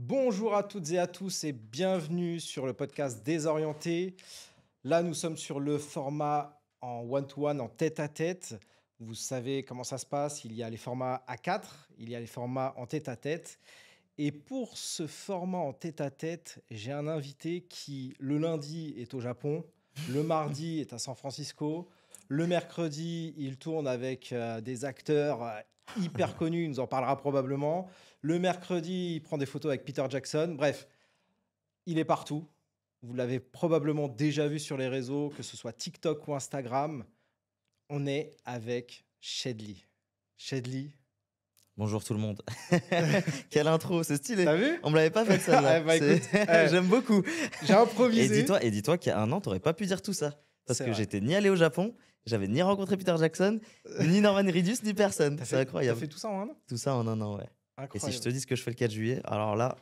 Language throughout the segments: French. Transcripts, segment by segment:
Bonjour à toutes et à tous et bienvenue sur le podcast Désorienté. Là, nous sommes sur le format en one-to-one, en tête-à-tête. Vous savez comment ça se passe. Il y a les formats A4, il y a les formats en tête-à-tête. Et pour ce format en tête-à-tête, j'ai un invité qui, le lundi, est au Japon, le mardi est à San Francisco, le mercredi, il tourne avec des acteurs hyper connus, il nous en parlera probablement. Le mercredi, il prend des photos avec Peter Jackson. Bref, il est partout. Vous l'avez probablement déjà vu sur les réseaux, que ce soit TikTok ou Instagram. On est avec Shedly. Shedly, Bonjour tout le monde. Quelle intro, c'est stylé. t'as vu? On me l'avait pas fait celle-là. Eh bah, écoute, J'aime beaucoup. j'ai improvisé. Et dis-toi qu'il y a un an, t'aurais pas pu dire tout ça. Parce C'est que vrai. j'étais ni allé au Japon, j'avais ni rencontré Peter Jackson, ni Norman Reedus, ni personne. T'as C'est fait, incroyable. T'as fait tout ça en un an? Tout ça en un an, ouais. Et si je Incroyable. te dis ce que je fais le 4 juillet, alors là,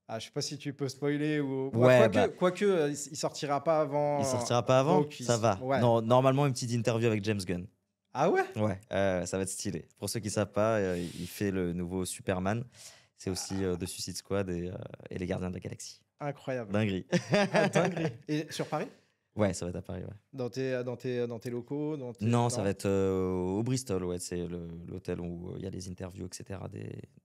Ah, je sais pas si tu peux spoiler ou. ouais, Quoique, il sortira pas avant. il sortira pas avant, Focus. ça va. Ouais. Non, normalement, une petite interview avec James Gunn. Ah ouais? Ouais, ça va être stylé. Pour ceux qui savent pas, il fait le nouveau Superman. C'est aussi de Suicide Squad et les Gardiens de la Galaxie. Incroyable. Dinguerie. Ah, dinguerie. Et sur Paris? Ouais, ça va être à Paris, ouais. Dans tes locaux Non, ça va être au Bristol, ouais, c'est l'hôtel où il y a les interviews, etc.,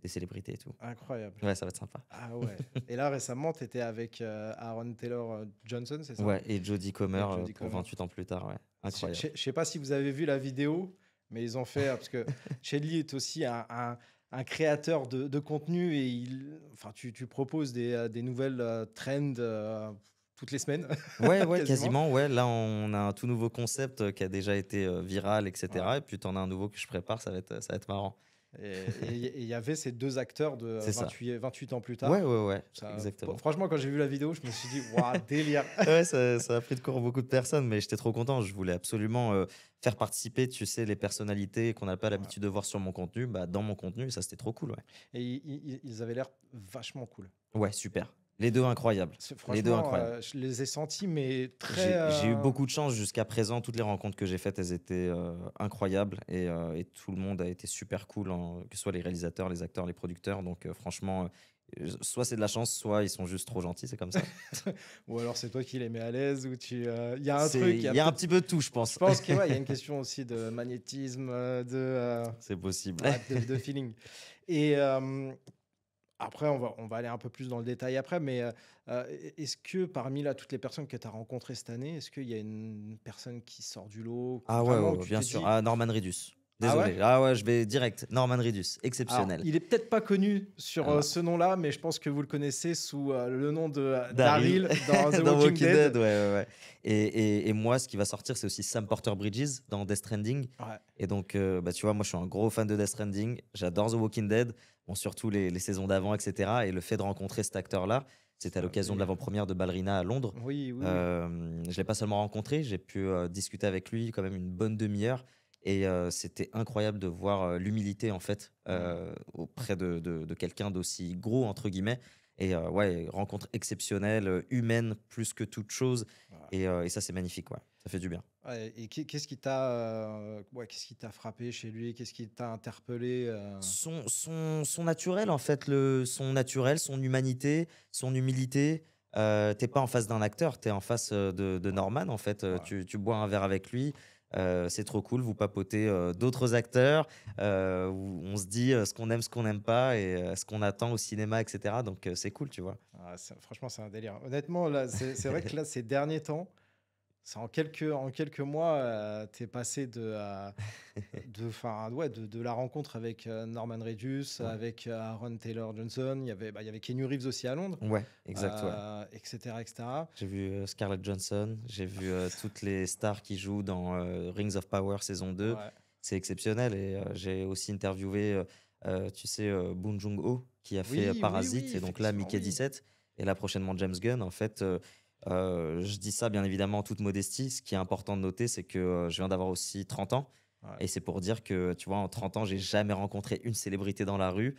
des célébrités et tout. Incroyable. Ouais, ça va être sympa. Ah ouais. Et là, récemment, tu étais avec Aaron Taylor Johnson, c'est ça? Ouais, et Jodie Comer Et Jodie pour Comer. 28 ans plus tard, ouais. Je Incroyable. sais pas si vous avez vu la vidéo, mais ils ont fait. Parce que Shedly est aussi un créateur de contenu et enfin, tu proposes des nouvelles trends toutes les semaines. Ouais, ouais, Quasiment. quasiment, ouais. Là, on a un tout nouveau concept qui a déjà été viral, etc. Ouais. Et puis, t'en as un nouveau que je prépare, ça va être marrant. Et il y avait ces deux acteurs de C'est ça. 28 ans plus tard. Ouais, ouais, ouais, Ça, exactement. franchement, quand j'ai vu la vidéo, je me suis dit, waouh, délire. Ouais, ça a pris de court beaucoup de personnes, mais j'étais trop content. Je voulais absolument faire participer, tu sais, les personnalités qu'on n'a pas l'habitude de voir sur mon contenu, bah, dans mon contenu, et ça, c'était trop cool, ouais. Et ils avaient l'air vachement cool. Ouais, super. Les deux incroyables. Les deux Franchement, incroyables. je les ai sentis, mais très. J'ai eu beaucoup de chance jusqu'à présent. Toutes les rencontres que j'ai faites, elles étaient incroyables et tout le monde a été super cool, que ce soit les réalisateurs, les acteurs, les producteurs. Donc franchement, soit c'est de la chance, soit ils sont juste trop gentils, c'est comme ça. Ou alors c'est toi qui les mets à l'aise, ou tu. Il y a un truc. Il y a un petit peu de tout, je pense. Je pense qu'il y a une question aussi de magnétisme, C'est possible. ouais, de feeling. Et après, on va aller un peu plus dans le détail après, mais est-ce que parmi là, toutes les personnes que tu as rencontrées cette année, est-ce qu'il y a une personne qui sort du lot Ah ouais, vraiment ouais, où ouais, tu bien te sûr. dis, Ah, Norman Reedus. ah ouais? Désolé. Ah ouais, je vais direct. Norman Reedus, Alors, exceptionnel. il est peut-être pas connu sur Ah, ce nom-là, mais je pense que vous le connaissez sous le nom de Daryl Daryl dans The dans Walking Dead. Ouais, ouais, ouais. Et moi, ce qui va sortir, c'est aussi Sam Porter Bridges dans Death Stranding. Ouais. Et donc, bah, tu vois, moi, je suis un gros fan de Death Stranding. J'adore The Walking Dead. Bon, surtout les saisons d'avant, etc. Et le fait de rencontrer cet acteur-là, c'était à l'occasion de l'avant-première de Ballerina à Londres. Oui, oui, oui. Je l'ai pas seulement rencontré, j'ai pu discuter avec lui quand même une bonne demi-heure. Et c'était incroyable de voir l'humilité, en fait, auprès de quelqu'un d'aussi gros, entre guillemets. Et ouais, rencontre exceptionnelle, humaine plus que toute chose. Ouais. Et ça, c'est magnifique, ouais. Ça fait du bien. Ouais, et qu'est-ce qui t'a frappé chez lui? Qu'est-ce qui t'a interpellé Son naturel, en fait, son naturel, son humanité, son humilité. T'es pas en face d'un acteur, t'es en face de Norman, en fait. Ouais. Tu bois un verre avec lui. C'est trop cool, vous papotez d'autres acteurs, où on se dit ce qu'on aime, ce qu'on n'aime pas et ce qu'on attend au cinéma, etc. Donc c'est cool, tu vois. Ah, franchement, c'est un délire. Honnêtement, là, c'est vrai que là, ces derniers temps, c'est en quelques mois, t'es passé de la rencontre avec Norman Reedus, Ouais, avec Aaron Taylor Johnson. Il y avait Keanu Reeves aussi à Londres, ouais, exact, ouais. etc., etc. J'ai vu Scarlett Johansson, j'ai vu toutes les stars qui jouent dans Rings of Power saison 2. Ouais. C'est exceptionnel. Et j'ai aussi interviewé, tu sais, Bong Joon-ho, qui a fait Oui, oui, Parasite, oui, et donc là, effectivement, Mickey oui. 17, et là, prochainement, James Gunn. En fait, je dis ça, bien évidemment, en toute modestie. Ce qui est important de noter, c'est que je viens d'avoir aussi 30 ans. Ouais. Et c'est pour dire que, tu vois, en 30 ans, j'ai jamais rencontré une célébrité dans la rue.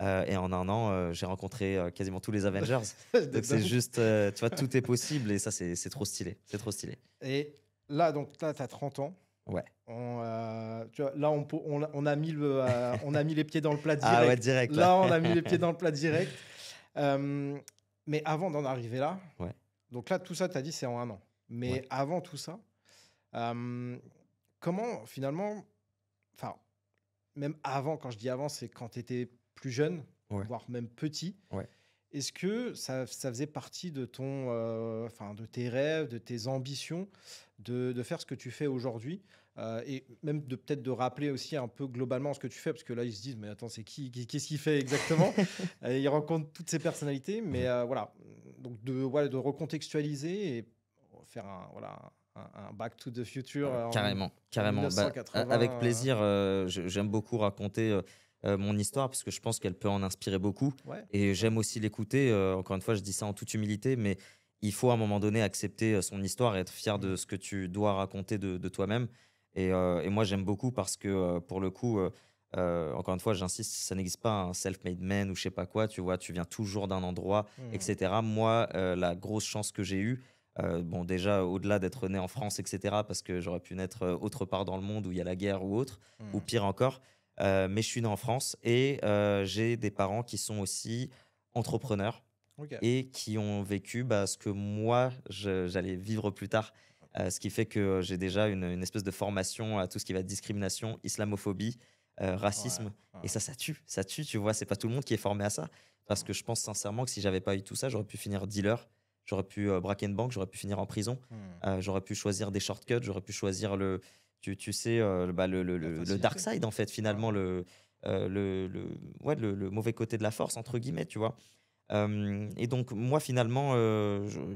Et en un an, j'ai rencontré quasiment tous les Avengers. Donc c'est juste, tu vois, tout est possible et ça, c'est trop stylé. C'est trop stylé. Et là, donc, là, tu as 30 ans. Ouais. Tu vois, là, on a mis les pieds dans le plat direct. Ah ouais, direct, là. Là, on a mis les pieds dans le plat direct. Euh, mais avant d'en arriver là, Ouais, donc là, tout ça, tu as dit, c'est en un an. ouais, Mais avant tout ça, euh, comment finalement, enfin, même avant, quand je dis avant, c'est quand tu étais plus jeune, ouais, voire même petit, ouais. est-ce que ça faisait partie de enfin, de tes rêves, de tes ambitions, de faire ce que tu fais aujourd'hui, et même de peut-être de rappeler aussi un peu globalement ce que tu fais, parce que là ils se disent mais attends c'est qu'est-ce qu'il fait exactement? Ils rencontrent toutes ces personnalités, mais Ouais. voilà, donc voilà, de recontextualiser et faire un Back to the Future Carrément, en carrément. Bah, avec 1980. plaisir, j'aime beaucoup raconter mon histoire parce que je pense qu'elle peut en inspirer beaucoup. Ouais, Et ouais. j'aime aussi l'écouter. Encore une fois, je dis ça en toute humilité, mais il faut à un moment donné accepter son histoire et être fier de Mm, ce que tu dois raconter de toi-même. Et moi, j'aime beaucoup parce que pour le coup, encore une fois, j'insiste, ça n'existe pas un self-made man ou je sais pas quoi. Tu vois, tu viens toujours d'un endroit, mm, etc. Moi, la grosse chance que j'ai eue, bon, déjà, au-delà d'être né en France, etc., parce que j'aurais pu naître autre part dans le monde où il y a la guerre ou autre, ou mm. pire encore. Mais je suis né en France et j'ai des parents qui sont aussi entrepreneurs Ok. et qui ont vécu bah, ce que moi, j'allais vivre plus tard. Ce qui fait que j'ai déjà une espèce de formation à tout ce qui va être discrimination, islamophobie, Ouais, racisme. Et ouais. ça tue, tu vois. C'est pas tout le monde qui est formé à ça. Parce Mm, que je pense sincèrement que si j'avais pas eu tout ça, j'aurais pu finir dealer, j'aurais pu braquer une banque, j'aurais pu finir en prison, mm. j'aurais pu choisir des shortcuts, j'aurais pu choisir tu sais, bah, La le dark facilité. side, en fait, Ouais. finalement, ouais, le mauvais côté de la force, entre guillemets, tu vois. Et donc, moi, finalement,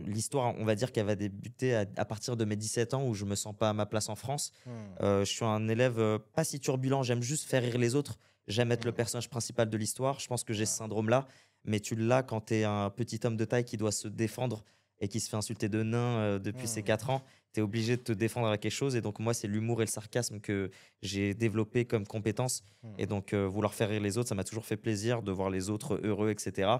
l'histoire, on va dire qu'elle va débuter à partir de mes 17 ans où je me sens pas à ma place en France. Mm, Je suis un élève pas si turbulent, j'aime juste faire rire les autres, j'aime être le mm. personnage principal de l'histoire. Je pense que j'ai ce Ouais. syndrome-là, mais tu l'as quand tu es un petit homme de taille qui doit se défendre et qui se fait insulter de nain depuis ses Mm, 4 ans. Tu es obligé de te défendre avec quelque chose. Et donc, moi, c'est l'humour et le sarcasme que j'ai développé comme compétence. Et mm. donc, vouloir faire rire les autres, ça m'a toujours fait plaisir de voir les autres heureux, etc.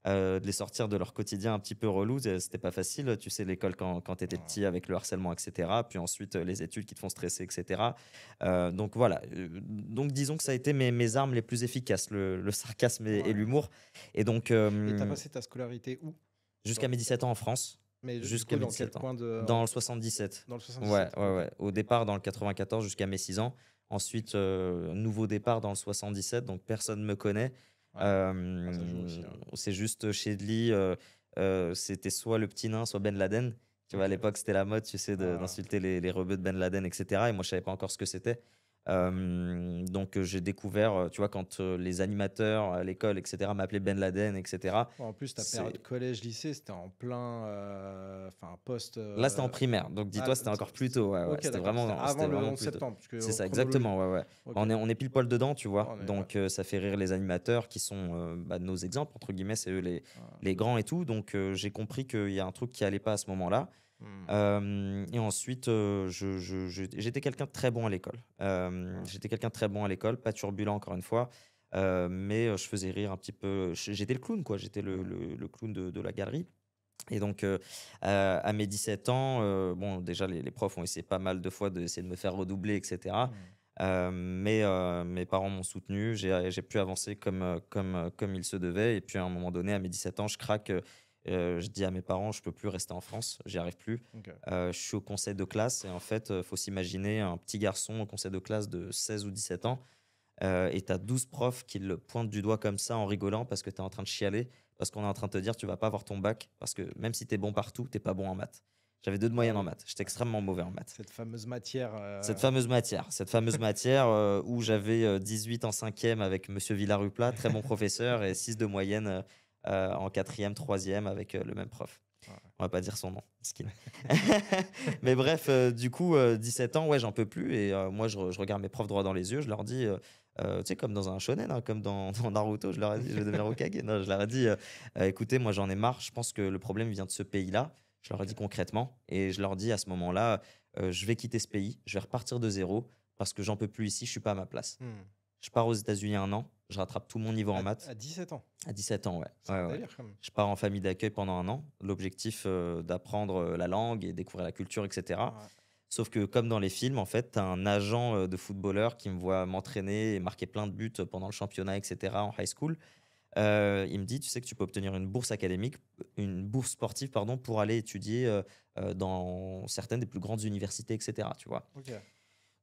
De les sortir de leur quotidien un petit peu relou. C'était pas facile, tu sais, l'école quand tu étais Ouais. petit avec le harcèlement, etc. Puis ensuite, les études qui te font stresser, etc. Donc voilà. Donc disons que ça a été mes armes les plus efficaces, le sarcasme et Ouais. l'humour. Et donc, Et t'as passé ta scolarité où? jusqu'à Dans- mes 17 ans en France, Mais du jusqu'à coup, mes dans quel 17 ans. coin Dans le 77. dans le Ouais, 77? ouais, Ok. ouais. Au départ, dans le 94 jusqu'à mes 6 ans. Ensuite, nouveau départ dans le 77, donc personne ne me connaît. Ouais. Ah, ça joue aussi, hein. C'est juste chez Dli, c'était soit le petit nain, soit Ben Laden. Tu vois, à Ok. l'époque, c'était la mode, tu sais, Ah, d'insulter les rebeux de Ben Laden, etc. Et moi, je savais pas encore ce que c'était. Donc, j'ai découvert, tu vois, quand les animateurs à l'école, etc., m'appelaient Ben Laden, etc. ouais, en plus, ta période C'est... collège-lycée, c'était en plein, enfin, post. Là, c'était en primaire. Donc, Ah, dis-toi, c'était encore plus tôt. Ouais, ouais. ok, d'accord. C'était Avant le vraiment 11 plus tôt. septembre, parce que C'est en ça, chronologie. exactement. Ouais, ouais. Ok. On est pile poil dedans, tu vois. Ouais. Donc, ça fait rire les animateurs qui sont bah, nos exemples, entre guillemets. C'est eux Ouais. les grands et tout. Donc, j'ai compris qu'il y a un truc qui allait pas à ce moment-là. Hmm. Et ensuite, j'étais quelqu'un de très bon à l'école. Ouais. J'étais quelqu'un de très bon à l'école, pas turbulent encore une fois. Mais je faisais rire un petit peu. J'étais le clown, quoi. J'étais Hmm. le clown de la galerie. Et donc, à mes 17 ans, bon, déjà, les profs ont essayé pas mal de fois d'essayer de me faire redoubler, etc. Hmm. Mais mes parents m'ont soutenu, j'ai pu avancer comme il se devait. Et puis, à un moment donné, à mes 17 ans, je craque. Je dis à mes parents, je peux plus rester en France, j'y arrive plus. Ok. Je suis au conseil de classe et en fait, il faut s'imaginer un petit garçon au conseil de classe de 16 ou 17 ans et tu as 12 profs qui le pointent du doigt comme ça en rigolant parce que tu es en train de chialer, parce qu'on est en train de te dire tu vas pas avoir ton bac, parce que même si tu es bon partout, tu pas bon en maths. J'avais 2 de Ah moyenne en oui. maths, j'étais extrêmement mauvais en maths. Cette fameuse matière. Cette fameuse matière où j'avais 18 en cinquième avec Monsieur Villarupla, très bon professeur, et 6 de moyenne en quatrième, troisième avec le même prof. Ouais. On va pas dire son nom, skin. Mais bref, du coup, 17 ans, ouais, j'en peux plus. Et moi, je regarde mes profs droit dans les yeux, je leur dis, tu sais, comme dans un shonen, hein, comme dans Naruto, je leur ai dit, je vais devenir Hokage. Non, je leur ai dit, écoutez, moi, j'en ai marre. Je pense que le problème vient de ce pays-là. Je leur ai Ok. dit concrètement. Et je leur dis à ce moment-là, je vais quitter ce pays, je vais repartir de zéro parce que j'en peux plus ici, je suis pas à ma place. Hmm. Je pars aux États-Unis un an, je rattrape tout mon niveau en maths. À 17 ans. À 17 ans, ouais. C'est Ouais, un ouais. délire, quand même. Je pars en famille d'accueil pendant un an. L'objectif, d'apprendre la langue et découvrir la culture, etc. Ouais. Sauf que, comme dans les films, en fait, tu as un agent de footballeur qui me voit m'entraîner et marquer plein de buts pendant le championnat, etc., en high school. Il me dit: «Tu sais que tu peux obtenir une bourse sportive pardon, pour aller étudier, dans certaines des plus grandes universités» et cetera, tu vois? OK.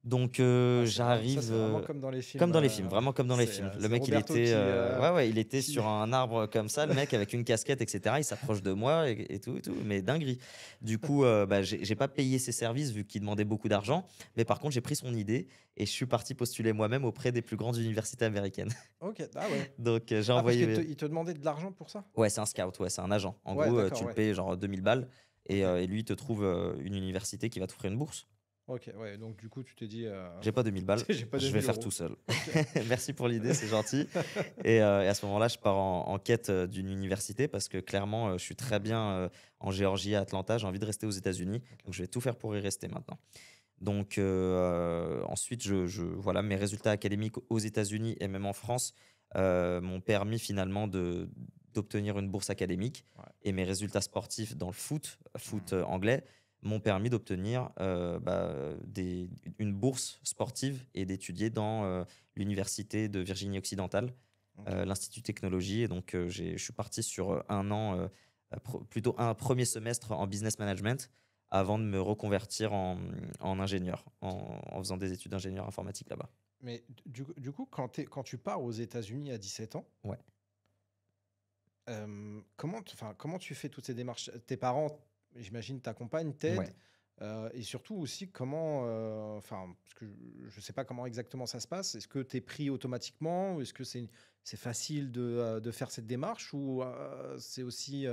Donc Ah, ça, j'arrive, c'est vraiment comme dans les films, comme dans les films, vraiment comme dans les c'est, films. Le c'est mec, il Roberto était, ouais, ouais, il était qui sur un arbre comme ça, le mec avec une casquette et cetera. Il s'approche de moi et tout, mais dinguerie. Du coup, bah, j'ai pas payé ses services vu qu'il demandait beaucoup d'argent, mais par contre, j'ai pris son idée et je suis parti postuler moi-même auprès des plus grandes universités américaines. OK, ah ouais. Donc j'ai Ah, parce envoyé qu'il mes il te demandait de l'argent pour ça? ouais, c'est un scout, ouais, c'est un agent. En Ouais, gros, d'accord, tu le ouais. payes genre 2 000 balles OK. et lui, il te trouve, une université qui va t'offrir une bourse. OK, ouais, donc du coup, tu t'es dit, J'ai pas 2 000 balles, «J'ai pas je 2 vais 000 faire tout €». seul. OK. Merci pour l'idée, c'est gentil. Et à ce moment-là, je pars en quête, d'une université parce que clairement, je suis très bien, en Géorgie, à Atlanta. J'ai envie de rester aux États-Unis, OK. donc je vais tout faire pour y rester maintenant. Donc ensuite, voilà, mes résultats académiques aux États-Unis et même en France, m'ont permis finalement d'obtenir une bourse académique Ouais. et mes résultats sportifs dans le Mmh. anglais, m'ont permis d'obtenir, bah, une bourse sportive et d'étudier dans, l'université de Virginie occidentale, OK. l'Institut Technologie et donc je suis parti sur, 1 an, plutôt un premier semestre en business management avant de me reconvertir en ingénieur, en faisant des études d'ingénieur informatique là-bas. Mais du coup, quand tu pars aux États-Unis à 17 ans, Ouais. comment tu fais toutes ces démarches? Tes parents, j'imagine, t'accompagnent, Ouais. t'aident, et surtout aussi comment, parce que je sais pas comment exactement ça se passe. Est-ce que tu es pris automatiquement ou est-ce que c'est facile de faire cette démarche ou, c'est aussi,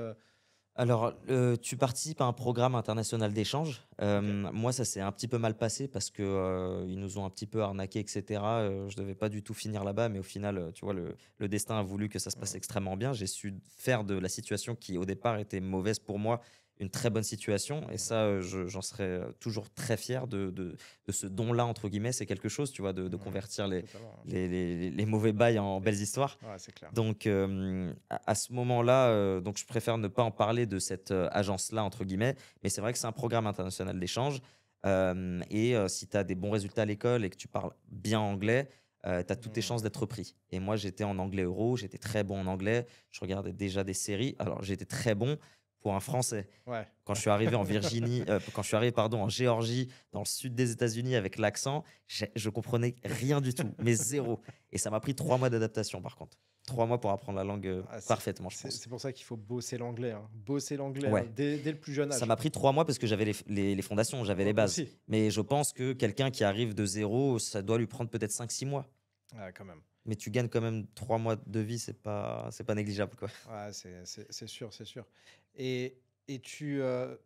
Alors, tu participes à un programme international d'échange. OK. Moi, ça s'est un petit peu mal passé parce que, ils nous ont un petit peu arnaqués et cetera. Je devais pas du tout finir là-bas, mais au final, tu vois, le destin a voulu que ça se passe Mmh. extrêmement bien. J'ai su faire de la situation qui, au départ, était mauvaise pour moi, une très bonne situation et Mmh. ça, j'en serai, toujours très fier de ce «don-là» entre guillemets. C'est quelque chose, tu vois, de Mmh. convertir Totalement, hein. les mauvais bails en belles histoires. Ouais, c'est clair. Donc, à ce moment-là, donc je préfère ne pas en parler de cette, «agence-là» entre guillemets, mais c'est vrai que c'est un programme international d'échange, si tu as des bons résultats à l'école et que tu parles bien anglais, tu as toutes tes chances Mmh. d'être pris et moi, j'étais en anglais euro, j'étais très bon en anglais, je regardais déjà des séries. Alors, j'étais très bon pour un Français. Ouais. Quand je suis arrivé en Virginie, quand je suis arrivé, pardon, en Géorgie, dans le sud des États-Unis avec l'accent, je comprenais rien du tout, mais zéro. Et ça m'a pris 3 mois d'adaptation par contre. 3 mois pour apprendre la langue, Ah, c'est parfaitement, je c'est pense. c'est pour ça qu'il faut bosser l'anglais, hein. Bosser l'anglais, hein, Ouais, dès le plus jeune ça âge. m'a pris 3 mois parce que j'avais les fondations, j'avais les bases. Aussi. Mais je pense que quelqu'un qui arrive de zéro, ça doit lui prendre peut-être 5 6 mois. Ouais, quand même. Mais tu gagnes quand même 3 mois de vie, c'est pas négligeable, quoi. Ouais, c'est sûr, c'est sûr. Et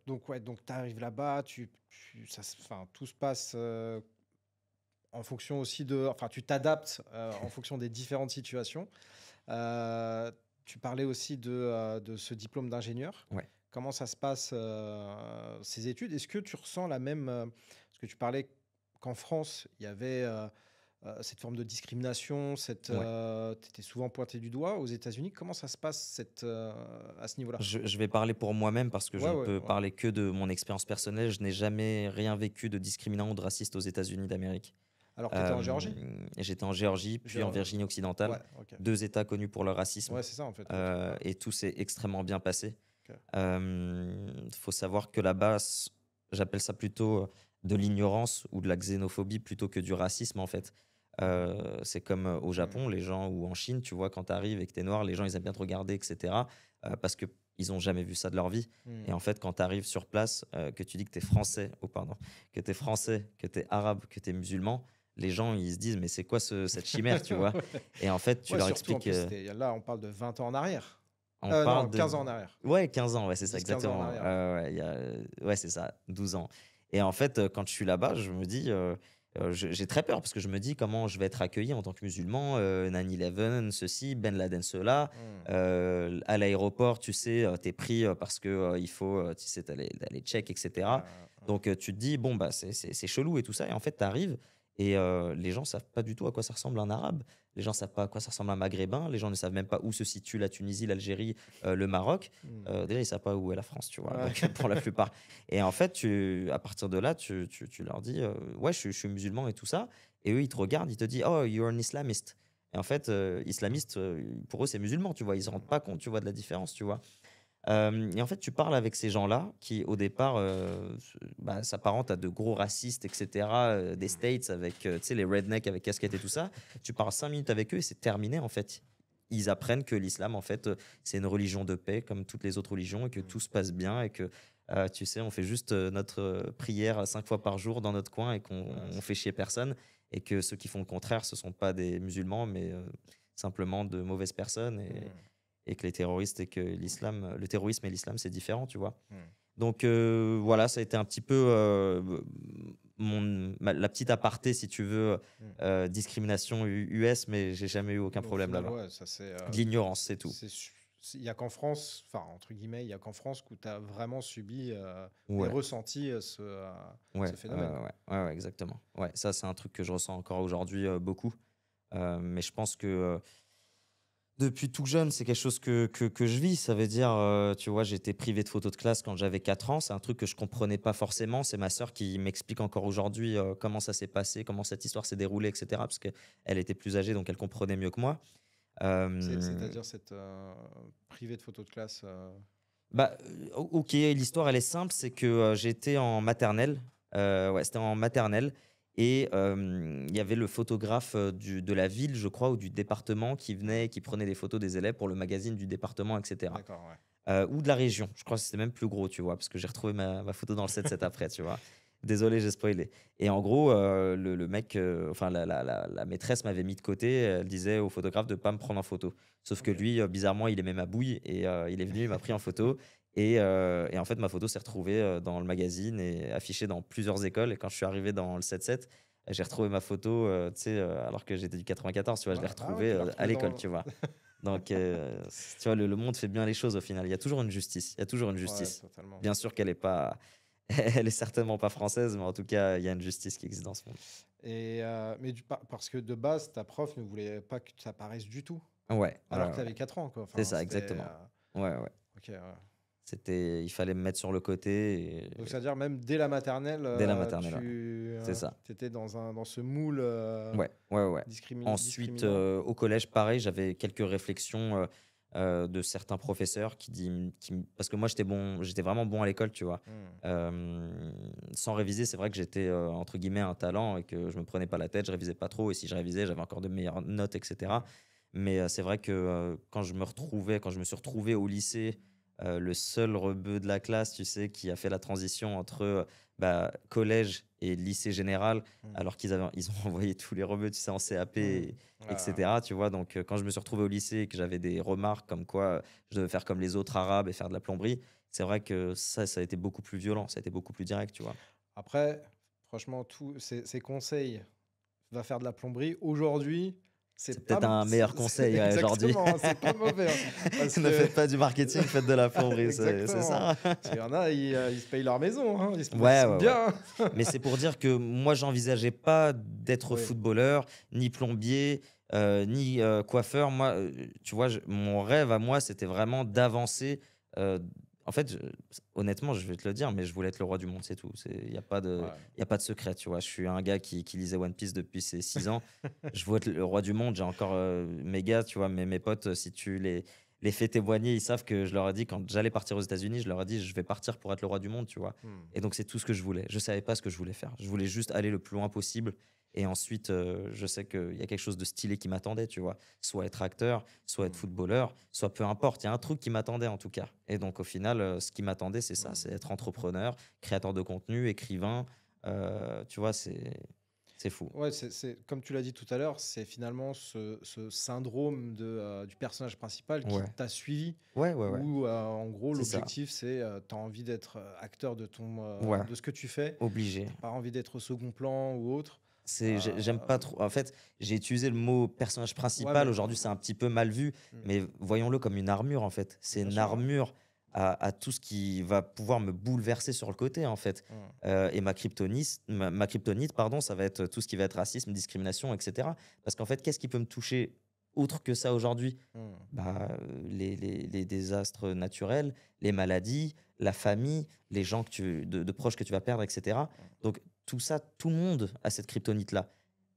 donc ouais, donc tu arrives là-bas, tout se passe, en fonction aussi tu t'adaptes, en fonction des différentes situations. Tu parlais aussi de ce diplôme d'ingénieur. Ouais. Comment ça se passe, ces études? Est-ce que tu ressens la même, parce que tu parlais qu'en France, il y avait, cette forme de discrimination, Ouais. tu étais souvent pointé du doigt. Aux États-Unis, comment ça se passe à ce niveau-là? Je vais parler pour moi-même parce que je Ouais, ne ouais, peux ouais. parler que de mon expérience personnelle. Je n'ai jamais rien vécu de discriminant ou de raciste aux États-Unis d'Amérique. Alors tu étais en Géorgie? J'étais en Géorgie, puis en Géor Virginie occidentale, Ouais, OK. 2 États connus pour leur racisme, Ouais, c'est ça en fait, OK. Ouais, et tout s'est extrêmement bien passé. OK. Faut savoir que là-bas, j'appelle ça plutôt, de l'ignorance ou de la xénophobie plutôt que du racisme, en fait. C'est comme, au Mmh. Japon, les gens ou en Chine, tu vois, quand tu arrives et que tu es noir, les gens, ils aiment bien te regarder et cetera, parce qu'ils ont jamais vu ça de leur vie et Mmh. en fait, quand tu arrives sur place, que tu dis que tu es français oh pardon, que tu es français, que tu es arabe, que tu es musulman, les gens, ils se disent: «Mais c'est quoi cette chimère?» tu vois? Ouais. Et en fait, tu Ouais, leur surtout en expliques, plus, là, on parle de 20 ans en arrière. on Non, parle de 15 ans en arrière. ouais, 15 ans, ouais, c'est ça, 10-15 ans en exactement. arrière, ouais. Ouais, il y a, ouais, c'est ça, 12 ans. Et en fait, quand je suis là-bas, je me dis, j'ai très peur parce que je me dis: «Comment je vais être accueilli en tant que musulman?» 9/11, ceci, Ben Laden, cela. Mmh. À l'aéroport, tu sais, tu es pris, parce que, il faut, tu sais, tu as les checks et cetera. Donc, tu te dis: «Bon, bah, c'est chelou et tout ça» et en fait, tu arrives et les gens savent pas du tout à quoi ça ressemble un arabe. Les gens savent pas à quoi ça ressemble un maghrébin. Les gens ne savent même pas où se situe la Tunisie, l'Algérie, le Maroc. Mmh. Déjà, ils savent pas où est la France, tu vois? Ouais. Donc pour la plupart et en fait, à partir de là, tu leur dis: «Ouais, je suis musulman et tout ça» et eux, ils te regardent, ils te disent: «Oh, you're an Islamist» Et en fait, islamistes, pour eux, c'est musulman, tu vois. Ils se rendent pas compte, tu vois, de la différence, tu vois. Et en fait, tu parles avec ces gens-là qui, au départ, bah, s'apparentent à de gros racistes, etc., des States, avec tu sais, les rednecks avec casquette et tout ça. Tu parles 5 minutes avec eux et c'est terminé, en fait. Ils apprennent que l'islam, en fait, c'est une religion de paix, comme toutes les autres religions, et que tout se passe bien, et que, tu sais, on fait juste notre prière 5 fois par jour dans notre coin et qu'on Ouais, on fait chier personne, et que ceux qui font le contraire, ce sont pas des musulmans, mais simplement de mauvaises personnes. Et que les terroristes et que l'islam, le terrorisme et l'islam, c'est différent, tu vois. mm. Donc voilà, ça a été un petit peu la petite aparté, si tu veux, Mm. discrimination US, mais j'ai jamais eu aucun Au problème final, là-bas. ouais, ça c'est. De l'ignorance, c'est tout. Il n'y a qu'en France, enfin, entre guillemets, il n'y a qu'en France où tu as vraiment subi et Ouais, ressenti ce ouais, phénomène. ouais, exactement. Ouais, ça, c'est un truc que je ressens encore aujourd'hui beaucoup. Mais je pense que depuis tout jeune, c'est quelque chose que je vis. Ça veut dire, tu vois, j'étais privé de photos de classe quand j'avais 4 ans. C'est un truc que je comprenais pas forcément. C'est ma sœur qui m'explique encore aujourd'hui comment ça s'est passé, comment cette histoire s'est déroulée, etc. Parce qu'elle était plus âgée, donc elle comprenait mieux que moi. Euh, C'est-à-dire cette privée de photos de classe. Bah, ok, l'histoire elle est simple, c'est que j'étais en maternelle, ouais, c'était en maternelle, et il y avait le photographe de la ville, je crois, ou du département qui venait, et qui prenait des photos des élèves pour le magazine du département, etc. D'accord, ouais. Ou de la région, je crois que c'était même plus gros, tu vois, parce que j'ai retrouvé ma photo dans le 7-7 après, tu vois. Désolé, j'ai spoilé. Et en gros, le mec, enfin la maîtresse m'avait mis de côté, elle disait au photographe de pas me prendre en photo. Sauf que Ok. lui, bizarrement, il aimait ma bouille et il est venu, il m'a pris en photo. Et en fait, ma photo s'est retrouvée dans le magazine et affichée dans plusieurs écoles. Et quand je suis arrivé dans le 7-7, j'ai retrouvé ma photo, tu sais, alors que j'étais du 94, tu vois, je l'ai Ouais, retrouvée tu l'as à retrouvé l'école, dans. tu vois. Donc, tu vois, le monde fait bien les choses au final. Il y a toujours une justice. Il y a toujours une Ouais, justice. totalement. Bien sûr qu'elle est pas, elle est certainement pas française, mais en tout cas, il y a une justice qui existe dans ce monde. Mais parce que de base, ta prof ne voulait pas que ça paraisse du tout, Ouais, ouais, alors que tu ouais. avais 4 ans, quoi. C'est Enfin, ça, c'était. exactement. Ouais, ouais. Ok, ouais. Il fallait me mettre sur le côté Donc, c'est-à-dire, même dès la maternelle, dès la maternelle, ouais. tu C'est ça. étais dans ce moule Ouais, ouais, ouais. Ensuite, discriminant. au collège, pareil, j'avais quelques réflexions de certains professeurs parce que moi, j'étais vraiment bon à l'école, tu vois. Hmm. Sans réviser, c'est vrai que j'étais entre guillemets un talent et que je me prenais pas la tête, je révisais pas trop. Et si je révisais, j'avais encore de meilleures notes, etc. Mais c'est vrai que quand je me suis retrouvé au lycée, le seul rebeu de la classe, tu sais, qui a fait la transition entre bah, collège et lycée général, Hmm. alors ils ont envoyé tous les rebeux, tu sais, en Hmm. CAP, Ah, etc. Tu vois, donc quand je me suis retrouvé au lycée et que j'avais des remarques comme quoi je devais faire comme les autres arabes et faire de la plomberie, c'est vrai que ça a été beaucoup plus violent, ça a été beaucoup plus direct, tu vois. après, franchement, tous ces conseils, va faire de la plomberie. Aujourd'hui, C'est c'est pas peut-être un meilleur conseil aujourd'hui. exactement, c'est pas mauvais, hein, parce Ne que faites pas du marketing, faites de la plomberie, c'est exactement, ça. parce qu'il y en a, ils se payent leur maison, hein, ils se Ouais, sentent ouais, ouais. bien. Mais c'est pour dire que moi, j'envisageais pas d'être Oui. footballeur, ni plombier, ni coiffeur. Moi, tu vois, mon rêve à moi, c'était vraiment d'avancer. euh, En fait, honnêtement, je vais te le dire, mais je voulais être le roi du monde, c'est tout. Il n'y a pas de, Ouais. y a pas de secret, tu vois. Je suis un gars qui lisait One Piece depuis ses 6 ans. Je veux être le roi du monde. J'ai encore mes gars, tu vois, mes potes, si tu les fais témoigner, ils savent que je leur ai dit, quand j'allais partir aux États-Unis, je leur ai dit, je vais partir pour être le roi du monde, tu vois. Hmm. Et donc, c'est tout ce que je voulais. Je savais pas ce que je voulais faire. Je voulais juste aller le plus loin possible. Et ensuite, je sais qu'il y a quelque chose de stylé qui m'attendait, tu vois. Soit être acteur, soit être Hmm. footballeur, soit peu importe. Il y a un truc qui m'attendait en tout cas. Et donc, au final, ce qui m'attendait, c'est ça, Hmm. c'est être entrepreneur, créateur de contenu, écrivain. Tu vois, c'est fou. Ouais, comme tu l'as dit tout à l'heure, c'est finalement ce syndrome du personnage principal qui Ouais, t'a suivi, ouais, ouais, ouais. où en gros C'est ça. l'objectif c'est tu as envie d'être acteur Ouais, de ce que tu fais, obligé. t'as pas envie d'être au second plan ou autre. J'aime pas trop. En fait, j'ai utilisé le mot personnage Ouais, principal. mais Aujourd'hui, c'est un petit peu mal vu, hmm, mais voyons-le comme une armure, en fait. C'est bien une sûr. armure à tout ce qui va pouvoir me bouleverser sur le côté, en fait. Hmm, Et ma kryptonite, pardon, ça va être tout ce qui va être racisme, discrimination, etc. Parce qu'en fait, qu'est-ce qui peut me toucher autre que ça aujourd'hui? hmm, Bah, les désastres naturels, les maladies, la famille, les gens de proches que tu vas perdre, etc. Donc, tout ça, tout le monde a cette kryptonite-là.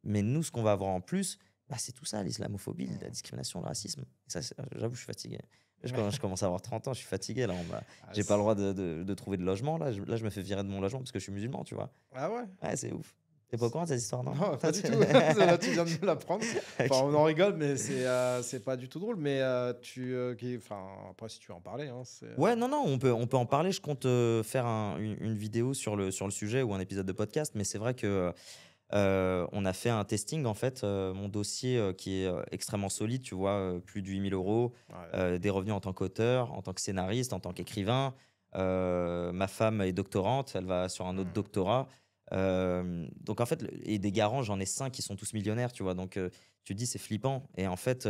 Mais nous, ce qu'on va avoir en plus, bah, c'est tout ça, l'islamophobie, la discrimination, le racisme. Et ça, j'avoue, je suis fatigué. Je commence à avoir 30 ans, je suis fatigué là. Ah, J'ai pas le droit de trouver de logement là. Là, je me fais virer de mon logement parce que je suis musulman, tu vois. ah ouais? Ouais, c'est ouf. T'es pas au courant de cette histoire, non? Non, pas du tout. Là, tu viens de me l'apprendre. Enfin, Ok. on en rigole, mais c'est pas du tout drôle. Mais enfin, après, si tu veux en parler, hein, Ouais, non, non, on peut en parler. Je compte faire une vidéo sur le sujet ou un épisode de podcast, mais c'est vrai que on a fait un testing en fait. Mon dossier qui est extrêmement solide, tu vois, plus de 8 000 euros, ouais. des revenus en tant qu'auteur, en tant que scénariste, en tant qu'écrivain. Ma femme est doctorante, elle va sur un autre Hmm. doctorat. Donc en fait, et des garants, j'en ai 5 qui sont tous millionnaires, tu vois. Donc tu te dis, c'est flippant. Et en fait,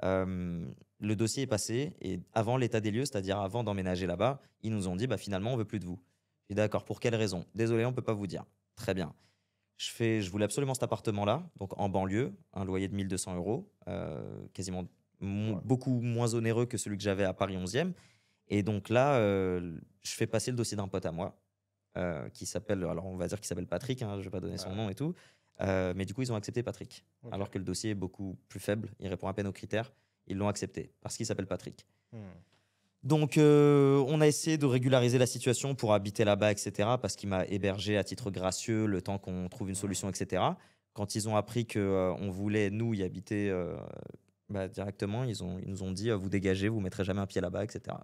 le dossier est passé et avant l'état des lieux, c'est-à-dire avant d'emménager là-bas, ils nous ont dit, bah finalement, on veut plus de vous. J'ai dit, d'accord, pour quelle raison? Désolé, on peut pas vous dire. Très bien. Je voulais absolument cet appartement-là, donc en banlieue, un loyer de 1 200 euros, quasiment Ouais. beaucoup moins onéreux que celui que j'avais à Paris 11e. Et donc là, je fais passer le dossier d'un pote à moi, qui s'appelle, alors on va dire qu'il s'appelle Patrick, hein, je vais pas donner son Ouais. nom et tout. Mais du coup, ils ont accepté Patrick, Ok. alors que le dossier est beaucoup plus faible, il répond à peine aux critères. Ils l'ont accepté parce qu'il s'appelle Patrick. Hmm. Donc, on a essayé de régulariser la situation pour habiter là-bas, etc. Parce qu'il m'a hébergé à titre gracieux le temps qu'on trouve une Hmm. solution, etc. Quand ils ont appris que on voulait, nous, y habiter bah, directement, ils nous ont dit vous dégagez, vous mettrez jamais un pied là-bas, etc.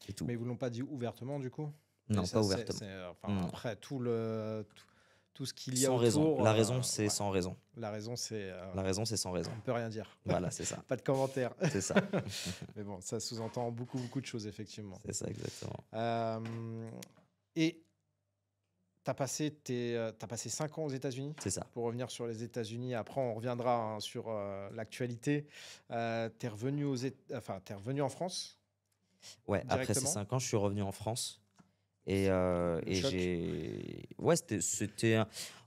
C'est tout. Mais ils vous l'ont pas dit ouvertement du coup? Mais Non, pas ça, ouvertement. enfin, Non. après, tout ce qu'il y a Sans raison. autour, La raison, c'est ouais. sans raison. La raison, c'est. La raison, c'est sans raison. On ne peut rien dire. Voilà, c'est ça. Pas de commentaire. C'est ça. Mais bon, ça sous-entend beaucoup, beaucoup de choses, effectivement. C'est ça, exactement. Et t'as passé 5 ans aux États-Unis. C'est ça. Pour revenir sur les États-Unis, après on reviendra hein, sur l'actualité. T'es revenu t'es revenu en France Ouais, après ces directement. 5 ans, je suis revenu en France. Et, Le et choc. j'ai. Ouais,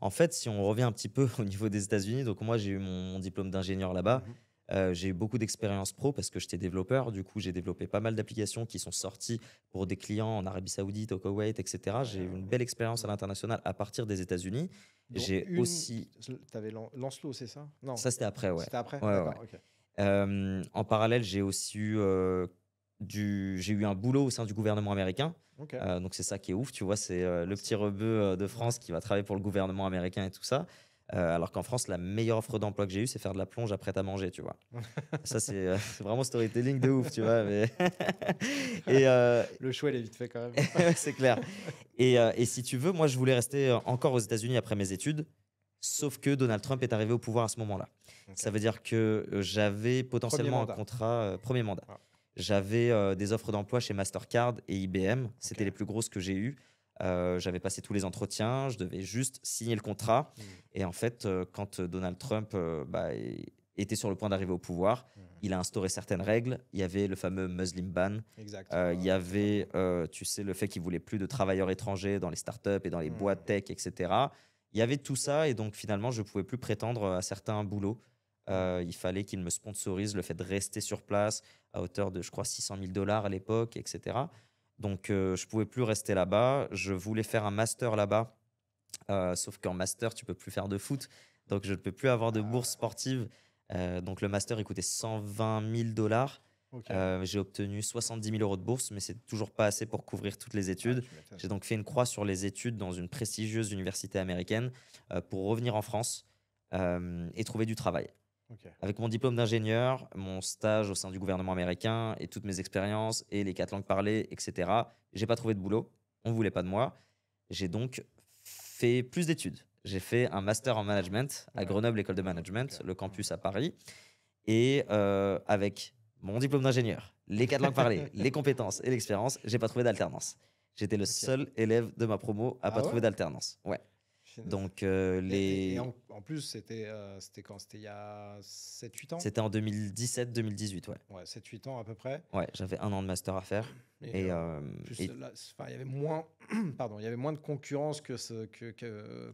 en fait, si on revient un petit peu au niveau des États-Unis, donc moi, j'ai eu mon diplôme d'ingénieur là-bas. Mhm. J'ai eu beaucoup d'expérience pro parce que j'étais développeur. Du coup, j'ai développé pas mal d'applications qui sont sorties pour des clients en Arabie Saoudite, au Koweït, etc. J'ai eu une belle expérience à l'international à partir des États-Unis. Dont J'ai aussi. T'avais Lancelot, c'est ça? Non, Ça, c'était après, ouais. c'était après. Ouais, ouais, D'accord, ouais. ok. En parallèle, j'ai aussi eu, j'ai eu un boulot au sein du gouvernement américain. Ok. Donc c'est ça qui est ouf, tu vois, c'est le petit rebeu de France qui va travailler pour le gouvernement américain et tout ça. Alors qu'en France, la meilleure offre d'emploi que j'ai eue, c'est faire de la plonge à prêt à manger, tu vois. Ça, c'est vraiment storytelling de ouf, tu vois. Mais et Le choix, il est vite fait quand même. c'est clair. Et si tu veux, moi, je voulais rester encore aux États-Unis après mes études, sauf que Donald Trump est arrivé au pouvoir à ce moment-là. Ok. Ça veut dire que j'avais potentiellement un mandat. contrat, premier mandat. Ah. J'avais des offres d'emploi chez Mastercard et IBM. C'était Ok. les plus grosses que j'ai eues. J'avais passé tous les entretiens. Je devais juste signer le contrat. Hmm. Et en fait, quand Donald Trump était sur le point d'arriver au pouvoir, il a instauré certaines règles. Il y avait le fameux Muslim ban. Exact. Il y avait, tu sais, le fait qu'il voulait plus de travailleurs étrangers dans les startups et dans les boîtes tech, etc. Il y avait tout ça. Et donc, finalement, je ne pouvais plus prétendre à certains boulots. Il fallait qu'il me sponsorise le fait de rester sur place à hauteur de, je crois, 600 000 dollars à l'époque, etc. Donc, je ne pouvais plus rester là-bas. Je voulais faire un master là-bas, sauf qu'en master, tu ne peux plus faire de foot. Donc, je ne peux plus avoir de bourse sportive. Donc, le master, il coûtait 120 000 dollars. Ok. J'ai obtenu 70 000 euros de bourse, mais c'est toujours pas assez pour couvrir toutes les études. Tu m'étonnes. J'ai donc fait une croix sur les études dans une prestigieuse université américaine pour revenir en France et trouver du travail. Ok. Avec mon diplôme d'ingénieur, mon stage au sein du gouvernement américain et toutes mes expériences et les 4 langues parlées, etc., j'ai pas trouvé de boulot. On voulait pas de moi. J'ai donc fait plus d'études. J'ai fait un master en management à Ouais. Grenoble, école de management, Ok. le campus à Paris. Et avec mon diplôme d'ingénieur, les 4 langues parlées, les compétences et l'expérience, j'ai pas trouvé d'alternance. J'étais le seul élève de ma promo à Ah pas trouver ouais? d'alternance. Ouais. Donc En plus, c'était quand? C'était il y a 7-8 ans? c'était en 2017-2018, ouais. Ouais, 7-8 ans à peu près. Ouais, j'avais 1 an de master à faire. Et, Et, plus, et- là, il y avait moins, pardon, il y avait moins de concurrence Ah oui,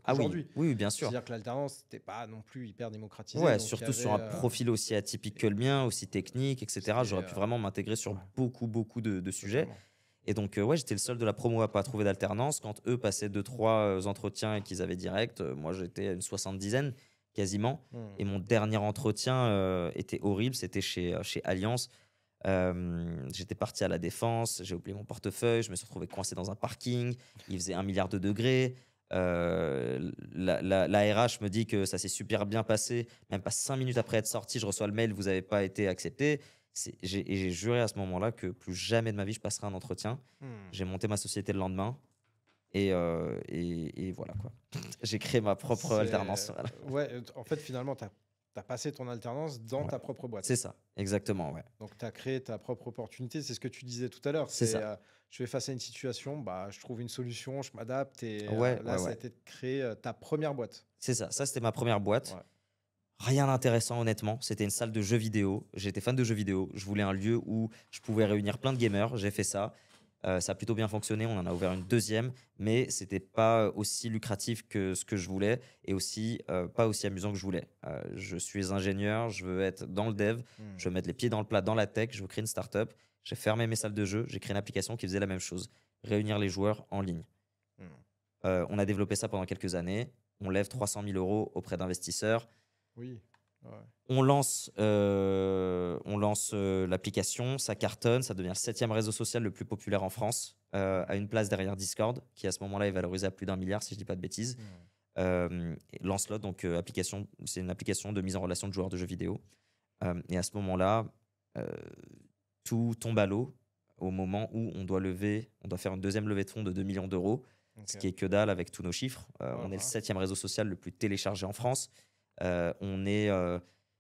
qu'aujourd'hui. oui, oui, bien sûr. C'est-à-dire que l'alternance, c'était pas non plus hyper démocratisé. Ouais, donc il y surtout sur un avait, profil aussi atypique que le mien, aussi technique, etc. c'était, J'aurais pu vraiment m'intégrer sur ouais. beaucoup de sujets. totalement. Et donc, ouais, j'étais le seul de la promo à pas trouver d'alternance. Quand eux passaient 2-3 entretiens et qu'ils avaient direct, moi j'étais à une 70aine. quasiment. Et Mmh. mon dernier entretien était horrible. C'était chez Allianz. J'étais parti à la Défense, j'ai oublié mon portefeuille, je me suis retrouvé coincé dans un parking, il faisait 1 milliard de degrés. La RH me dit que ça s'est super bien passé. Même pas 5 minutes après être sorti, je reçois le mail, vous n'avez pas été accepté. Et j'ai juré à ce moment-là que plus jamais de ma vie je passerai un entretien. Mmh. J'ai monté ma société le lendemain et voilà quoi. J'ai créé ma propre alternance. Voilà. Ouais, en fait, finalement, tu as passé ton alternance dans Ouais. ta propre boîte. C'est ça, exactement, ouais. Donc, tu as créé ta propre opportunité. C'est ce que tu disais tout à l'heure. C'est C'est, ça. je fais face à une situation, bah, je trouve une solution, je m'adapte. Et Ouais, là, ouais, ça a ouais. été de créer ta première boîte. C'est ça. Ça, c'était ma première boîte. Ouais. Rien d'intéressant, honnêtement. C'était une salle de jeux vidéo. J'étais fan de jeux vidéo. Je voulais un lieu où je pouvais réunir plein de gamers. J'ai fait ça. Ça a plutôt bien fonctionné. On en a ouvert une deuxième, mais c'était pas aussi lucratif que ce que je voulais et aussi pas aussi amusant que je voulais. Je suis ingénieur. Je veux être dans le dev. Je veux mettre les pieds dans le plat dans la tech. Je veux créer une startup. J'ai fermé mes salles de jeu. J'ai créé une application qui faisait la même chose. Réunir les joueurs en ligne. Hmm. On a développé ça pendant quelques années. On lève 300 000 euros auprès d'investisseurs. Oui. Ouais. On lance l'application, ça cartonne, ça devient le 7e réseau social le plus populaire en France, à une place derrière Discord, qui à ce moment-là est valorisé à plus d'1 milliard, si je dis pas de bêtises. Lancelot, donc c'est une application de mise en relation de joueurs de jeux vidéo. Et à ce moment-là, euh, tout tombe à l'eau au moment où on doit faire une deuxième levée de fonds de 2 millions d'euros, ce Ok. qui est que dalle avec tous nos chiffres. On est le Voilà. 7e réseau social le plus téléchargé en France. On est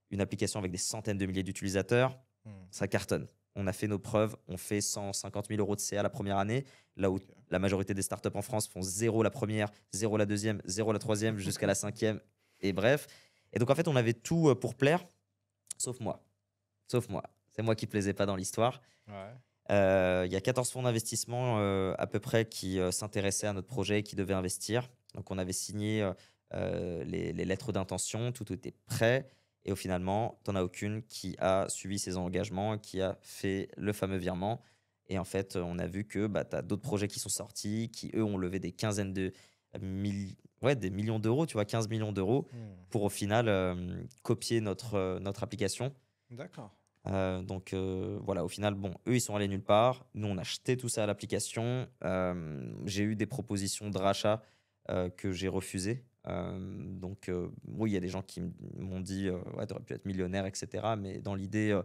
une application avec des centaines de milliers d'utilisateurs. Hmm. Ça cartonne. On a fait nos preuves. On fait 150 000 euros de CA la première année, là où Ok. la majorité des startups en France font 0 la première, 0 la deuxième, 0 la troisième, jusqu'à la 5e. Et bref. Et donc, en fait, on avait tout pour plaire, sauf moi. Sauf moi. C'est moi qui plaisais pas dans l'histoire. Ouais. Il y a 14 fonds d'investissement à peu près qui s'intéressaient à notre projet et qui devaient investir. Donc, on avait signé les lettres d'intention, tout était prêt. Et au finalement, tu n'en as aucune qui a suivi ses engagements, qui a fait le fameux virement. Et en fait, on a vu que bah, tu as d'autres projets qui sont sortis, qui eux ont levé des quinzaines de des millions d'euros, tu vois, 15 millions d'euros, Hmm. pour au final copier notre application. D'accord. Donc voilà, au final, bon, eux, ils sont allés nulle part. Nous, on a acheté tout ça à l'application. J'ai eu des propositions de rachat que j'ai refusées. Donc oui, il y a des gens qui m'ont dit ouais, tu aurais pu être millionnaire, etc. Mais dans l'idée,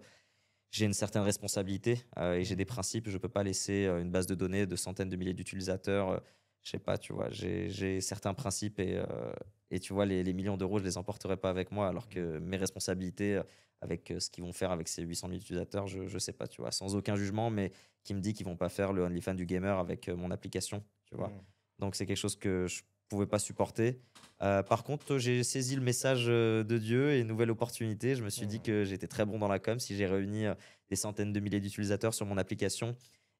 j'ai une certaine responsabilité et j'ai des principes. Je ne peux pas laisser une base de données de centaines de milliers d'utilisateurs. Je sais pas, tu vois, j'ai certains principes et tu vois, les millions d'euros, je les emporterai pas avec moi, alors que mes responsabilités avec ce qu'ils vont faire avec ces 800 000 utilisateurs, je sais pas, tu vois, sans aucun jugement, mais qui me dit qu'ils vont pas faire le OnlyFans du gamer avec mon application, tu vois. Hmm. Donc c'est quelque chose que je pouvais pas supporter. Par contre, j'ai saisi le message de Dieu et une nouvelle opportunité. Je me suis dit Hmm. que j'étais très bon dans la com si j'ai réuni des centaines de milliers d'utilisateurs sur mon application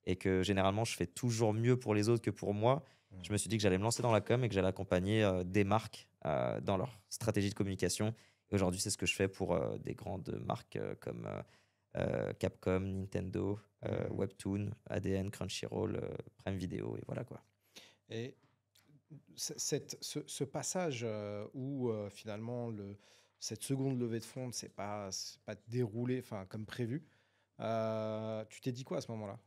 et que généralement je fais toujours mieux pour les autres que pour moi. Je me suis dit que j'allais me lancer dans la com et que j'allais accompagner des marques dans leur stratégie de communication. Et aujourd'hui, c'est ce que je fais pour des grandes marques comme Capcom, Nintendo, Webtoon, ADN, Crunchyroll, Prime Video et voilà quoi. Et ce passage où finalement cette seconde levée de fonds ne s'est pas déroulée comme prévu, tu t'es dit quoi à ce moment-là?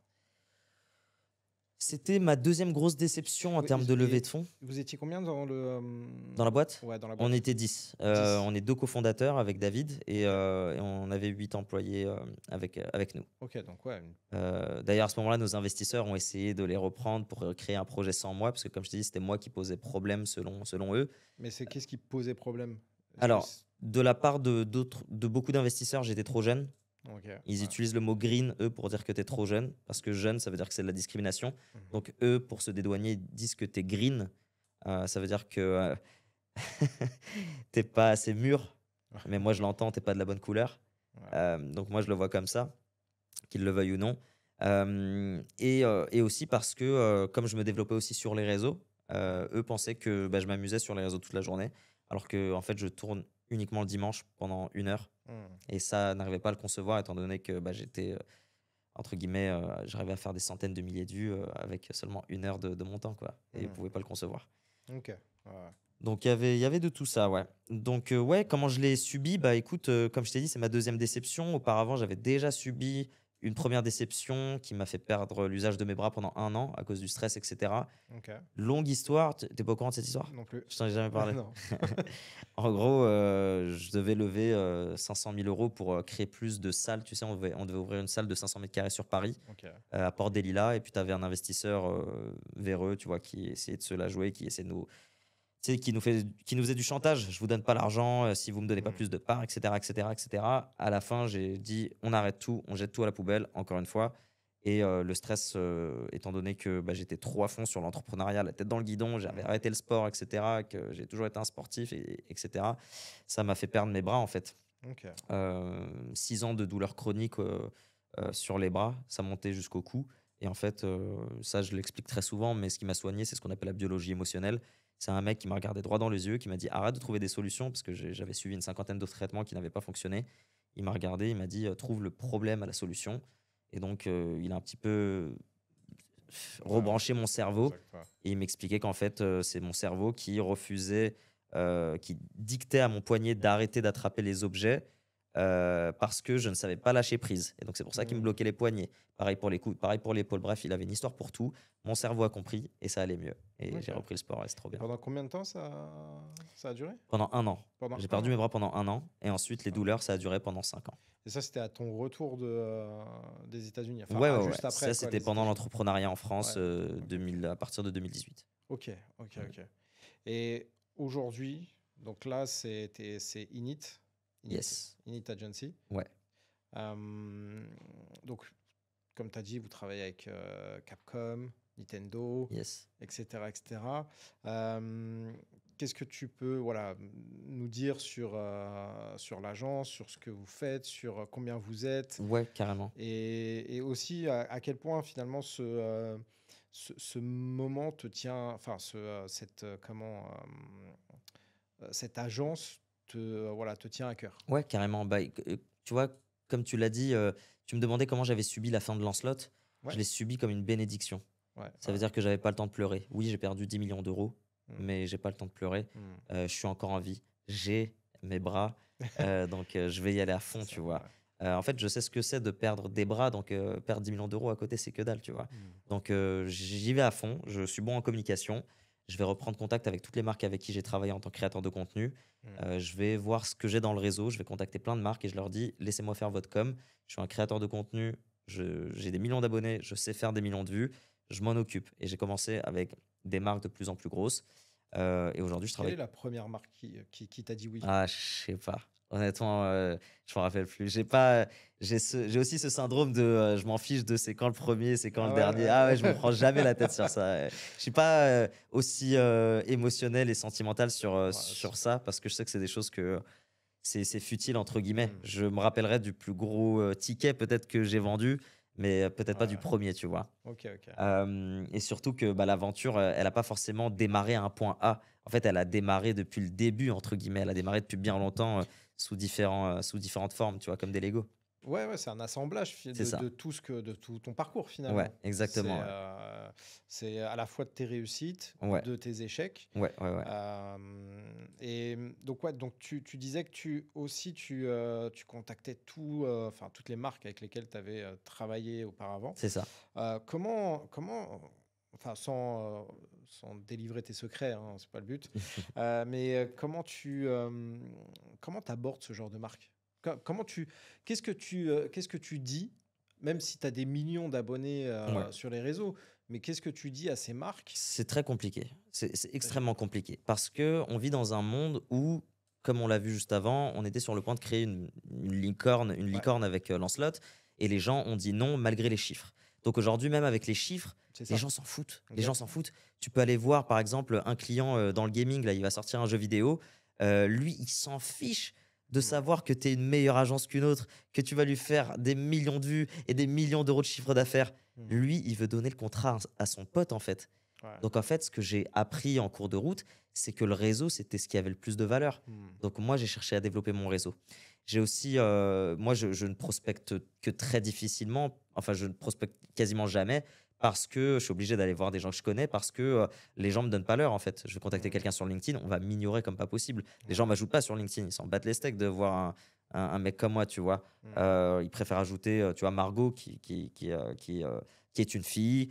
C'était ma deuxième grosse déception en Oui, termes de levée et de fonds. vous étiez combien dans Dans la boîte, ouais, dans la on boîte? était 10. 10. On est deux cofondateurs avec David et, Ok. et on avait 8 employés avec nous. Ok, donc ouais. D'ailleurs, à ce moment-là, nos investisseurs ont essayé de les reprendre pour créer un projet sans moi, parce que comme je te dis, c'était moi qui posais problème selon eux. Mais qu'est-ce qui posait problème? Est-ce que Alors, de la part de beaucoup d'investisseurs, j'étais trop jeune. Ok, Ils ouais. utilisent le mot green, eux, pour dire que tu es trop jeune, parce que jeune, ça veut dire que c'est de la discrimination. Mhm. Donc, eux, pour se dédouaner, ils disent que tu es green. Ça veut dire que t'es pas assez mûr. Mais moi, je l'entends, t'es pas de la bonne couleur. Ouais. Donc, moi, je le vois comme ça, qu'ils le veuillent ou non. Et aussi parce que, comme je me développais aussi sur les réseaux, eux pensaient que bah, je m'amusais sur les réseaux toute la journée, alors que en fait, je tourne uniquement le dimanche pendant 1 heure. Hmm. Et ça, n'arrivait pas à le concevoir, étant donné que bah, j'étais, entre guillemets, j'arrivais à faire des centaines de milliers de vues avec seulement 1 heure de mon temps, quoi. Et ils Hmm. pouvaient pas le concevoir. Ok. Ouais. Donc il y avait de tout ça, ouais. Donc ouais, comment je l'ai subi? Bah, écoute, comme je t'ai dit, c'est ma deuxième déception. Auparavant, j'avais déjà subi une première déception qui m'a fait perdre l'usage de mes bras pendant 1 an à cause du stress et cetera. OK. Longue histoire, tu pas au courant de cette histoire? Non plus. Je t'en ai jamais parlé? Non. En gros, je devais lever, 500 000 € pour, créer plus de salles. Tu sais, on devait ouvrir une salle de 500 m² sur Paris, OK. à Porte des Lilas, et puis tu avais un investisseur, véreux, tu vois, qui essayait de se la jouer, qui essayait de nous tu sais, qui nous faisait du chantage. «Je vous donne pas l'argent, si vous me donnez pas Mmh. plus de parts» et cetera et cetera et cetera. À la fin, j'ai dit: «On arrête tout, on jette tout à la poubelle», encore une fois. Et le stress, étant donné que, bah, j'étais trop à fond sur l'entrepreneuriat, la tête dans le guidon, j'avais Mmh. arrêté le sport et cetera, que j'ai toujours été un sportif et cetera. Ça m'a fait perdre mes bras, en fait. OK. 6 ans de douleurs chroniques, sur les bras, ça montait jusqu'au cou. Et en fait, ça, je l'explique très souvent, mais ce qui m'a soigné, c'est ce qu'on appelle la biologie émotionnelle. C'est un mec qui m'a regardé droit dans les yeux, qui m'a dit: «Arrête de trouver des solutions», parce que j'avais suivi une cinquantaine d'autres traitements qui n'avaient pas fonctionné. Il m'a regardé, il m'a dit: «Trouve le problème à la solution». Et donc, il a un petit peu Ouais, ouais. rebranché mon cerveau, Exact, ouais. et il m'expliquait qu'en fait, c'est mon cerveau qui refusait, qui dictait à mon poignet d'arrêter d'attraper les objets, parce que je ne savais pas lâcher prise, et donc c'est pour ça qu'il me Mmh. bloquait les poignets. Pareil pour les coudes, pareil pour l'épaule. Bref, il avait une histoire pour tout. Mon cerveau a compris et ça allait mieux, et j'ai OK. repris le sport et c'est trop Et bien. pendant combien de temps ça a duré? Pendant 1 an. Pendant J'ai un perdu an? mes bras pendant 1 an, et ensuite les Ah. douleurs, ça a duré pendant 5 ans. Et ça, c'était à ton retour des États-Unis? Enfin, Ouais, ah, ouais, ouais. juste après Ça, quoi, c'était les pendant États-Unis? l'entrepreneuriat en France, Ouais. OK. 2000 à partir de 2018. OK, OK, Mmh. OK. Et aujourd'hui, donc là, c'est Init Yes. Init Agency. Ouais. Hem, donc comme tu as dit, vous travaillez avec, Capcom, Nintendo, Yes. et cetera, et cetera. Qu'est-ce que tu peux, voilà, nous dire sur l'agence, sur ce que vous faites, sur, combien vous êtes? Ouais, carrément. Et aussi à quel point finalement ce moment te tient, enfin cette agence voilà, te tient à cœur. Ouais, carrément. Bah, tu vois, comme tu l'as dit, tu me demandais comment j'avais subi la fin de Lancelot. Je Ouais, l'ai subi comme une bénédiction. ouais, Ça veut ouais. dire que j'avais pas le temps de pleurer. Oui, j'ai perdu 10 millions d'euros, Mm, mais j'ai pas le temps de pleurer. mm. Je suis encore en vie. J'ai mes bras, donc je vais y aller à C'est fond, ça, tu vois? ouais. En fait, je sais ce que c'est de perdre des bras, donc perdre 10 millions d'euros à côté, c'est que dalle, tu vois? Mm, Donc j'y vais à fond, je suis bon en communication. Je vais reprendre contact avec toutes les marques avec qui j'ai travaillé en tant que créateur de contenu. mm. Je vais voir ce que j'ai dans le réseau, je vais contacter plein de marques et je leur dis: «Laissez-moi faire votre com. Je suis un créateur de contenu, j'ai des millions d'abonnés, je sais faire des millions de vues, je m'en occupe». Et j'ai commencé avec des marques de plus en plus grosses, et aujourd'hui, je Quelle est travaille. la première marque qui t'a dit oui? Ah, je sais pas. Honnêtement, je m'en rappelle plus. J'ai aussi ce syndrome de, je m'en fiche de c'est quand le premier, c'est quand Ah le ouais, dernier. Ah ouais, ouais, je me ouais. prends jamais la tête sur ça. Je suis pas, aussi, émotionnel et sentimental sur, Ouais, sur super. ça, parce que je sais que c'est des choses que c'est «futile» entre guillemets. Mm. Je me rappellerai du plus gros, ticket peut-être que j'ai vendu, mais peut-être pas du Ouais, premier, tu vois? ok, ok. Et surtout que, bah, l'aventure, elle a pas forcément démarré à un point A. En fait, elle a démarré depuis le début, entre guillemets. Elle a démarré depuis bien longtemps, sous différentes formes, tu vois? Comme des Lego. Ouais, ouais, c'est un assemblage C'est ça. de tout ton parcours Ouais, finalement. exactement, ouais. C'est à la fois de tes réussites, Ouais, de tes échecs. ouais, ouais, ouais. Donc ouais, donc tu disais que tu contactais enfin, toutes les marques avec lesquelles tu avais travaillé auparavant. C'est ça. Enfin, sans délivrer tes secrets, hein, c'est pas le but. Mais comment t'abordes ce genre de marque? Comment qu'est-ce que tu dis, même si tu as des millions d'abonnés Ouais. sur les réseaux, mais qu'est-ce que tu dis à ces marques? C'est très compliqué. C'est C'est- extrêmement compliqué parce qu'on vit dans un monde où, comme on l'a vu juste avant, on était sur le point de créer une Ouais, licorne avec, Lancelot, et les gens ont dit non malgré les chiffres. Donc aujourd'hui, même avec les chiffres, c'est les ça. gens s'en foutent. Les gens s'en Exactement. foutent. Tu peux aller voir, par exemple, un client, dans le gaming, là, il va sortir un jeu vidéo. Lui, il s'en fiche de Mm. savoir que tu es une meilleure agence qu'une autre, que tu vas lui faire des millions de vues et des millions d'euros de chiffre d'affaires. Mm. Lui, il veut donner le contrat à son pote, en fait. Ouais. Donc en fait, ce que j'ai appris en cours de route, c'est que le réseau, c'était ce qui avait le plus de valeur. Mm. Donc moi, j'ai cherché à développer mon réseau. J'ai aussi, moi, je ne prospecte que très difficilement, enfin, je ne prospecte quasiment jamais parce que je suis obligé d'aller voir des gens que je connais parce que les gens me donnent pas l'heure en fait. Je vais contacter Mmh. quelqu'un sur LinkedIn, on va m'ignorer comme pas possible. Les gens Ouais. m'ajoutent pas sur LinkedIn, ils s'en battent les steaks de voir un mec comme moi, tu vois. Mmh. Ils préfèrent ajouter, tu vois, Margot qui est une fille,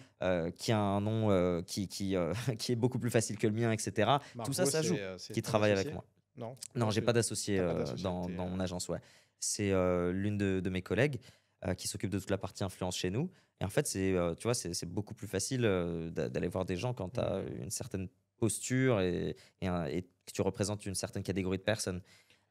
qui a un nom qui est beaucoup plus facile que le mien, etc. Tout ça, Margot, ça joue, c'est qui ton travaille avec associé? moi. Non? Non, Non, j'ai tu pas d'associé, pas d'associé, tu dans mon agence, ouais. C'est, l'une de mes collègues, qui s'occupe de toute la partie influence chez nous et en fait, tu vois, c'est beaucoup plus facile, d'aller voir des gens quand tu as mmh. une certaine posture et que tu représentes une certaine catégorie de personnes.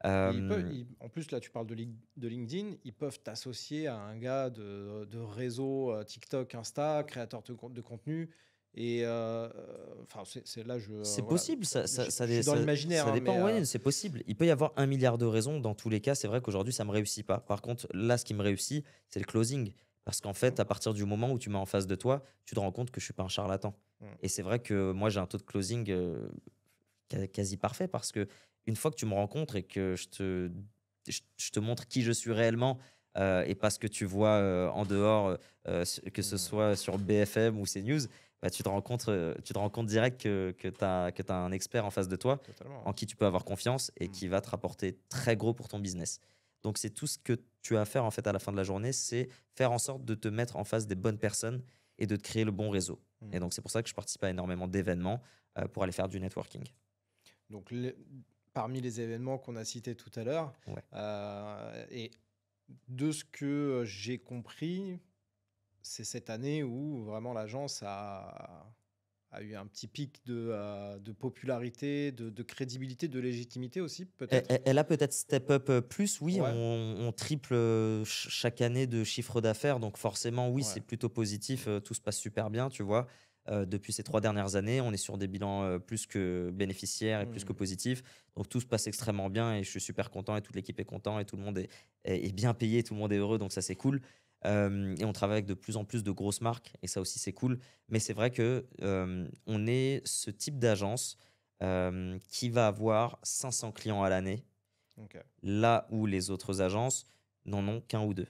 Et Hem, en plus, là, tu parles de LinkedIn, ils peuvent t'associer à un gars de réseau TikTok, Insta, créateur de contenu. Et enfin, c'est là, c'est voilà, possible, je suis dans l'imaginaire, ça hein, dépend, mais ouais, c'est possible. Il peut y avoir un milliard de raisons. Dans tous les cas, c'est vrai qu'aujourd'hui, ça me réussit pas. Par contre, là, ce qui me réussit, c'est le closing. Parce qu'en mmh, fait, à partir du moment où tu m'as en face de toi, tu te rends compte que je suis pas un charlatan. mmh, Et c'est vrai que moi, j'ai un taux de closing, quasi parfait parce que une fois que tu me rencontres et que je te montre qui je suis réellement, et pas ce que tu vois, en dehors, que ce mmh, soit sur BFM ou CNews, bah, tu te rends compte direct que tu as un expert en face de toi, totalement. en qui tu peux avoir confiance et Mmh, qui va te rapporter très gros pour ton business. Donc c'est tout ce que tu as à faire en fait à la fin de la journée, c'est faire en sorte de te mettre en face des bonnes personnes et de te créer le bon réseau. Et mmh. donc c'est pour ça que je participe à énormément d'événements, pour aller faire du networking. Donc, parmi les événements qu'on a cités tout à l'heure, Ouais. et de ce que j'ai compris, c'est cette année où vraiment l'agence a eu un petit pic de popularité, de crédibilité, de légitimité aussi, peut-être? Elle a peut-être step up, plus, oui, Ouais, on triple, chaque année de chiffre d'affaires, donc forcément, oui, ouais. c'est plutôt positif, tout se passe super bien, tu vois? Depuis ces 3 dernières années, on est sur des bilans, plus que bénéficiaires et plus que Mmh. positifs, donc tout se passe extrêmement bien et je suis super content et toute l'équipe est content et tout le monde est bien payé, tout le monde est heureux, donc ça, c'est cool. Et on travaille avec de plus en plus de grosses marques et ça aussi, c'est cool. Mais c'est vrai que, on est ce type d'agence, qui va avoir 500 clients à l'année, OK, là où les autres agences n'en ont qu'1 ou 2,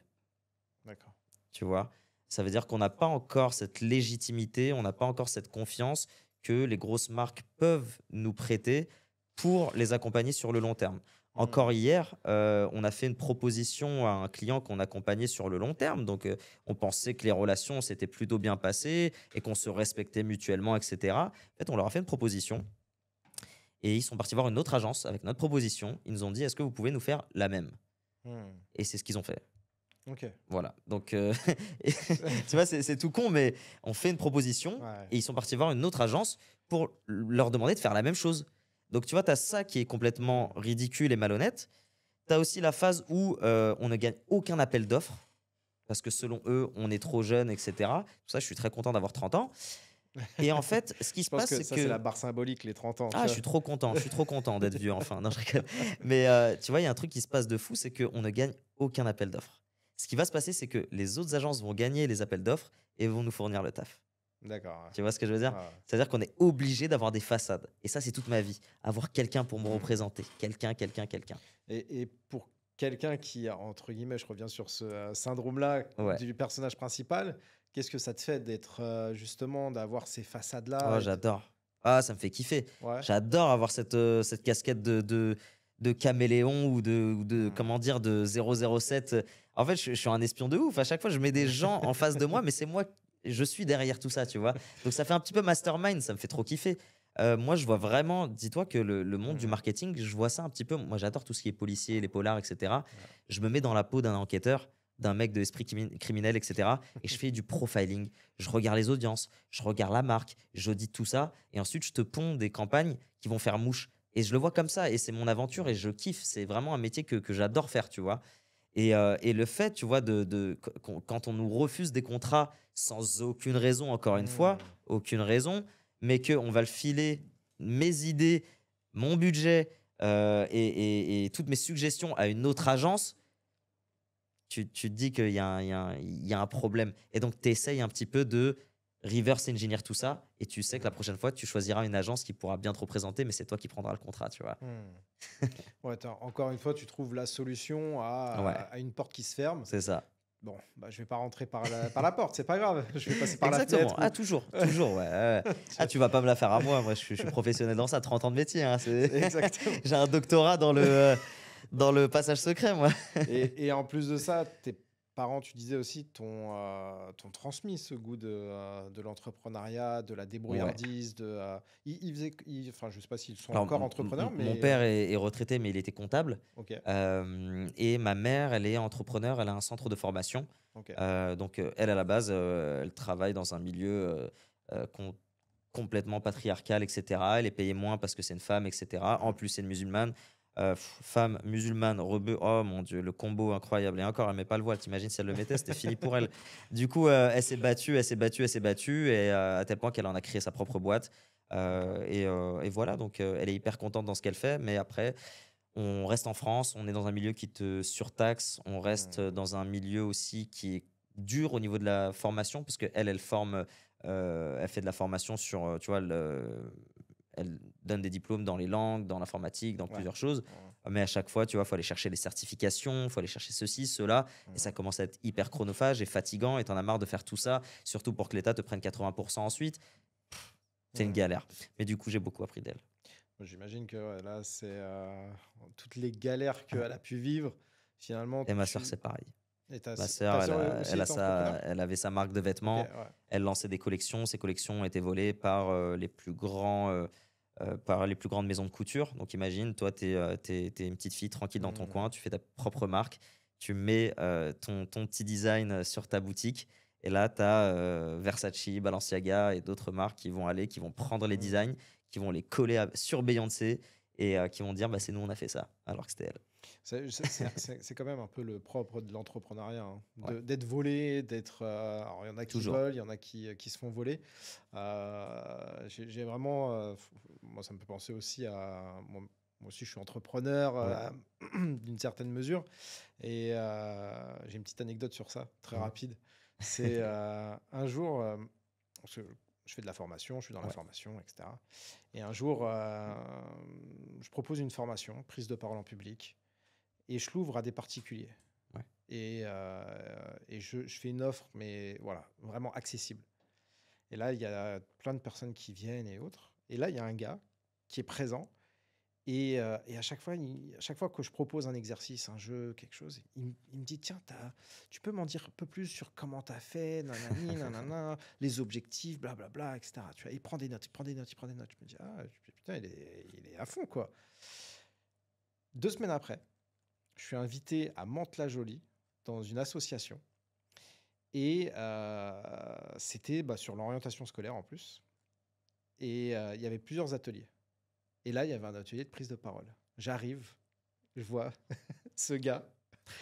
d'accord. tu vois? Ça veut dire qu'on n'a pas encore cette légitimité, on n'a pas encore cette confiance que les grosses marques peuvent nous prêter pour les accompagner sur le long terme. Mmh. Encore hier, on a fait une proposition à un client qu'on accompagnait sur le long terme, donc on pensait que les relations s'étaient plutôt bien passées et qu'on se respectait mutuellement et cetera. En fait, on leur a fait une proposition et ils sont partis voir une autre agence avec notre proposition. Ils nous ont dit: «Est-ce que vous pouvez nous faire la même?» Mmh. Et c'est ce qu'ils ont fait. OK. Voilà, donc et tu vois, c'est tout con, mais on fait une proposition Ouais. et ils sont partis voir une autre agence pour leur demander de faire la même chose. Donc tu vois, tu as ça qui est complètement Mmh. ridicule et malhonnête. Tu as aussi la phase où, on ne gagne aucun appel d'offres parce que selon eux, on est trop jeune et cetera. Pour ça, je suis très content d'avoir 30 ans et en fait, ce qui Je se pense passe, que c'est ça, c'est la que barre symbolique, les 30 ans, tu ah, vois? je suis trop content d'être vieux enfin. Non, je rigole. Mais tu vois, il y a un truc qui se passe de fou, c'est qu'on ne gagne aucun appel d'offres. Ce qui va se passer, c'est que les autres agences vont gagner les appels d'offres et vont nous fournir le taf. D'accord, ouais. Tu vois ce que je veux dire? Ouais, ouais. C'est-à-dire qu'on est obligé d'avoir des façades et ça, c'est toute ma vie. Avoir quelqu'un pour me Mmh. représenter. Quelqu'un. Et pour quelqu'un qui a, entre guillemets, je reviens sur ce syndrome-là Ouais. du personnage principal, qu'est-ce que ça te fait d'être justement, d'avoir ces Oh, façades-là j'adore. Ah, ça me fait kiffer. Ouais. J'adore avoir cette casquette de caméléon ou de Hmm. comment dire? De 007. En fait, je suis un espion de ouf. À chaque fois, je mets des gens en face de moi, mais c'est moi, je suis derrière tout ça, tu vois? Donc ça fait un petit peu mastermind, ça me fait trop kiffer. Moi, je vois vraiment dis-toi que le monde du Hmm. marketing, je vois ça un petit peu moi, j'adore tout ce qui est policier, les polars et cetera. Ouais. Je me mets dans la peau d'un enquêteur, d'un mec de esprit criminel et cetera et je fais du profiling. Je regarde les audiences, je regarde la marque, j'audite tout ça et ensuite je te ponds des campagnes qui vont faire mouche. Et je le vois comme ça et c'est mon aventure et je kiffe. C'est vraiment un métier que j'adore faire, tu vois. Et le fait, tu vois, quand on nous refuse des contrats sans aucune raison, encore une fois, Hmm. aucune raison, mais qu'on va le filer, mes idées, mon budget et toutes mes suggestions à une autre agence, tu te dis qu'il y a un problème. Et donc, tu essayes un petit peu de reverse engineer tout ça. Et tu sais que la prochaine fois, tu choisiras une agence qui pourra bien te représenter, mais c'est toi qui prendras le contrat, tu vois. Hmm. Ouais, encore une fois, tu trouves la solution Ouais, à une porte qui se ferme. c'est ça. bon, bah, je vais pas rentrer par la porte, c'est pas grave. Je vais passer par la Exactement. fenêtre. Ah, toujours, toujours, ouais, ouais. Ah, tu vas pas me la faire à moi. Moi, je suis professionnel dans ça, 30 ans de métier. Hein, C'est exactement. J'ai un doctorat dans le passage secret, moi. Et en plus de ça, tes parents, tu disais aussi, t'ont transmis ce goût de l'entrepreneuriat, de la Ouais. débrouillardise. Enfin, je sais pas s'ils sont Alors, encore entrepreneurs, mon mais père est retraité, mais il était comptable. ok, Et ma mère, elle est entrepreneur, elle a un centre de formation. ok. Donc, elle, à la base, elle travaille dans un milieu complètement patriarcal, etc. Elle est payée moins parce que c'est une femme, etc. En plus, c'est une musulmane. Femme musulmane, rebeu, oh mon Dieu, le combo incroyable. Et encore, elle met pas le voile. T'imagines si elle le mettait, c'était fini pour elle. Du coup, elle s'est battue, elle s'est battue, elle s'est battue, et à tel point qu'elle en a créé sa propre boîte. Et voilà, donc elle est hyper contente dans ce qu'elle fait. Mais après, on reste en France, on est dans un milieu qui te surtaxe, on reste Hmm. dans un milieu aussi qui est dur au niveau de la formation, parce qu'elle, elle forme, elle fait de la formation sur, tu vois, elle donne des diplômes dans les langues, dans l'informatique, dans Ouais. plusieurs choses. Ouais. Mais à chaque fois, tu vois, il faut aller chercher les certifications, il faut aller chercher ceci, cela. Et ça commence à être hyper chronophage et fatigant. Et tu en as marre de faire tout ça, surtout pour que l'État te prenne 80% ensuite. C'est une Hmm. galère. Mais du coup, j'ai beaucoup appris d'elle. J'imagine que ouais, là, c'est toutes les galères Ouais. qu'elle a pu vivre. Finalement, Et ma sœur, c'est pareil. Et Ma ta sœur, sœur aussi est entrepreneur? elle avait sa marque de Ok, vêtements. ouais. Elle lançait des collections. Ses collections étaient volées par par les plus grandes maisons de couture. Donc imagine, toi, tu es une petite fille tranquille dans ton Hmm. coin, tu fais ta propre marque, tu mets ton petit design sur ta boutique. Et là, tu as Versace, Balenciaga et d'autres marques qui vont aller, qui vont prendre les Hmm. designs, qui vont les coller sur Beyoncé et qui vont dire bah, c'est nous, on a fait ça, alors que c'était elle. C'est quand même un peu le propre de l'entrepreneuriat, hein, Ouais, d'être volé, d'être. Alors, il y en a qui toujours. volent, il y en a qui se font voler. J'ai vraiment. Moi, ça me fait penser aussi à. Moi aussi, je suis entrepreneur Ouais. d'une certaine mesure. Et j'ai une petite anecdote sur ça, très Mhm. rapide. C'est un jour. Parce que je fais de la formation, je suis dans la Ouais. formation, etc. Et un jour, je propose une formation, prise de parole en public, et je l'ouvre à des particuliers. Ouais. Et je fais une offre, mais voilà, vraiment accessible. Et là, il y a plein de personnes qui viennent et autres. Et là, il y a un gars qui est présent. Et à chaque fois que je propose un exercice, un jeu, quelque chose, il me dit, tiens, tu peux m'en dire un peu plus sur comment tu as fait, nanani, nanana, les objectifs, blablabla, etc. Tu vois, il prend des notes, il prend des notes, il prend des notes. Je me dis, ah, putain, il est à fond, quoi. 2 semaines après, je suis invité à Mantes-la-Jolie dans une association. Et c'était sur l'orientation scolaire en plus. Et il y avait plusieurs ateliers. Et là, il y avait un atelier de prise de parole. J'arrive, je vois ce gars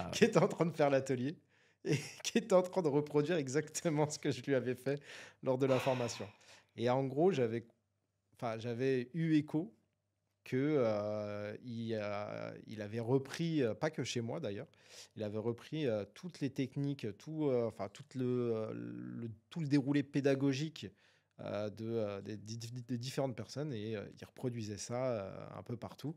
Ah qui ouais. est en train de faire l'atelier et qui est en train de reproduire exactement ce que je lui avais fait lors de la formation. Et en gros, j'avais eu écho que il avait repris, pas que chez moi d'ailleurs, il avait repris toutes les techniques, tout le déroulé pédagogique des différentes personnes et il reproduisait ça un peu partout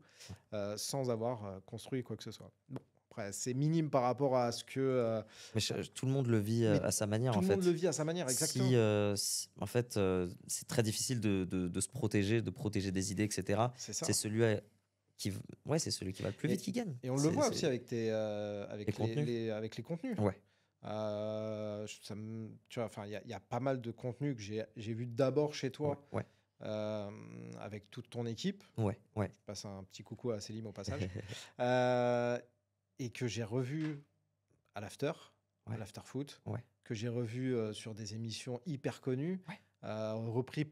sans avoir construit quoi que ce soit. Bon, après, c'est minime par rapport à ce que... Mais tout le monde le vit mais à sa manière, tout en le monde le fait. vit à sa manière, exactement. En fait, c'est très difficile de se protéger, de protéger des idées, etc. C'est C'est ça. celui ouais, c'est celui qui va le plus vite Et, qui gagne. et on le voit aussi avec, Les contenus. avec les contenus. Ouais, Tu vois, enfin, il y a pas mal de contenus que j'ai vu d'abord chez ouais, toi ouais, avec toute ton équipe. ouais, ouais. Je passe un petit coucou à Célim au passage. Euh, et que j'ai revu à l'after, à Ouais, l'after-foot, ouais, que j'ai revu sur des émissions hyper connues, ouais. repris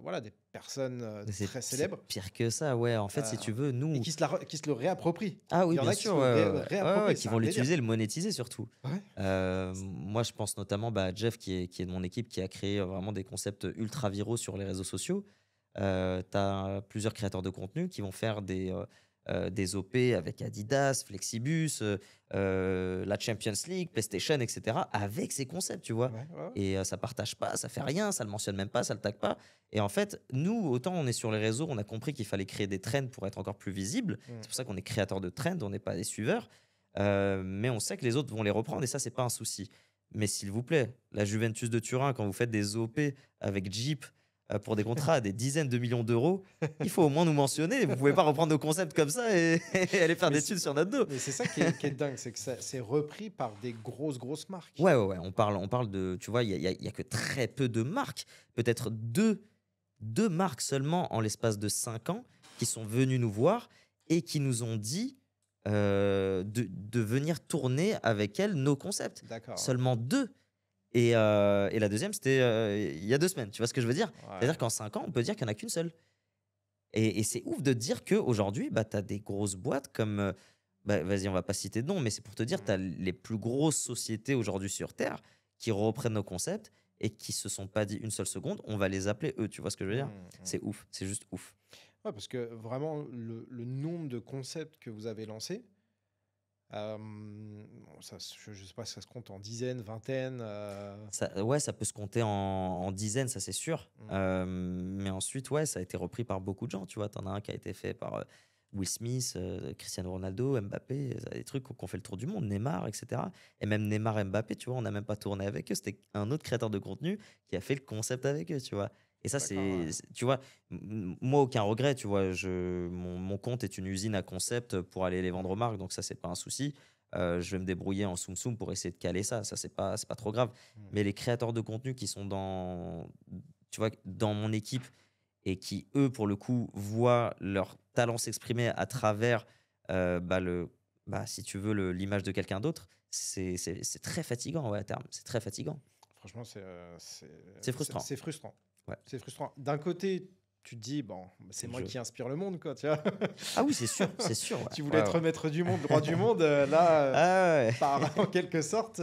voilà, des personnes Mais très c'est célèbres pire que ça, ouais. En fait, si euh, tu veux, et nous. qui se le réapproprient. Ah Il oui, y en bien a qui sûr, se le ouais, ouais, ouais. Ouais, ouais, réapproprient, qui c'est vont un délire. l'utiliser, le monétiser surtout. Ouais. Moi, je pense notamment à Jeff, qui est de mon équipe, qui a créé vraiment des concepts ultra viraux sur les réseaux sociaux. Tu as plusieurs créateurs de contenu qui vont faire des OP avec Adidas, Flexibus, la Champions League, PlayStation, etc. avec ces concepts, tu vois. Ouais, ouais. Et ça partage pas, ça fait rien, ça le mentionne même pas, ça le tag pas. Et en fait, nous, autant on est sur les réseaux, on a compris qu'il fallait créer des trends pour être encore plus visible. Mm. C'est pour ça qu'on est créateur de trends, on n'est pas des suiveurs. Mais on sait que les autres vont les reprendre et ça, c'est pas un souci. Mais s'il vous plaît, la Juventus de Turin, quand vous faites des OP avec Jeep pour des contrats à des dizaines de millions d'euros, il faut au moins nous mentionner. Vous pouvez pas reprendre nos concepts comme ça et, et aller faire Mais des thunes sur notre dos. mais c'est ça qui est dingue, c'est que c'est repris par des grosses marques. Ouais, ouais, ouais. On parle de. Tu vois, il y a que très peu de marques. Peut-être deux marques seulement en l'espace de 5 ans qui sont venues nous voir et qui nous ont dit de venir tourner avec elles nos concepts. D'accord, ouais. Seulement deux. Et la deuxième, c'était il y a 2 semaines. Tu vois ce que je veux dire? C'est-à-dire Ouais. qu'en 5 ans, on peut dire qu'il n'y en a qu'une seule. Et c'est ouf de dire qu'aujourd'hui, bah, tu as des grosses boîtes comme. Bah, vas-y, on va pas citer de nom, mais c'est pour te dire, tu as Mm. les plus grosses sociétés aujourd'hui sur Terre qui reprennent nos concepts et qui se sont pas dit une seule seconde, on va les appeler eux. Tu vois ce que je veux dire? Mm. C'est ouf, c'est juste ouf. Ouais, parce que vraiment, le nombre de concepts que vous avez lancés, bon, je ne sais pas si ça se compte en dizaines, vingtaines. Ouais, ça peut se compter en dizaines, ça c'est sûr. Mm. Mais ensuite, ouais, ça a été repris par beaucoup de gens. Tu vois, t'en as un qui a été fait par Will Smith, Cristiano Ronaldo, Mbappé, des trucs qui ont fait le tour du monde, Neymar, etc. Et même Neymar et Mbappé, tu vois, on n'a même pas tourné avec eux. C'était un autre créateur de contenu qui a fait le concept avec eux, tu vois. Et ça, D'accord, ouais. tu vois, moi, aucun regret, tu vois. Mon compte est une usine à concept pour aller les vendre aux marques, donc ça, c'est pas un souci. Je vais me débrouiller en Soum Soum pour essayer de caler ça. Ça, c'est pas trop grave. Mm. Mais les créateurs de contenu qui sont tu vois, dans mon équipe et qui, eux, pour le coup, voient leur talent s'exprimer à travers, si tu veux, l'image de quelqu'un d'autre, c'est très fatigant, ouais, à terme. C'est très fatigant. Franchement, C'est frustrant. c'est frustrant. Ouais, C'est frustrant. D'un côté, tu te dis, bon, bah, c'est c'est le moi jeu. qui inspire le monde, quoi, tu vois. Ah oui, c'est sûr, c'est sûr. Ouais, Tu voulais ouais, être ouais. maître du monde, roi du monde, là, Ah en quelque sorte,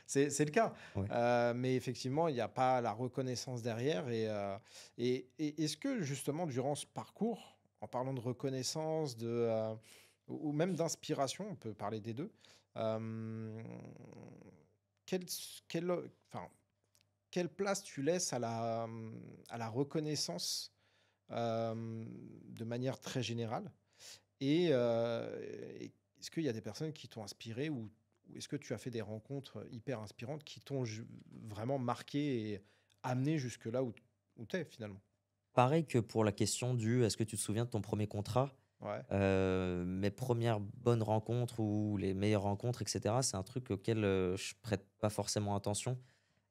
c'est le cas. ouais. Ouais. Mais effectivement, il n'y a pas la reconnaissance derrière. Et est-ce que justement, durant ce parcours, en parlant de reconnaissance, ou même d'inspiration, on peut parler des deux, euh, quelle, quelle, enfin, quelle place tu laisses à la reconnaissance de manière très générale? Et est-ce qu'il y a des personnes qui t'ont inspiré, ou est-ce que tu as fait des rencontres hyper inspirantes qui t'ont vraiment marqué et amené jusque là où tu es finalement? Pareil que pour la question du est-ce que tu te souviens de ton premier contrat? Ouais. Mes premières bonnes rencontres ou les meilleures rencontres, etc., c'est un truc auquel je prête pas forcément attention.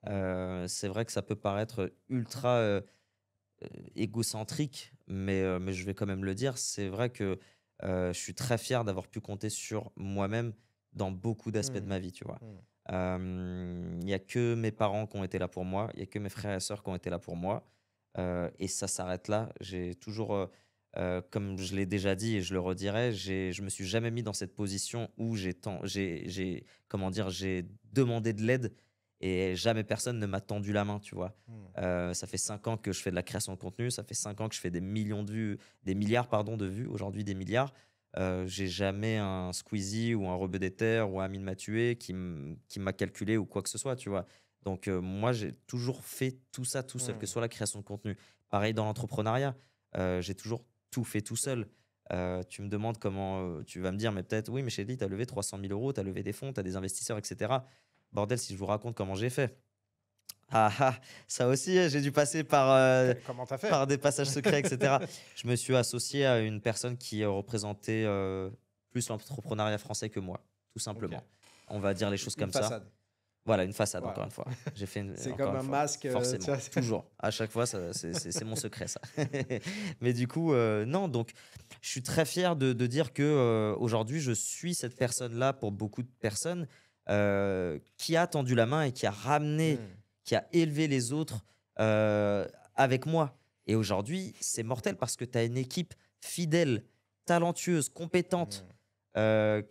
Mm. C'est vrai que ça peut paraître ultra égocentrique, mais je vais quand même le dire. C'est vrai que je suis très fier d'avoir pu compter sur moi-même dans beaucoup d'aspects de Mm. ma vie, tu vois. Mm. Il n'y a que mes parents qui ont été là pour moi, il n'y a que mes frères et sœurs qui ont été là pour moi. Et ça s'arrête là. J'ai toujours, comme je l'ai déjà dit et je le redirai, je me suis jamais mis dans cette position où comment dire, j'ai demandé de l'aide et jamais personne ne m'a tendu la main, tu vois. Mm. Ça fait 5 ans que je fais de la création de contenu, ça fait 5 ans que je fais des millions de vues, des milliards pardon, de vues, aujourd'hui des milliards. J'ai jamais un Squeezie ou un Rebeu des Terres ou un Amine m'a tué qui m'a calculé ou quoi que ce soit, tu vois. Donc moi, j'ai toujours fait tout ça tout seul, que ce Mm. soit la création de contenu. Pareil dans l'entrepreneuriat, j'ai toujours tout fait tout seul. Tu me demandes comment, tu vas me dire, mais peut-être, oui, mais Chélie, tu as levé 300 000 euros, tu as levé des fonds, tu as des investisseurs, etc. Bordel, si je vous raconte comment j'ai fait. Ah ah, ça aussi, j'ai dû passer Comment t'as fait? par des passages secrets, etc. Je me suis associé à une personne qui représentait plus l'entrepreneuriat français que moi, tout Ok. simplement. On va dire les choses Une comme ça. façade. Voilà, une façade, encore Voilà. une fois. J'ai fait C'est encore comme une un fois, masque, tu forcément, vois. toujours. À chaque fois, c'est mon secret, ça. Mais du coup, non, donc je suis très fier de dire que aujourd'hui, je suis cette personne-là pour beaucoup de personnes qui a tendu la main et qui a ramené, Mm. qui a élevé les autres avec moi. Et aujourd'hui, c'est mortel parce que tu as une équipe fidèle, talentueuse, compétente, Mm.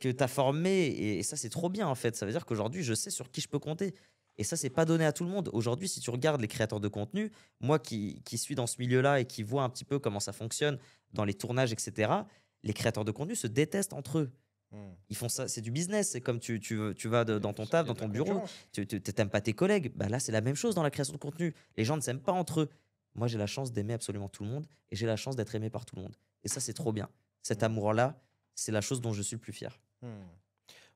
que tu as formée. Et ça, c'est trop bien, en fait. Ça veut dire qu'aujourd'hui, je sais sur qui je peux compter. Et ça, c'est pas donné à tout le monde. Aujourd'hui, si tu regardes les créateurs de contenu, moi qui suis dans ce milieu-là et qui vois un petit peu comment ça fonctionne dans les tournages, etc., les créateurs de contenu se détestent entre eux. Mm. Ils font ça, c'est du business. C'est comme tu vas dans ton Il taf, y a dans de la ton bureau, concurrence. tu t'aimes pas tes collègues. Bah là, c'est la même chose dans la création de contenu. Les gens ne s'aiment pas entre eux. Moi, j'ai la chance d'aimer absolument tout le monde et j'ai la chance d'être aimé par tout le monde. Et ça, c'est trop bien. Cet Mm. amour-là, c'est la chose dont je suis le plus fier. Mm.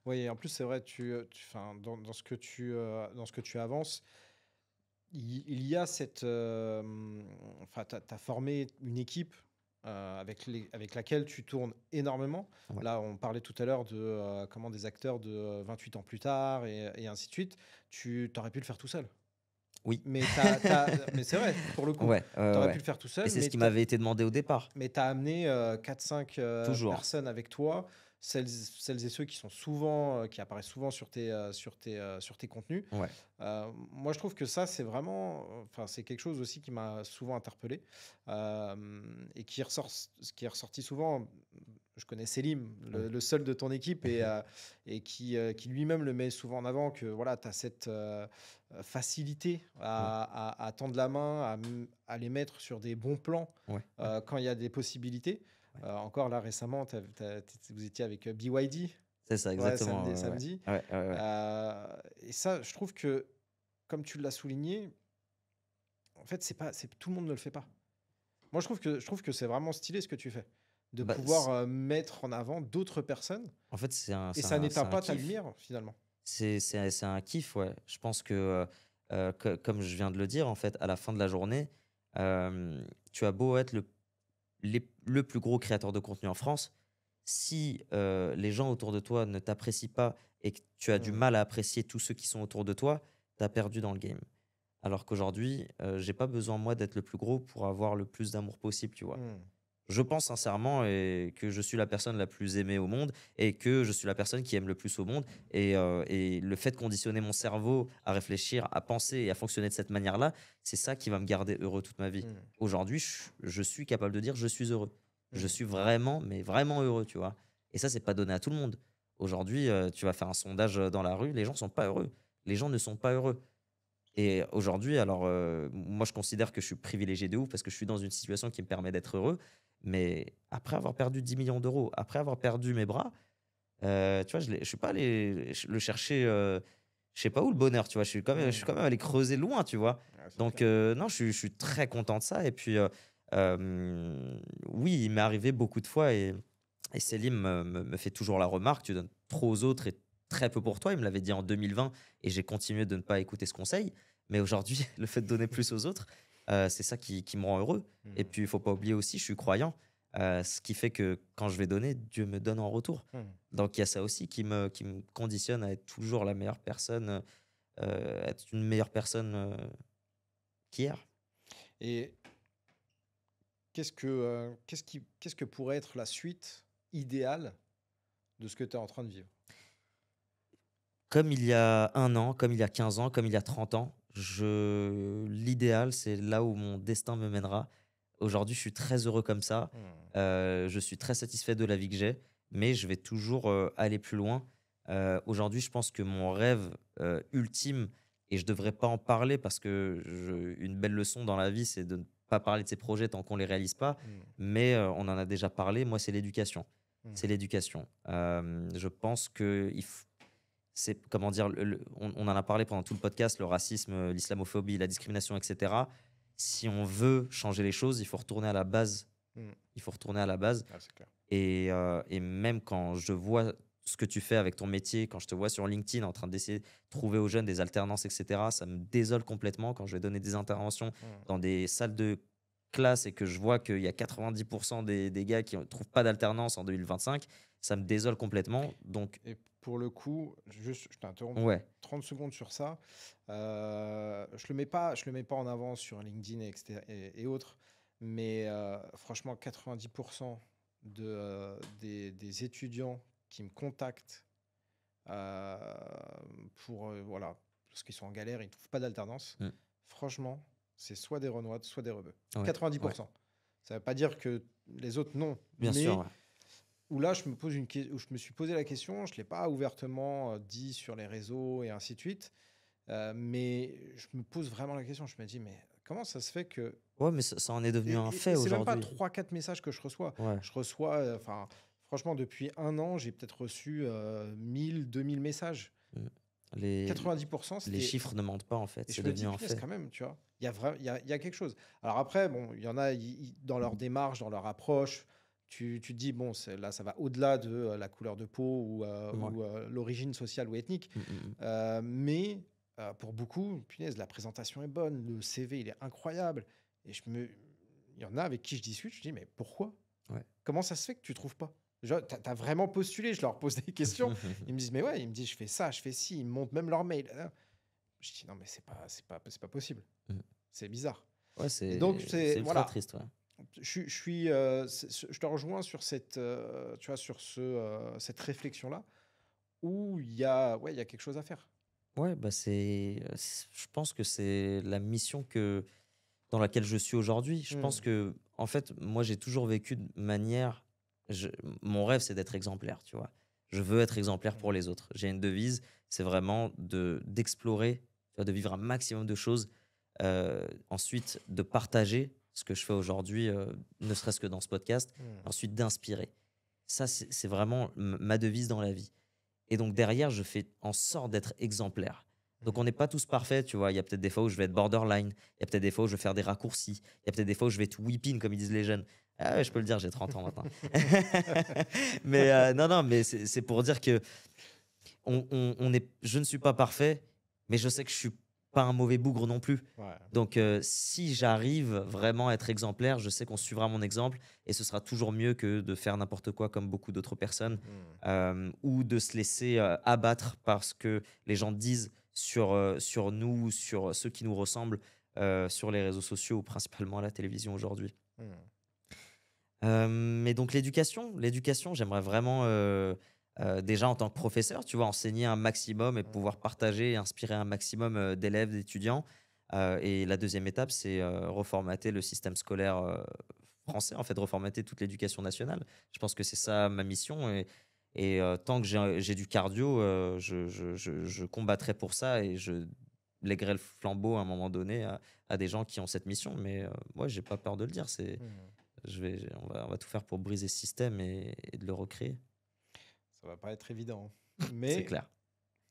Oui, en plus, c'est vrai, dans ce que tu avances, il y a cette. Enfin, tu as formé une équipe avec laquelle tu tournes énormément. Ouais. Là, on parlait tout à l'heure de comment des acteurs de 28 ans plus tard et ainsi de suite. Tu aurais pu le faire tout seul. Oui. Mais c'est vrai, pour le coup, Ouais, tu aurais pu ouais. le faire tout Et seul, c'est ce qui m'avait été demandé au départ. mais tu as amené 4-5 Toujours. personnes avec toi, celles et ceux qui sont souvent, qui apparaissent souvent sur tes contenus. Ouais. Moi, je trouve que ça, c'est vraiment, enfin, c'est quelque chose aussi qui m'a souvent interpellé et qui est ressorti souvent. Je connais Selim, Ouais. le seul de ton équipe, et qui lui-même le met souvent en avant que voilà, tu as cette facilité Ouais. à tendre la main, à les mettre sur des bons plans Ouais. Ouais. quand il y a des possibilités. Ouais. Encore là récemment, vous étiez avec BYD, C'est ça, ouais, exactement. Ouais. samedi. Ouais, ouais, ouais. Et ça, je trouve que, comme tu l'as souligné, en fait, tout le monde ne le fait pas. Moi, je trouve que c'est vraiment stylé ce que tu fais, de Bah, pouvoir mettre en avant d'autres personnes, en fait, et ça c'est n'éteint un pas ta kiff. lumière finalement. C'est un kiff, ouais. Je pense que, comme je viens de le dire, en fait, à la fin de la journée, tu as beau être le plus gros créateur de contenu en France, si les gens autour de toi ne t'apprécient pas et que tu as du Hmm, mal à apprécier tous ceux qui sont autour de toi, tu as perdu dans le game. Alors qu'aujourd'hui, j'ai pas besoin, moi, d'être le plus gros pour avoir le plus d'amour possible, tu vois. hmm, Je pense sincèrement que je suis la personne la plus aimée au monde et que je suis la personne qui aime le plus au monde. Et le fait de conditionner mon cerveau à réfléchir, à penser et à fonctionner de cette manière-là, c'est ça qui va me garder heureux toute ma vie. hmm, Aujourd'hui, je suis capable de dire je suis heureux. Je hmm, suis vraiment, mais vraiment heureux, tu vois. Et ça, c'est pas donné à tout le monde. Aujourd'hui, tu vas faire un sondage dans la rue, les gens sont pas heureux. Les gens ne sont pas heureux. Et aujourd'hui, alors, moi, je considère que je suis privilégié de ouf parce que je suis dans une situation qui me permet d'être heureux. Mais après avoir perdu 10 millions d'euros, après avoir perdu mes bras, tu vois, je suis pas allé le chercher, je sais pas où le bonheur, tu vois. Je suis hmm. quand même allé creuser loin, tu vois. Ouais, c'est Donc, clair. non, je suis très content de ça. Et puis, oui, il m'est arrivé beaucoup de fois et Selim me fait toujours la remarque, tu donnes trop aux autres et très peu pour toi. Il me l'avait dit en 2020 et j'ai continué de ne pas écouter ce conseil. Mais aujourd'hui, le fait de donner plus aux autres, c'est ça qui me rend heureux. Et Hmm, puis, il faut pas oublier aussi, je suis croyant, ce qui fait que quand je vais donner, Dieu me donne en retour. hmm. Donc, il y a ça aussi qui me conditionne à être toujours la meilleure personne, être une meilleure personne qu'hier. Et qu'est-ce que pourrait être la suite idéale de ce que tu es en train de vivre? Comme il y a 1 an, comme il y a 15 ans, comme il y a 30 ans, l'idéal, c'est là où mon destin me mènera. Aujourd'hui, je suis très heureux comme ça. Hmm, Je suis très satisfait de la vie que j'ai, mais je vais toujours aller plus loin. Aujourd'hui, je pense que mon rêve ultime, et je devrais pas en parler parce que une belle leçon dans la vie, c'est de ne pas parler de ses projets tant qu'on les réalise pas. hmm, Mais on en a déjà parlé. Moi, c'est l'éducation. hmm, C'est l'éducation. Je pense que c'est comment dire, on en a parlé pendant tout le podcast, le racisme, l'islamophobie, la discrimination, etc. Si on veut changer les choses, il faut retourner à la base. hmm. Il faut retourner à la base. Ah, c'est clair. Et même quand je vois ce que tu fais avec ton métier, quand je te vois sur LinkedIn en train d'essayer de trouver aux jeunes des alternances, etc., ça me désole complètement quand je vais donner des interventions Hmm. dans des salles de classe et que je vois qu'il y a 90% des gars qui ne trouvent pas d'alternance en 2025, ça me désole complètement. Donc, Et pour le coup, juste, je t'interromps ouais, 30 secondes sur ça. Je le mets pas en avant sur LinkedIn et autres, mais franchement, 90% des étudiants qui me contactent euh, voilà, parce qu'ils sont en galère, ils ne trouvent pas d'alternance. mm, Franchement, c'est soit des Renois, soit des rebeux. ouais, ouais, 90%. Ça ne veut pas dire que les autres non, bien sûr, mais ouais. où là, où je me suis posé la question, je ne l'ai pas ouvertement dit sur les réseaux et ainsi de suite, mais je me pose vraiment la question. Je me dis, mais comment ça se fait que... Ouais, mais ça en est devenu un Et fait c'est même pas aujourd'hui. 3 4 messages que je reçois. Ouais. Je reçois, enfin, franchement, depuis 1 an, j'ai peut-être reçu 1000 2000 messages. Mm. Les, 90%, les c'était... chiffres ne mentent pas, en fait. Et C'est je me devenu dis, un punaise, fait. quand même, tu vois, il y a quelque chose. Alors après, bon, il y en a, dans leur démarche, dans leur approche, tu te dis, bon, là, ça va au-delà de la couleur de peau Ouais. ou l'origine sociale ou ethnique. Mmh, mmh, mmh. Mais pour beaucoup, punaise, la présentation est bonne, le CV, il est incroyable. Et il y en a avec qui je discute, je dis, mais pourquoi? Ouais. Comment ça se fait que tu trouves pas? Genre, t'as vraiment postulé? Je leur pose des questions. Ils me disent, mais ouais, ils me disent, je fais ça, je fais ci. Ils me montrent même leur mail. Je dis, non, mais c'est pas possible. Mmh. C'est bizarre. Ouais, Et donc, c'est ultra voilà, triste, ouais. je te rejoins sur tu vois, sur cette réflexion-là où ouais, il y a quelque chose à faire. Ouais, bah, je pense que c'est la mission dans laquelle je suis aujourd'hui. Je pense Hmm. que, en fait, moi, j'ai toujours vécu de manière. je- Mon rêve, c'est d'être exemplaire, tu vois. Je veux être exemplaire pour Hmm. les autres. J'ai une devise, c'est vraiment d'explorer, tu vois, de vivre un maximum de choses. Ensuite, de partager ce que je fais aujourd'hui, ne serait-ce que dans ce podcast. Hmm. Ensuite, d'inspirer. Ça, c'est vraiment ma devise dans la vie. Et donc derrière, je fais en sorte d'être exemplaire. Donc on n'est pas tous parfaits, tu vois. Il y a peut-être des fois où je vais être borderline. Il y a peut-être des fois où je vais faire des raccourcis. Il y a peut-être des fois où je vais être whipping, comme ils disent les jeunes. Ah ouais, je peux le dire, j'ai 30 ans maintenant. Mais non, non, mais c'est pour dire que je ne suis pas parfait, mais je sais que je suis pas un mauvais bougre non plus. Ouais. Donc, si j'arrive vraiment à être exemplaire, je sais qu'on suivra mon exemple et ce sera toujours mieux que de faire n'importe quoi comme beaucoup d'autres personnes Hmm. ou de se laisser abattre parce que les gens disent sur nous, sur ceux qui nous ressemblent, sur les réseaux sociaux ou principalement à la télévision aujourd'hui. Hmm. Mais donc l'éducation, j'aimerais vraiment, déjà en tant que professeur, tu vois, enseigner un maximum et Hmm. pouvoir partager et inspirer un maximum, d'élèves, d'étudiants. Et la deuxième étape, c'est, reformater le système scolaire, français, en fait, reformater toute l'éducation nationale. Je pense que c'est ça ma mission et tant que j'ai du cardio, je combattrai pour ça et je léguerai le flambeau à un moment donné à des gens qui ont cette mission. Mais, moi, j'ai pas peur de le dire, Hmm. on va tout faire pour briser ce système et de le recréer. Ça va pas être évident. C'est Mais clair.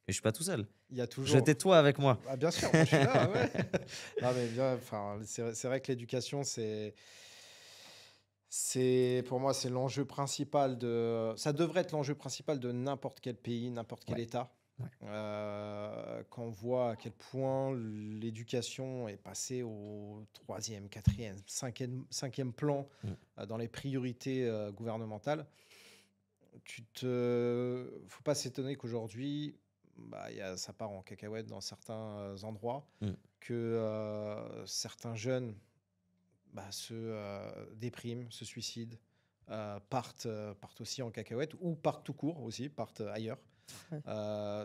Et je suis pas tout seul. il y a Je toujours. t'ai-toi avec moi. Ah, bien sûr, moi je suis là, ouais. Non, mais bien, enfin, c'est vrai que l'éducation, pour moi, c'est l'enjeu principal ça devrait être l'enjeu principal de n'importe quel pays, n'importe quel Ouais, État. ouais. Quand on voit à quel point l'éducation est passée au troisième, quatrième, cinquième plan Mmh. dans les priorités gouvernementales, faut pas s'étonner qu'aujourd'hui, bah, ça part en cacahuète dans certains endroits, Mmh. que certains jeunes se dépriment, se suicident, partent aussi en cacahuète ou partent tout court aussi, partent ailleurs. Ouais.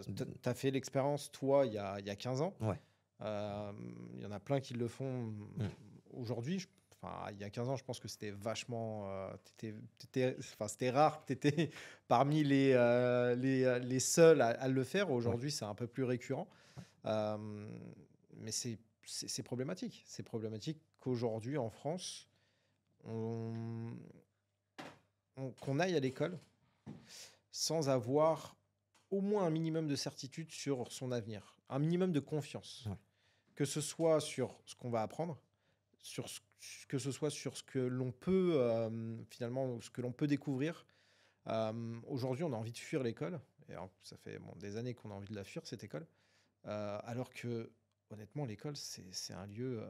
D Tu as fait l'expérience, toi, il y a 15 ans. Ouais. Il y en a plein qui le font Mmh. aujourd'hui. Enfin, il y a 15 ans, je pense que c'était vachement. Enfin, c'était rare. Tu étais parmi les seuls à le faire. Ouais. Aujourd'hui, c'est un peu plus récurrent. Euh, mais c'est problématique. C'est problématique qu'aujourd'hui, en France, on, qu'on aille à l'école sans avoir au moins un minimum de certitude sur son avenir, un minimum de confiance, Ouais. que ce soit sur ce qu'on va apprendre, que ce soit sur ce que l'on peut finalement, ce que l'on peut découvrir. Aujourd'hui, on a envie de fuir l'école, et alors, ça fait des années qu'on a envie de la fuir cette école, alors que honnêtement, l'école c'est un lieu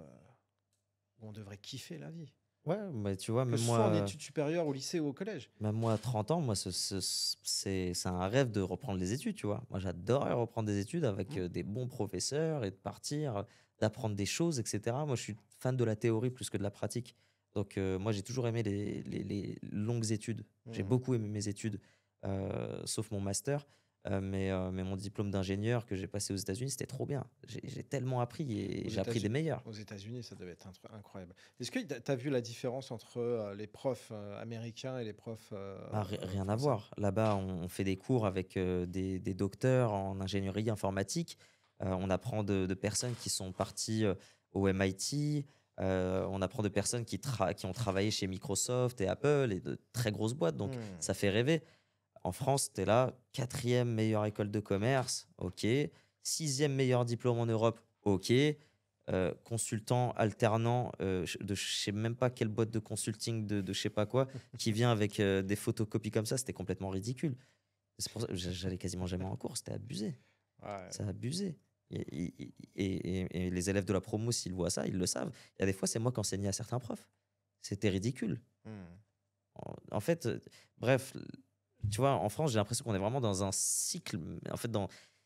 où on devrait kiffer la vie, Ouais, mais tu vois, que ce soit en études supérieures, au lycée ou au collège. même moi à 30 ans, moi, c'est un rêve de reprendre les études, tu vois. Moi, j'adorerais reprendre des études avec Mm. des bons professeurs et de partir, d'apprendre des choses, etc. Moi, je suis fan de la théorie plus que de la pratique. Donc, moi, j'ai toujours aimé les longues études. J'ai Mm. beaucoup aimé mes études, sauf mon master. Mais mon diplôme d'ingénieur que j'ai passé aux États-Unis, c'était trop bien. J'ai tellement appris et Aux j'ai appris des États-Unis, meilleurs. aux États-Unis, ça devait être incroyable. Est-ce que tu as vu la différence entre les profs américains et les profs Ah, rien à français? voir. Là-bas, on fait des cours avec des docteurs en ingénierie informatique. On apprend de personnes qui sont parties au MIT. On apprend de personnes qui ont travaillé chez Microsoft et Apple et de très grosses boîtes. Donc, Hmm. ça fait rêver. En France, tu es là, quatrième meilleure école de commerce, ok. Sixième meilleur diplôme en Europe, ok. consultant, alternant, de je sais même pas quelle boîte de consulting de je sais pas quoi, qui vient avec des photocopies comme ça, c'était complètement ridicule. C'est pour ça que j'allais quasiment jamais en cours, c'était abusé. Ouais. C'est abusé. Et les élèves de la promo, s'ils voient ça, ils le savent. Il y a des fois, c'est moi qui enseignais à certains profs. C'était ridicule. Hmm. En fait, bref, tu vois, en France, j'ai l'impression qu'on est vraiment dans un cycle. En fait,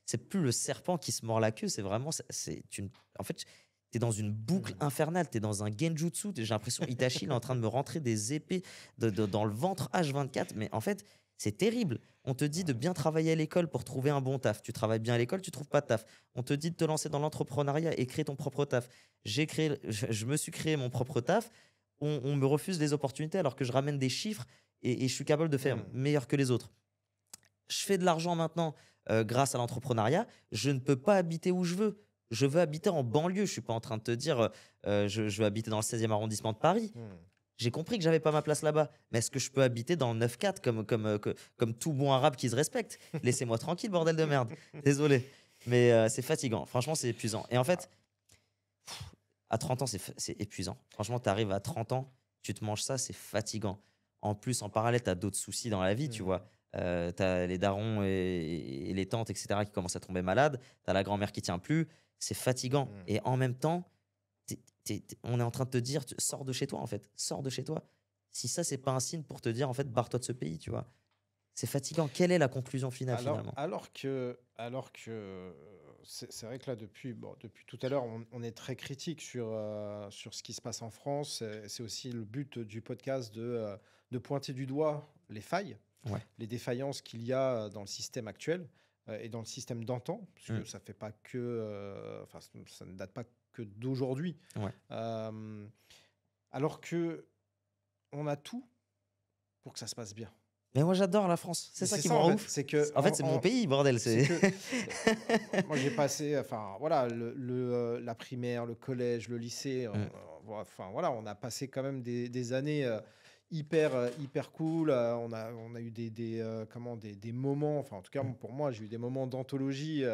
c'est plus le serpent qui se mord la queue, c'est vraiment. En fait, tu es dans une boucle infernale, tu es dans un genjutsu. J'ai l'impression Itachi il est en train de me rentrer des épées dans le ventre H24. Mais en fait, c'est terrible. On te dit de bien travailler à l'école pour trouver un bon taf. Tu travailles bien à l'école, tu trouves pas de taf. On te dit de te lancer dans l'entrepreneuriat et créer ton propre taf. Je me suis créé mon propre taf. On me refuse des opportunités alors que je ramène des chiffres et je suis capable de faire meilleur que les autres. Je fais de l'argent maintenant grâce à l'entrepreneuriat. Je ne peux pas habiter où je veux. Je veux habiter en banlieue. Je ne suis pas en train de te dire je veux habiter dans le 16e arrondissement de Paris. J'ai compris que j'avais pas ma place là-bas. Mais est-ce que je peux habiter dans le 9-4 comme tout bon arabe qui se respecte? Laissez-moi tranquille, bordel de merde. Désolé. Mais c'est fatigant. Franchement, c'est épuisant. Et en fait, à 30 ans, c'est épuisant. Franchement, tu arrives à 30 ans, tu te manges ça, c'est fatigant. En plus, en parallèle, tu as d'autres soucis dans la vie, tu vois. Tu as les darons et les tantes, etc., qui commencent à tomber malades. Tu as la grand-mère qui tient plus. C'est fatigant. Et en même temps, on est en train de te dire, sors de chez toi, en fait. Sors de chez toi. Si ça, c'est pas un signe pour te dire, en fait, barre-toi de ce pays, tu vois. C'est fatigant. Quelle est la conclusion finale, finalement? Alors que c'est vrai que là, depuis tout à l'heure, on est très critique sur ce qui se passe en France. C'est aussi le but du podcast de pointer du doigt les failles, Ouais. les défaillances qu'il y a dans le système actuel et dans le système d'antan, parce que ça fait pas que, enfin, ça ne date pas que d'aujourd'hui. Ouais. Alors que on a tout pour que ça se passe bien. Mais moi, j'adore la France. C'est ça qui me rend ouf. C'est que En fait, c'est mon pays, bordel. moi, j'ai passé, enfin voilà, la primaire, le collège, le lycée. Enfin voilà, on a passé quand même des années hyper cool. On a eu des moments. Enfin, en tout cas, pour moi, j'ai eu des moments d'anthologie,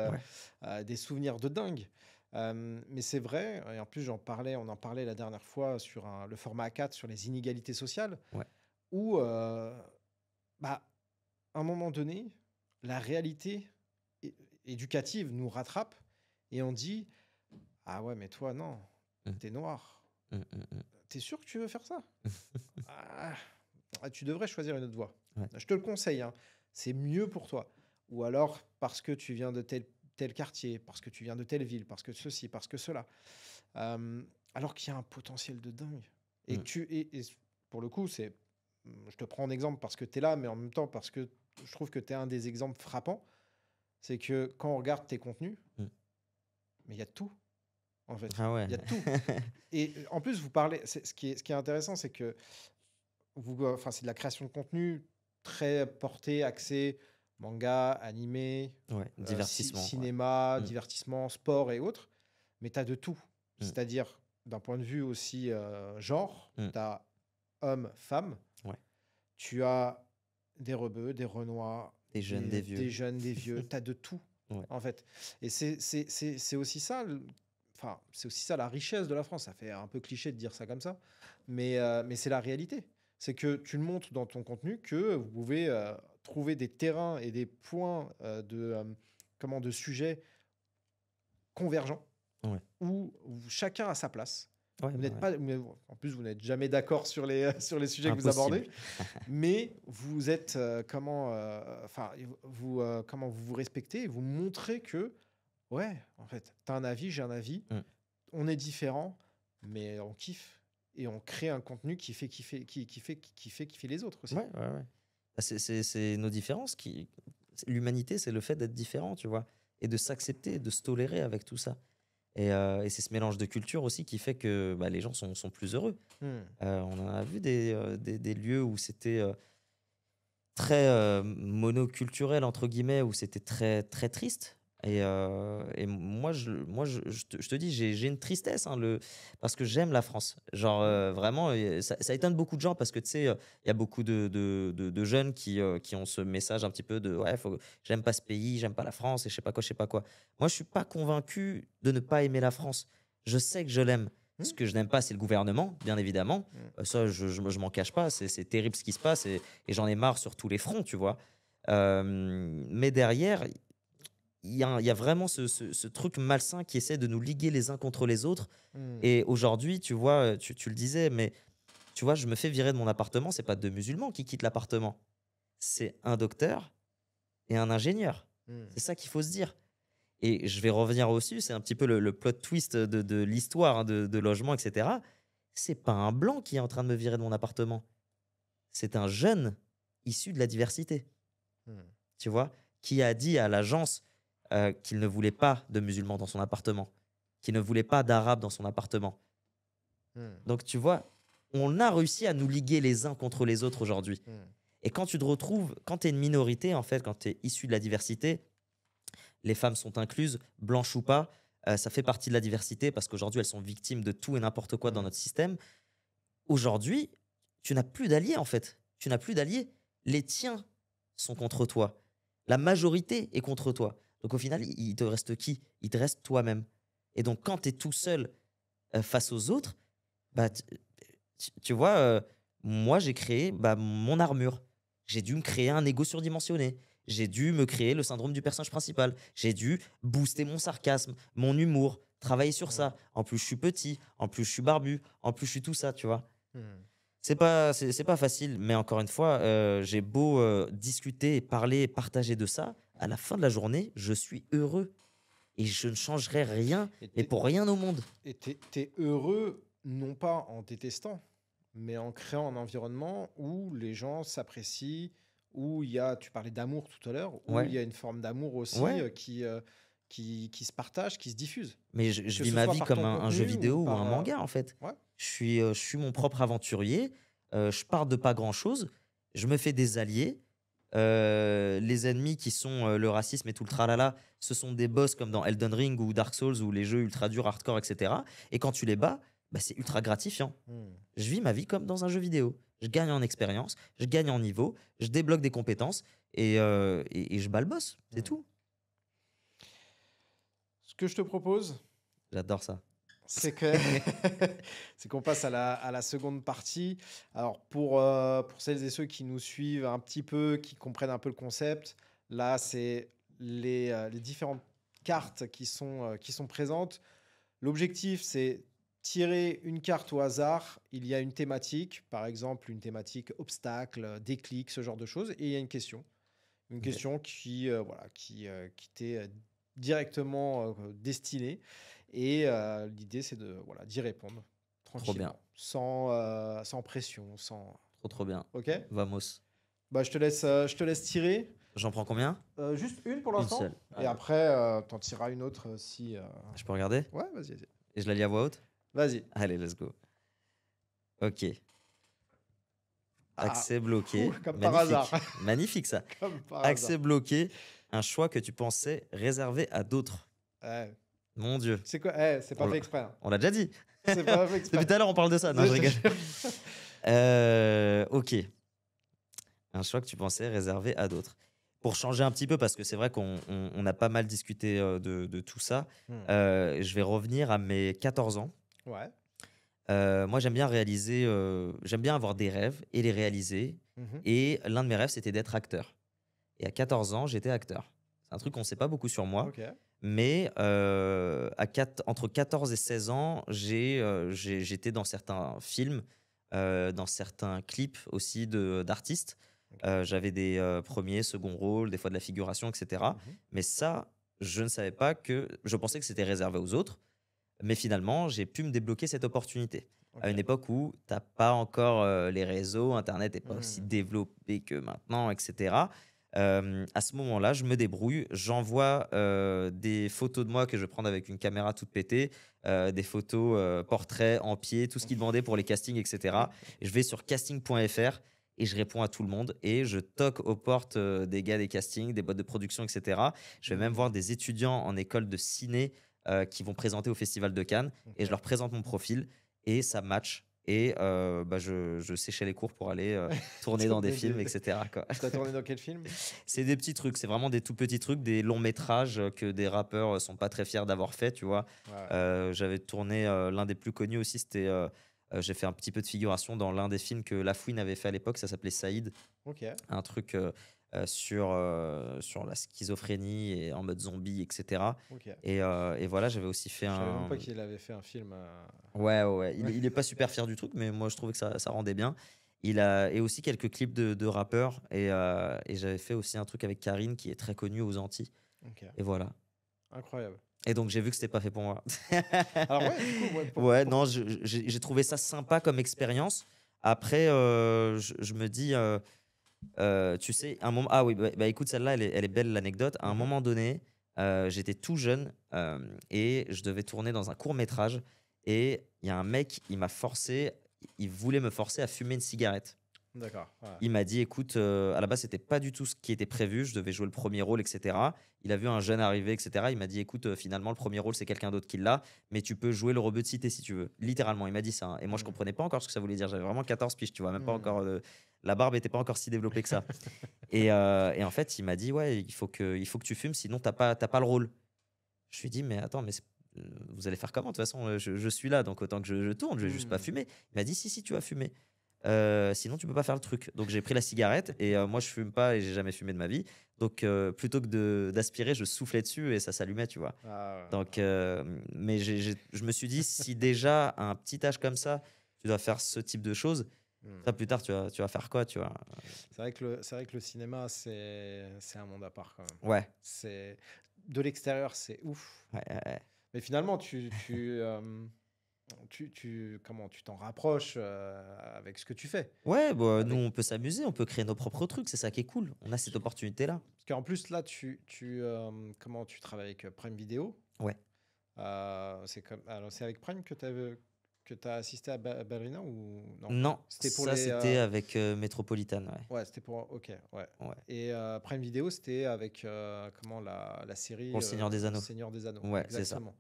des souvenirs de dingue. Mais c'est vrai, et en plus on en parlait la dernière fois sur le format A4 sur les inégalités sociales, où bah, à un moment donné, la réalité éducative nous rattrape et on dit ah ouais, mais toi, non, t'es noir. T'es sûr que tu veux faire ça? Tu devrais choisir une autre voie. Je te le conseille, hein. C'est mieux pour toi. Ou alors parce que tu viens de tel quartier, parce que tu viens de telle ville, parce que ceci, parce que cela. Alors qu'il y a un potentiel de dingue. Et pour le coup, je te prends en exemple parce que tu es là, mais en même temps parce que je trouve que tu es un des exemples frappants. C'est que quand on regarde tes contenus, mais il y a de tout, en fait. Ah ouais. Il y a de tout. Et en plus, vous parlez... Ce qui est intéressant, c'est que c'est de la création de contenu très portée, axée manga, animé, divertissement, cinéma, divertissement, sport et autres. Mais tu as de tout. C'est-à-dire, d'un point de vue aussi genre, tu as homme, femme. Tu as des rebeux, des renois, des jeunes, des vieux. Des jeunes, des vieux. Tu as de tout, en fait. Et c'est aussi ça, c'est aussi ça la richesse de la France. Ça fait un peu cliché de dire ça comme ça, mais c'est la réalité. C'est que tu le montres dans ton contenu que vous pouvez trouver des terrains et des points de sujets convergents où chacun a sa place. Vous n'êtes pas, en plus, vous n'êtes jamais d'accord sur les sujets que vous abordez, mais vous êtes comment vous respectez, vous montrez que en fait, tu as un avis, j'ai un avis, on est différents, mais on kiffe et on crée un contenu qui fait kiffer les autres aussi. C'est nos différences l'humanité, c'est le fait d'être différent, tu vois, et de s'accepter, de se tolérer avec tout ça. Et c'est ce mélange de culture aussi qui fait que les gens sont plus heureux. On en a vu des lieux où c'était très monoculturel, entre guillemets, où c'était très, très triste. Et moi, je te dis, j'ai une tristesse parce que j'aime la France. Genre, vraiment, ça étonne beaucoup de gens parce que, tu sais, il y a beaucoup de jeunes qui ont ce message un petit peu de « ouais, j'aime pas ce pays, j'aime pas la France et je sais pas quoi, je sais pas quoi ». Moi, je suis pas convaincu de ne pas aimer la France. Je sais que je l'aime. Mmh. Ce que je n'aime pas, c'est le gouvernement, bien évidemment. Ça, je m'en cache pas. C'est terrible ce qui se passe et j'en ai marre sur tous les fronts, tu vois. Mais derrière, il y a vraiment ce truc malsain qui essaie de nous liguer les uns contre les autres. Mmh. Et aujourd'hui, tu vois, tu le disais, mais tu vois, je me fais virer de mon appartement. C'est pas deux musulmans qui quittent l'appartement. C'est un docteur et un ingénieur. Mmh. C'est ça qu'il faut se dire. Et je vais revenir dessus, c'est un petit peu le plot twist de l'histoire, hein, de logement, etc. C'est pas un blanc qui est en train de me virer de mon appartement. C'est un jeune issu de la diversité, Mmh. tu vois, qui a dit à l'agence qu'il ne voulait pas de musulmans dans son appartement, qu'il ne voulait pas d'arabes dans son appartement. Mmh. Donc, tu vois, on a réussi à nous liguer les uns contre les autres aujourd'hui. Mmh. Et quand tu te retrouves, quand tu es une minorité, en fait, quand tu es issu de la diversité, les femmes sont incluses, blanches ou pas, ça fait partie de la diversité parce qu'aujourd'hui, elles sont victimes de tout et n'importe quoi dans Mmh. notre système. Aujourd'hui, tu n'as plus d'alliés, en fait. Tu n'as plus d'alliés. Les tiens sont contre toi. La majorité est contre toi. Donc au final, il te reste qui? Il te reste toi-même. Et donc quand tu es tout seul face aux autres, bah, tu vois, moi j'ai créé mon armure. J'ai dû me créer un ego surdimensionné. J'ai dû me créer le syndrome du personnage principal. J'ai dû booster mon sarcasme, mon humour, travailler sur ça. En plus, je suis petit. En plus, je suis barbu. En plus, je suis tout ça, tu vois. Mmh. C'est pas facile, mais encore une fois, j'ai beau discuter, parler, partager de ça, à la fin de la journée, je suis heureux et je ne changerai rien, Et mais t'es pour rien au monde. et t'es heureux, non pas en détestant, mais en créant un environnement où les gens s'apprécient, où il y a, tu parlais d'amour tout à l'heure, où il Ouais, y a une forme d'amour aussi ouais. qui se partage, qui se diffuse. Mais je Que vis ce ma soit vie par comme ton un jeu contenu ou vidéo ou un par... manga, en fait. Ouais. Je suis mon propre aventurier. Je pars de pas grand-chose. Je me fais des alliés. Les ennemis qui sont le racisme et tout le tralala, ce sont des boss comme dans Elden Ring ou Dark Souls ou les jeux ultra durs, hardcore, etc. Et quand tu les bats, bah, c'est ultra gratifiant. Hmm. Je vis ma vie comme dans un jeu vidéo. Je gagne en expérience, je gagne en niveau, je débloque des compétences et je bats le boss. C'est Hmm. tout. Ce que je te propose, J'adore ça. c'est que c'est qu'on passe à la seconde partie. Alors pour celles et ceux qui nous suivent un petit peu, qui comprennent un peu le concept, là c'est les différentes cartes qui sont présentes. L'objectif c'est tirer une carte au hasard. Il y a une thématique, par exemple une thématique obstacle, déclic, ce genre de choses, et il y a une question. Une Ok. question voilà, qui t'est directement destinée. Et l'idée, c'est de voilà, d'y répondre Trop bien. tranquillement, sans pression, sans... Trop, trop bien. Ok. Vamos. Bah, je te laisse tirer. J'en prends combien? Juste une pour Une l'instant. seule. Et Allez. après, t'en tireras une autre si... Je peux regarder? Ouais, vas-y, vas-y. Et je la lis à voix haute? Vas-y. Allez, let's go. Ok. Ah, Accès bloqué. comme par Magnifique. hasard. Magnifique ça. Comme par Accès hasard. bloqué. Un choix que tu pensais réservé à d'autres. Ouais. Mon Dieu. C'est quoi? C'est pas On fait l'a- exprès. Hein. On l'a déjà dit. C'est pas fait exprès. Depuis tout à l'heure, on parle de ça. Non, je Je te rigole. jure. Ok. Un choix que tu pensais réservé à d'autres. Pour changer un petit peu, parce que c'est vrai qu'on a pas mal discuté de tout ça, Hmm. je vais revenir à mes 14 ans. Ouais. Moi, j'aime bien réaliser, j'aime bien avoir des rêves et les réaliser. Mhm. Et l'un de mes rêves, c'était d'être acteur. Et à 14 ans, j'étais acteur. C'est un truc qu'on ne sait pas beaucoup sur moi. Ok. Mais entre 14 et 16 ans, j'étais dans certains films, dans certains clips aussi d'artistes. Ok. J'avais des premiers, seconds rôles, des fois de la figuration, etc. Mhm. Mais ça, je ne savais pas que... Je pensais que c'était réservé aux autres. Mais finalement, j'ai pu me débloquer cette opportunité. À une Ok. époque où tu n'as pas encore les réseaux, Internet n'est pas aussi Mhm. développé que maintenant, etc. À ce moment-là, je me débrouille, j'envoie des photos de moi que je vais prendre avec une caméra toute pétée, des photos portraits en pied, tout ce qu'ils demandaient pour les castings, etc. Je vais sur casting.fr et je réponds à tout le monde et je toque aux portes des gars des castings, des boîtes de production, etc. Je vais même voir des étudiants en école de ciné qui vont présenter au Festival de Cannes et je Ok. leur présente mon profil et ça match et bah, je séchais les cours pour aller tourner dans des Tourner films, des etc., quoi. Tu tourné dans quel film? C'est des petits trucs, c'est vraiment des tout petits trucs, des longs métrages que des rappeurs sont pas très fiers d'avoir fait, tu vois. Ouais, ouais. J'avais tourné l'un des plus connus aussi, c'était j'ai fait un petit peu de figuration dans l'un des films que Lafouine avait fait à l'époque, ça s'appelait Saïd, OK, un truc sur la schizophrénie et en mode zombie, etc. OK. Et voilà, j'avais aussi fait Je savais même pas un. qu'il avait fait un film, Ouais, ouais, ouais. Il, ouais. il est pas super fier du truc, mais moi je trouvais que ça rendait bien. Et aussi quelques clips de rappeurs. Et j'avais fait aussi un truc avec Karine qui est très connue aux Antilles. OK, Et voilà. incroyable. Et donc j'ai vu que c'était pas fait pour moi. Alors ouais, du coup, ouais, Ouais, non, j'ai trouvé ça sympa comme expérience. Après, je me dis, tu sais, un moment. Ah oui, bah, écoute, celle-là, elle est belle, l'anecdote. À un Mmh. moment donné, j'étais tout jeune et je devais tourner dans un court-métrage. Et il y a un mec, il voulait me forcer à fumer une cigarette. D'accord, ouais. Il m'a dit, écoute, à la base, c'était pas du tout ce qui était prévu. Je devais jouer le premier rôle, etc. Il a vu un jeune arriver, etc. Il m'a dit, écoute, finalement, le premier rôle, c'est quelqu'un d'autre qui l'a, mais tu peux jouer le rebeu de cité si tu veux. Littéralement, il m'a dit ça, hein. Et moi, je Mmh. comprenais pas encore ce que ça voulait dire. J'avais vraiment 14 piges, tu vois, même pas Mmh. encore. La barbe était pas encore si développée que ça. Et en fait, il m'a dit, ouais, il faut que tu fumes, sinon t'as pas le rôle. Je lui ai dit, mais attends, vous allez faire comment? De toute façon, je suis là, donc autant que je tourne, je vais juste pas Mmh. fumer. Il m'a dit, si, tu vas fumer. Sinon, tu peux pas faire le truc. Donc, j'ai pris la cigarette et moi, je fume pas et j'ai jamais fumé de ma vie. Donc, plutôt que d'aspirer, je soufflais dessus et ça s'allumait, tu vois. Ah ouais. Donc, mais je me suis dit, si déjà, à un petit âge comme ça, tu dois faire ce type de choses, Mmh. ça, plus tard, tu vas faire quoi, tu vois? C'est vrai que le cinéma, c'est un monde à part quand même. Ouais, C'est de l'extérieur, c'est ouf. ouais, ouais, ouais. Mais finalement, comment tu t'en rapproches avec ce que tu fais. Ouais, bah, nous, Avec, on peut s'amuser, on peut créer nos propres trucs, c'est ça qui est cool. On a cette opportunité-là. parce qu'en plus, là, comment tu travailles avec Prime Video. Ouais. Alors, c'est avec Prime que tu as assisté à Ballerina ou non? Non, C'était pour ça, les. c'était avec Metropolitan, ouais. Ouais, c'était pour. Ok, ouais. Ouais. Et Prime Video, c'était avec comment la série Pour le Seigneur des Anneaux. Seigneur des Anneaux. Ouais, c'est ça. Exactement.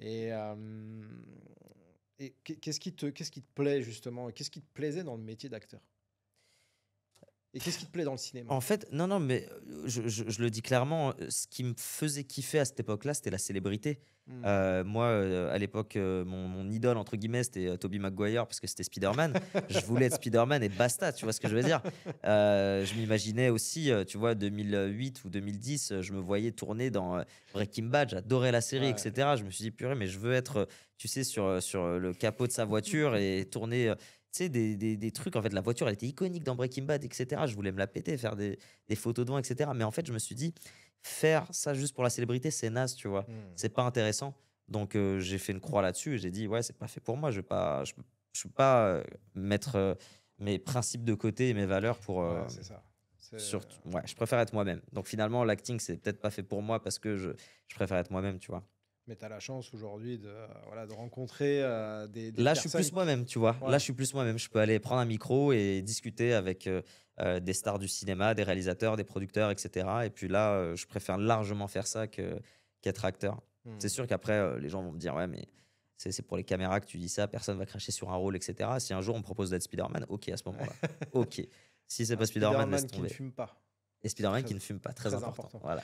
Et, qu'est-ce qui te plaît justement? Qu'est-ce qui te plaisait dans le métier d'acteur? Et qu'est-ce qui te plaît dans le cinéma? En fait, non, non, mais je le dis clairement, ce qui me faisait kiffer à cette époque-là, c'était la célébrité. Hmm. Moi, à l'époque, mon idole, entre guillemets, c'était Tobey Maguire, parce que c'était Spider-Man. Je voulais être Spider-Man et basta, tu vois ce que je veux dire? Je m'imaginais aussi, tu vois, 2008 ou 2010, je me voyais tourner dans Breaking Bad, j'adorais la série, Ouais. etc. Je me suis dit, purée, mais je veux être, tu sais, sur le capot de sa voiture et tourner. Tu sais, des trucs, en fait, la voiture, elle était iconique dans Breaking Bad, etc. Je voulais me la péter, faire des photos devant, etc. Mais en fait, je me suis dit, faire ça juste pour la célébrité, c'est naze, tu vois. Hmm. C'est pas intéressant. Donc, j'ai fait une croix là-dessus et j'ai dit, ouais, c'est pas fait pour moi. Je peux pas mettre mes principes de côté et mes valeurs pour. Ouais, c'est ça. Ouais, je préfère être moi-même. Donc, finalement, l'acting, c'est peut-être pas fait pour moi parce que je préfère être moi-même, tu vois. Mais tu as la chance aujourd'hui voilà, de rencontrer des Là, je suis personnes plus moi-même, tu vois. Là, Ouais. je suis plus moi-même. Je peux aller prendre un micro et discuter avec des stars du cinéma, des réalisateurs, des producteurs, etc. Et puis là, je préfère largement faire ça qu'être acteur. C'est Hmm. sûr qu'après, les gens vont me dire, ouais, mais c'est pour les caméras que tu dis ça, personne va cracher sur un rôle, etc. Si un jour on me propose d'être Spider-Man, ok, à ce moment-là. Ok. Si c'est Un pas Spider-Man, laisse Spider-Man qui ne tomber. fume pas. Et Spider-Man Très, qui ne fume pas, très très important. important. Voilà.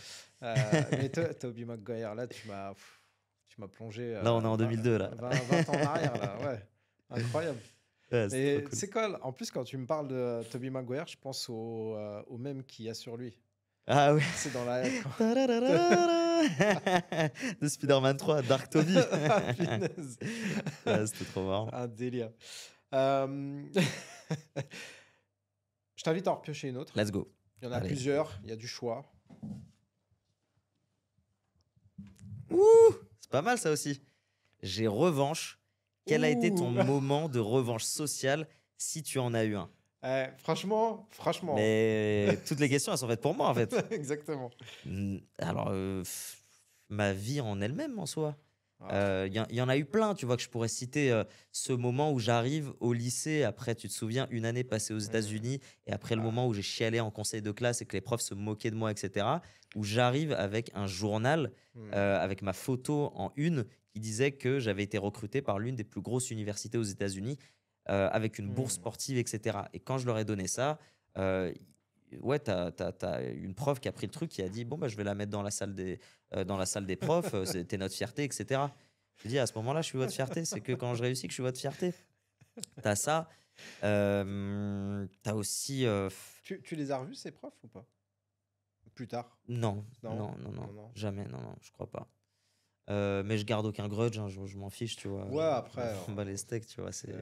Mais Tobey Maguire, là, tu m'as plongé Là, on est en 2002, là. 20 ans en arrière, là. Ouais, incroyable. Ouais, c'est trop Mais cool. c'est quoi, en plus, quand tu me parles de Tobey Maguire, je pense au mème qu'il y a sur lui. Ah oui. C'est dans la. De Spider-Man 3, Dark Toby. Ah, punaise. Ouais, c'était trop marrant. Un délire. Euh, Je t'invite à en repiocher une autre. Let's go. Il y en a Allez. plusieurs, il y a du choix. C'est pas mal ça aussi. J'ai revanche. Quel a été ton Ouh. moment de revanche sociale si tu en as eu un? Franchement. Mais toutes les questions, elles sont faites pour moi en fait. Exactement. Alors, ma vie en elle-même en soi. Ah, Il y en a eu plein, tu vois, que je pourrais citer. Ce moment où j'arrive au lycée, après, tu te souviens, une année passée aux États-Unis, et après le Ah. moment où j'ai chialé en conseil de classe et que les profs se moquaient de moi, etc., où j'arrive avec un journal, avec ma photo en une, qui disait que j'avais été recruté par l'une des plus grosses universités aux États-Unis. avec une bourse Mmh. sportive, etc. Et quand je leur ai donné ça, euh, ouais, t'as une prof qui a pris le truc, qui a dit, bon, bah, je vais la mettre dans la salle des profs, t'es notre fierté, etc. Je dis, à ce moment-là, je suis votre fierté, c'est que quand je réussis que je suis votre fierté. T'as ça. T'as aussi. Tu les as revus, ces profs, ou pas? Plus tard? Non, Non? non, non, non, Non, non? jamais, non, non, je crois pas. Mais je garde aucun grudge, hein, je m'en fiche, tu vois. Ouais, après, Je m'en bats les steaks, tu vois. c'est,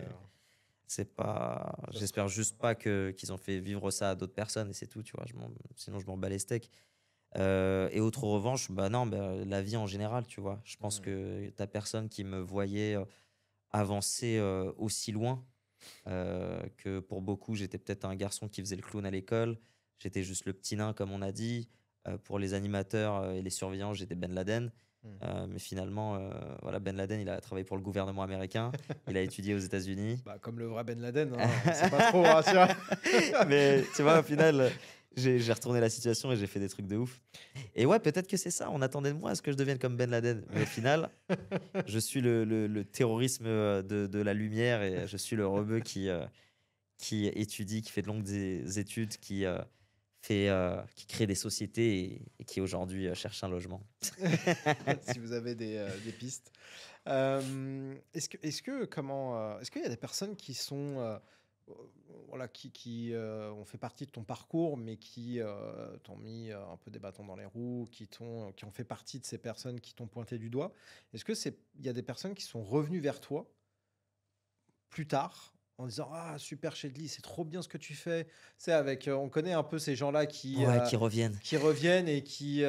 C'est pas. ça se J'espère juste pas qu'ils ont fait vivre ça à d'autres personnes et c'est tout, tu vois. Sinon, je m'en bats les steaks. Et autre revanche, bah non, bah, la vie en général, tu vois. Je pense Mmh. que t'as personne qui me voyait avancer aussi loin. Que pour beaucoup, j'étais peut-être un garçon qui faisait le clown à l'école. J'étais juste le petit nain, comme on a dit. Pour les animateurs et les surveillants, j'étais Ben Laden. Mmh. Mais finalement, voilà, Ben Laden, il a travaillé pour le gouvernement américain. Il a étudié aux États-Unis. Bah, comme le vrai Ben Laden, hein, on sait pas trop, hein, tu vois? Mais tu vois, au final, j'ai retourné la situation et j'ai fait des trucs de ouf. Et ouais, peut-être que c'est ça. On attendait de moi à ce que je devienne comme Ben Laden. Mais au final, je suis le terrorisme de la lumière et je suis le rebeu qui étudie, qui fait de longues études, qui crée des sociétés et qui aujourd'hui cherche un logement. Si vous avez des pistes. Est-ce qu'il y a des personnes qui sont, voilà, qui ont fait partie de ton parcours, mais qui t'ont mis un peu des bâtons dans les roues, qui ont fait partie de ces personnes qui t'ont pointé du doigt? Il y a des personnes qui sont revenues vers toi plus tard en disant: «Ah super Shedley, c'est trop bien ce que tu fais». C'est avec, on connaît un peu ces gens-là Ouais, qui reviennent. qui reviennent et qui,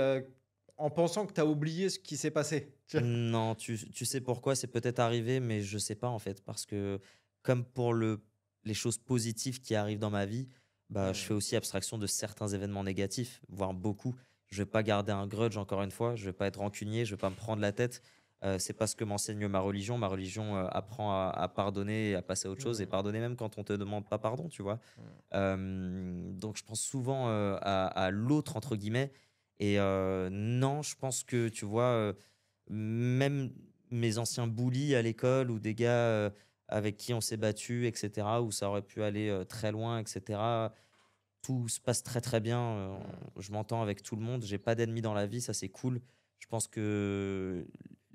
en pensant que tu as oublié ce qui s'est passé. Tu vois? Non, tu sais pourquoi c'est peut-être arrivé, mais je sais pas en fait, parce que comme pour les choses positives qui arrivent dans ma vie, bah, je fais Mmh. aussi abstraction de certains événements négatifs, voire beaucoup. Je vais pas garder un grudge encore une fois, je vais pas être rancunier, je vais pas me prendre la tête. C'est pas ce que m'enseigne ma religion. Ma religion apprend à pardonner et à passer à autre chose et Mmh. pardonner même quand on te demande pas pardon, tu vois. Mmh. Donc je pense souvent à l'autre entre guillemets. Et non, je pense que tu vois. Même mes anciens bullies à l'école ou des gars, avec qui on s'est battu et cetera, où ça aurait pu aller, très loin et cetera. Tout se passe très, très bien, Mmh. je m'entends avec tout le monde, j'ai pas d'ennemis dans la vie, ça c'est cool. Je pense que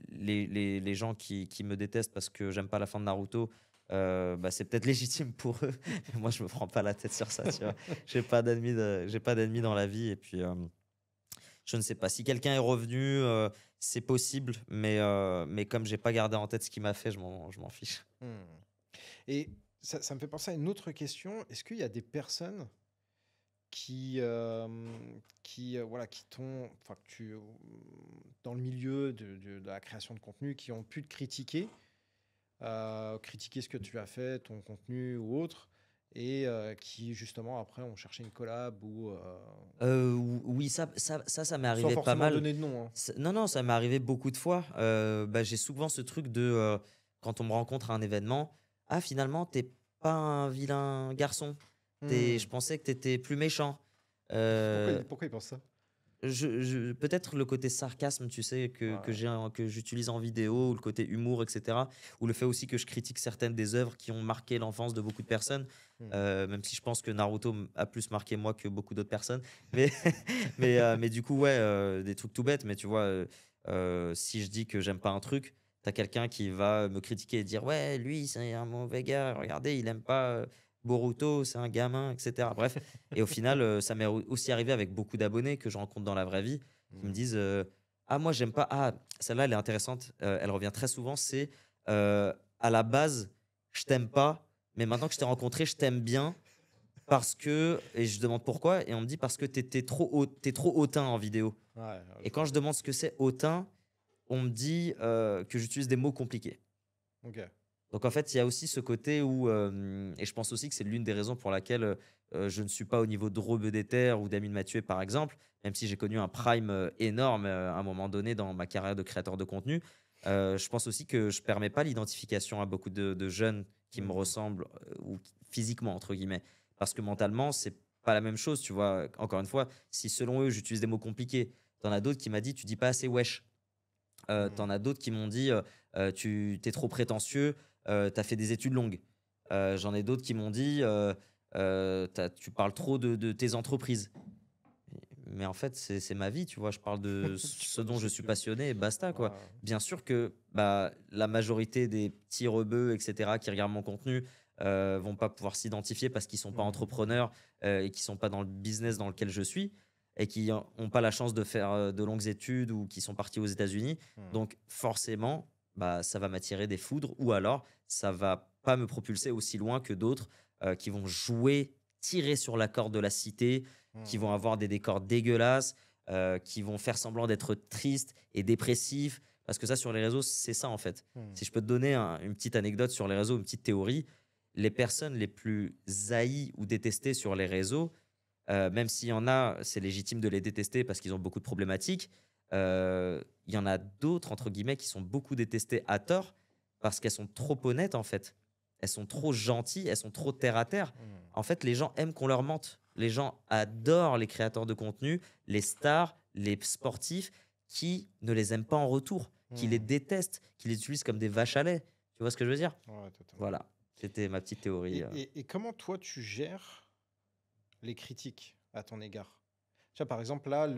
les gens qui me détestent parce que j'aime pas la fin de Naruto, bah, c'est peut-être légitime pour eux. Mais moi je me prends pas la tête sur ça, tu vois? J'ai pas d'ennemis dans la vie et puis, je ne sais pas. Si quelqu'un est revenu, c'est possible, mais comme j'ai pas gardé en tête ce qu'il m'a fait, je m'en fiche. Mmh. Et ça me fait penser à une autre question. Est-ce qu'il y a des personnes voilà, qui t'ont, enfin, dans le milieu de la création de contenu, qui ont pu te critiquer, critiquer ce que tu as fait, ton contenu ou autre, et qui justement après ont cherché une collab ou Oui, ça m'est sans arrivé pas forcément mal. donner de nom, hein. Non, non, ça m'est arrivé beaucoup de fois. Bah, j'ai souvent ce truc de, quand on me rencontre à un événement: «Ah finalement, t'es pas un vilain garçon. Je Hmm. pensais que t'étais plus méchant». Pourquoi, Heu pourquoi ils pensent ça? Peut-être le côté sarcasme, tu sais, Ouais. que j'utilise en vidéo, ou le côté humour, et cetera, ou le fait aussi que je critique certaines des œuvres qui ont marqué l'enfance de beaucoup de personnes, Hmm. même si je pense que Naruto a plus marqué moi que beaucoup d'autres personnes. Mais mais du coup, ouais, des trucs tout bêtes, mais tu vois, si je dis que j'aime pas un truc, tu as quelqu'un qui va me critiquer et dire: «Ouais, lui, c'est un mauvais gars, regardez, il aime pas, Boruto, c'est un gamin», et cetera. Bref, et au final, ça m'est aussi arrivé avec beaucoup d'abonnés que je rencontre dans la vraie vie, qui me Hmm. disent, «Ah moi j'aime pas», ah celle-là elle est intéressante, elle revient très souvent, c'est, «À la base, je t'aime pas, mais maintenant que je t'ai rencontré, je t'aime bien parce que», et je demande pourquoi et on me dit: «Parce que tu trop hautain en vidéo». Ouais, Et je quand vois. je demande ce que c'est hautain, on me dit, que j'utilise des mots compliqués. Ok. Donc en fait, il y a aussi ce côté où, et je pense aussi que c'est l'une des raisons pour laquelle, je ne suis pas au niveau de Robe ou d'Amine Mathieu, par exemple, même si j'ai connu un prime, énorme, à un moment donné dans ma carrière de créateur de contenu. Je pense aussi que je permets pas l'identification à beaucoup de jeunes qui me Hmm. ressemblent, ou qui «physiquement» entre guillemets. Parce que mentalement, c'est pas la même chose, tu vois? Encore une fois, si selon eux, j'utilise des mots compliqués, tu en as d'autres qui m'a dit: «Tu dis pas assez wesh». Tu Hmm. as d'autres qui m'ont dit, «Tu es trop prétentieux, tu as fait des études longues». J'en ai d'autres qui m'ont dit tu parles trop de tes entreprises. Mais en fait, c'est ma vie, tu vois. Je parle de Tu ce parles de dont ce je que suis tu veux. passionné et basta, quoi. Ouais. Bien sûr que bah, la majorité des petits rebeux, etc., qui regardent mon contenu, vont pas pouvoir s'identifier parce qu'ils sont pas Mhm. entrepreneurs et qui sont pas dans le business dans lequel je suis et qui ont pas la chance de faire de longues études ou qui sont partis aux États-Unis. Mhm. Donc forcément, bah, ça va m'attirer des foudres ou alors ça va pas me propulser aussi loin que d'autres qui vont jouer, tirer sur la corde de la cité, qui vont Mhm. avoir des décors dégueulasses, qui vont faire semblant d'être tristes et dépressifs. Parce que ça, sur les réseaux, c'est ça en fait. Mhm. Si je peux te donner une petite anecdote sur les réseaux, une petite théorie, les personnes les plus haïes ou détestées sur les réseaux, même s'il y en a, c'est légitime de les détester parce qu'ils ont beaucoup de problématiques, il y en a d'autres, entre guillemets, qui sont beaucoup détestées à tort parce qu'elles sont trop honnêtes en fait. Elles sont trop gentilles, elles sont trop terre à terre. Mhm. En fait, les gens aiment qu'on leur mente. Les gens adorent les créateurs de contenu, les stars, les sportifs qui ne les aiment pas en retour, qui les Mhm. détestent, qui les utilisent comme des vaches à lait. Tu vois ce que je veux dire? Ouais, totalement. Voilà, c'était ma petite théorie. Et comment toi tu gères les critiques à ton égard? Tu vois, par exemple, là,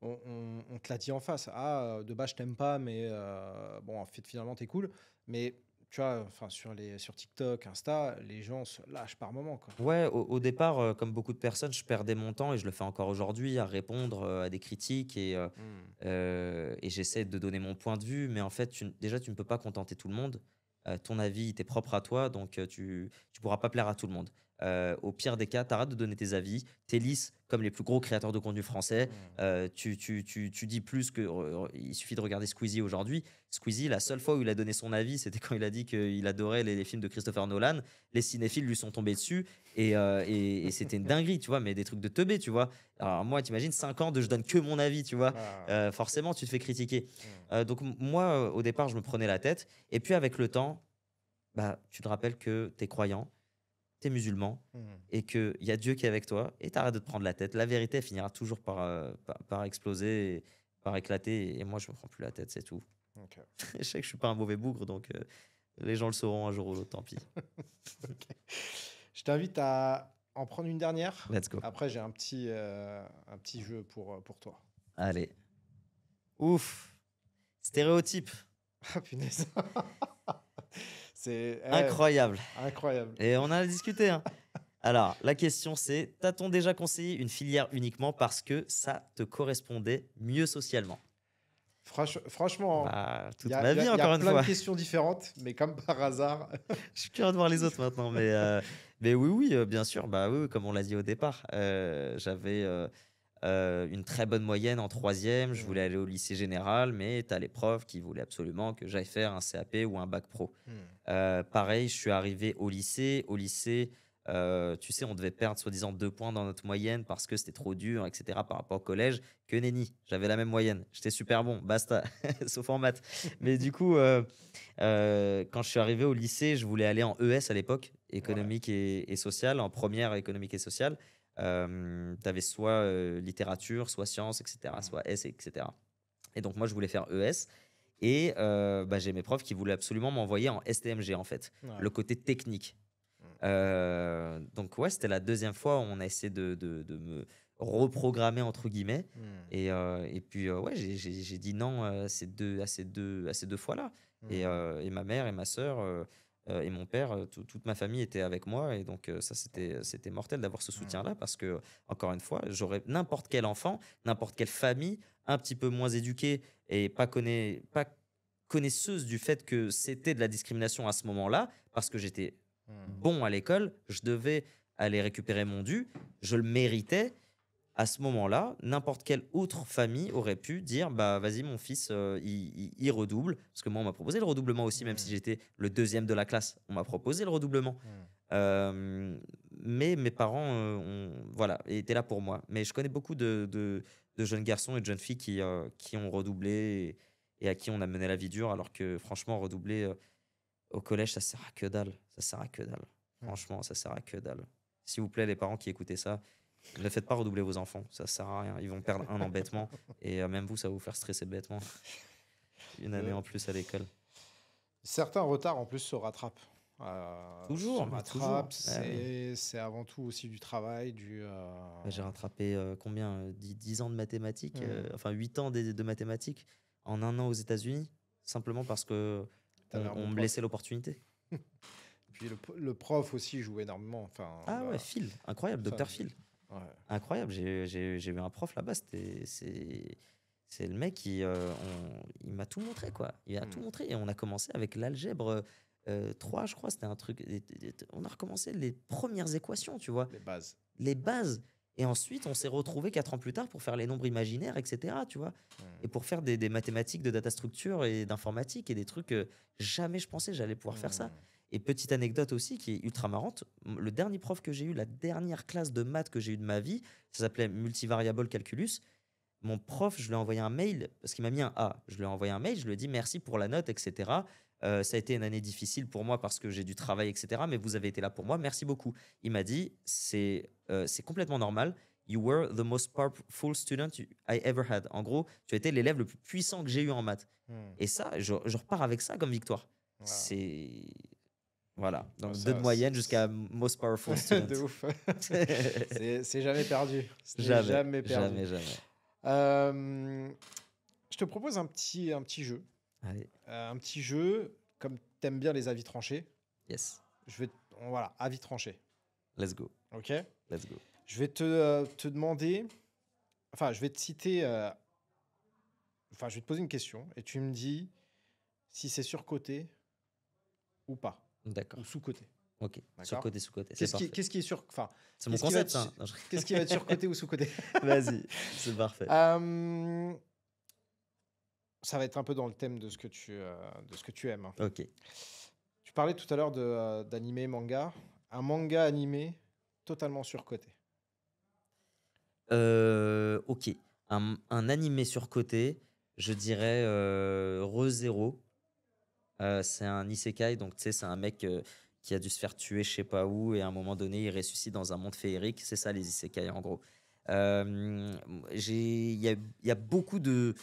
on te l'a dit en face. Ah, de base, je t'aime pas, mais bon, en fait, finalement, t'es cool. Mais tu vois, enfin, sur TikTok, Insta, les gens se lâchent par moment, quoi. Ouais, au départ, comme beaucoup de personnes, je perdais mon temps et je le fais encore aujourd'hui à répondre, à des critiques Hmm. et j'essaie de donner mon point de vue. Mais en fait, déjà, tu ne peux pas contenter tout le monde. Ton avis, il t'est propre à toi, donc tu pourras pas plaire à tout le monde. Au pire des cas, tu arrêtes de donner tes avis, tu lisses comme les plus gros créateurs de contenu français. Hmm. Tu dis plus que il suffit de regarder Squeezie aujourd'hui. Squeezie, la seule fois où il a donné son avis, c'était quand il a dit qu'il adorait les films de Christopher Nolan. Les cinéphiles lui sont tombés dessus et c'était une dinguerie, tu vois, mais des trucs de teubé, tu vois. Alors moi, t'imagines, 5 ans de je donne que mon avis, tu vois. Ah, Forcément, tu te fais critiquer. hmm. Donc moi, au départ, je me prenais la tête. Et puis avec le temps, bah, tu te rappelles que tu es croyant, tu es musulman Hmm. et qu'il y a Dieu qui est avec toi et tu arrêtes de te prendre la tête. La vérité, elle finira toujours par exploser, par éclater. Et moi, je me prends plus la tête, c'est tout. Ok. Je sais que je suis pas un mauvais bougre, donc les gens le sauront un jour ou l'autre, tant pis. Ok. Je t'invite à en prendre une dernière. Let's go. Après, j'ai un petit jeu pour toi. Allez. Ouf. Stéréotype. Ah, punaise. C'est Incroyable. incroyable. Et on en a discuté, hein. Alors, la question c'est, t'a-t-on déjà conseillé une filière uniquement parce que ça te correspondait mieux socialement? Franchement, Bah, il y toute a, ma il y a- vie, il y a encore une plein de fois. questions différentes, mais comme par hasard. Je suis curieux de voir les autres maintenant, mais oui, oui, bien sûr. Bah oui, oui, comme on l'a dit au départ, j'avais une très bonne moyenne en troisième. Je voulais Hmm. aller au lycée général, mais tu as les profs qui voulaient absolument que j'aille faire un CAP ou un bac pro. Hmm. Pareil, je suis arrivé au lycée. Au lycée, tu sais, on devait perdre soi-disant 2 points dans notre moyenne parce que c'était trop dur, etc. par rapport au collège. Que nenni, j'avais la même moyenne. J'étais super bon, basta, sauf en maths. Mais du coup, quand je suis arrivé au lycée, je voulais aller en ES à l'époque, Ouais. économique et sociale, en première économique et sociale. Tu avais soit littérature, soit sciences, etc., Hmm. soit S, etc. Et donc, moi, je voulais faire ES. Et bah, j'ai mes profs qui voulaient absolument m'envoyer en STMG, en fait, Ouais. le côté technique. Hmm. Donc, ouais, c'était la deuxième fois où on a essayé de me reprogrammer, entre guillemets. Hmm. Et puis, ouais, j'ai dit non à ces deux fois-là. Et, Hmm. et ma mère et ma sœur et mon père, toute ma famille était avec moi. Et donc, ça, c'était mortel d'avoir ce Hmm. soutien-là parce que, encore une fois, j'aurais n'importe quel enfant, n'importe quelle famille, un petit peu moins éduquée et pas connaisseuse du fait que c'était de la discrimination à ce moment-là, parce que j'étais Hmm. bon à l'école, je devais aller récupérer mon dû, je le méritais. À ce moment-là, n'importe quelle autre famille aurait pu dire bah vas-y mon fils il redouble parce que moi on m'a proposé le redoublement aussi même si Hmm. j'étais le deuxième de la classe on m'a proposé le redoublement. Hmm. Mais mes parents voilà étaient là pour moi mais je connais beaucoup de jeunes garçons et de jeunes filles qui ont redoublé et à qui on a mené la vie dure alors que franchement redoubler au collège ça sert à que dalle, ça sert à que dalle, Hmm. franchement ça sert à que dalle. S'il vous plaît les parents qui écoutez ça, ne faites pas redoubler vos enfants, ça sert à rien. Ils vont perdre un an bêtement et même vous, ça va vous faire stresser bêtement. Une année Euh, en plus à l'école. Certains retards en plus se rattrapent. Sans Toujours, mais toujours. rattrape, Ouais. c'est avant tout aussi du travail, Bah, j'ai rattrapé combien 10 ans de mathématiques, hmm, enfin 8 ans de mathématiques en un an aux États-Unis, simplement parce que t'avais un on bon me prof. laissait l'opportunité. Puis le prof aussi joue énormément. Ah ouais, Phil, incroyable, Enfin, docteur Phil. ouais. Incroyable, j'ai eu un prof là-bas, c'est le mec qui il m'a tout montré quoi. Il a tout Hmm, montré et on a commencé avec l'algèbre 3 je crois, c'était un truc on a recommencé les premières équations, tu vois, les bases. les bases et ensuite on s'est retrouvés 4 ans plus tard pour faire les nombres imaginaires etc., tu vois. Hmm, Et pour faire des mathématiques de data structure et d'informatique et des trucs que jamais je pensais j'allais pouvoir faire ça. hmm. Et petite anecdote aussi qui est ultra marrante, le dernier prof que j'ai eu, la dernière classe de maths que j'ai eu de ma vie, ça s'appelait multivariable calculus. Mon prof, je lui ai envoyé un mail parce qu'il m'a mis un A. Je lui ai envoyé un mail, je lui ai dit merci pour la note, etc. Ça a été une année difficile pour moi parce que j'ai dû travailler, etc. Mais vous avez été là pour moi, merci beaucoup. Il m'a dit c'est complètement normal. You were the most powerful student I ever had. En gros, tu as été l'élève le plus puissant que j'ai eu en maths. Hmm. Et ça, je repars avec ça comme victoire. Voilà. C'est voilà, Ouais, donc 2 de moyenne jusqu'à most powerful student. de ouf. C'est jamais perdu. Ce n'est Jamais, jamais perdu. jamais, jamais. Euh, je te propose un petit jeu. Allez, Un petit jeu, comme t'aimes bien les avis tranchés. yes, Voilà, avis tranchés. let's go, Ok. let's go. Je vais te demander, enfin, je vais te citer, enfin, je vais te poser une question et tu me dis si c'est surcoté ou pas, ou D'accord, sous-coté. ok. D'accord. Surcoté, sous-côté, c'est parfait. Qu'est-ce qui est enfin, C'est mon qu'est-ce qui va concept, être, ça. Non, qu'est-ce qui va être surcoté ou sous-coté? Vas-y, c'est parfait. Euh, Ça va être un peu dans le thème de ce que tu aimes, hein. Ok. Tu parlais tout à l'heure d'animé, manga. Un manga animé totalement surcoté. Ok. Un animé surcoté, je dirais Re:Zero. C'est un isekai, donc tu sais, c'est un mec qui a dû se faire tuer je sais pas où et à un moment donné, il ressuscite dans un monde féerique. C'est ça les isekai en gros. Euh, il y a beaucoup de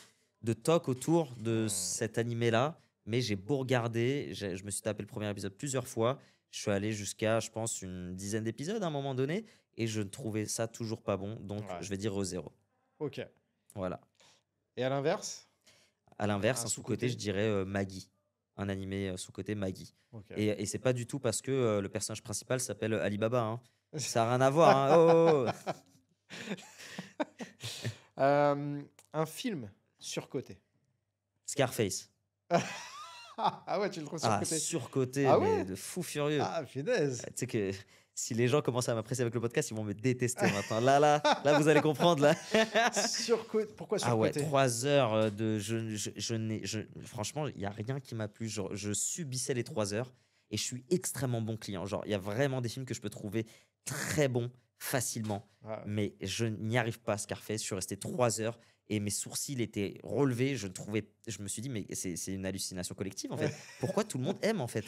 talk autour de Hmm, cet animé-là, mais j'ai beau regarder, je me suis tapé le premier épisode plusieurs fois. Je suis allé jusqu'à, je pense, une dizaine d'épisodes à un moment donné et je ne trouvais ça toujours pas bon. Donc, ouais. je vais dire Re:Zero. Ok. Voilà. Et à l'inverse, À l'inverse, un un sous-côté, je sous-côté. dirais Maggie. Un animé sous-côté Maggie. Ok. Et c'est pas du tout parce que le personnage principal s'appelle Alibaba, hein. Ça n'a rien à voir, hein. Oh, oh, oh. Euh, un film surcoté. Scarface. Ah ouais, tu le trouves Ah, surcoté. surcoté, Ah mais ouais? de fou furieux. Ah, punaise. Tu sais que si les gens commencent à m'apprécier avec le podcast, ils vont me détester maintenant. Là, vous allez comprendre, là. Surcoté. Pourquoi Ah ouais, surcoté? 3 heures de. Franchement, il n'y a rien qui m'a plu. Genre, je subissais les 3 heures et je suis extrêmement bon client. Genre, il y a vraiment des films que je peux trouver très bons facilement, Ouais. mais je n'y arrive pas, Scarface. Je suis resté 3 heures et mes sourcils étaient relevés. Je me suis dit, mais c'est une hallucination collective en fait. Pourquoi tout le monde aime en fait?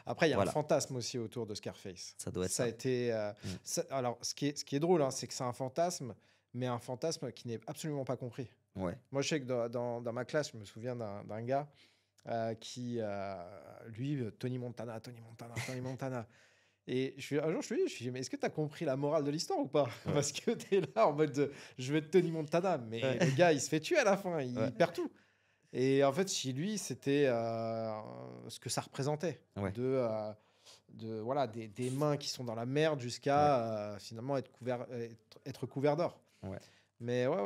Après, il y a un Voilà, fantasme aussi autour de Scarface. ça doit être Ça a ça. été. Mm. Alors, ce qui est drôle, hein, c'est que c'est un fantasme, mais un fantasme qui n'est absolument pas compris. Ouais. Moi, je sais que dans ma classe, je me souviens d'un gars qui, lui, Tony Montana, Tony Montana, Tony Montana. Et un jour, je lui dis, mais est-ce que tu as compris la morale de l'histoire ou pas? Ouais. Parce que tu es là en mode, je vais être Tony Montana, mais Ouais. le gars, il se fait tuer à la fin, il Ouais. perd tout. Et en fait, chez lui, c'était ce que ça représentait Ouais. voilà, des mains qui sont dans la merde Ouais. jusqu'à finalement être couvert d'or. Ouais. Mais ok,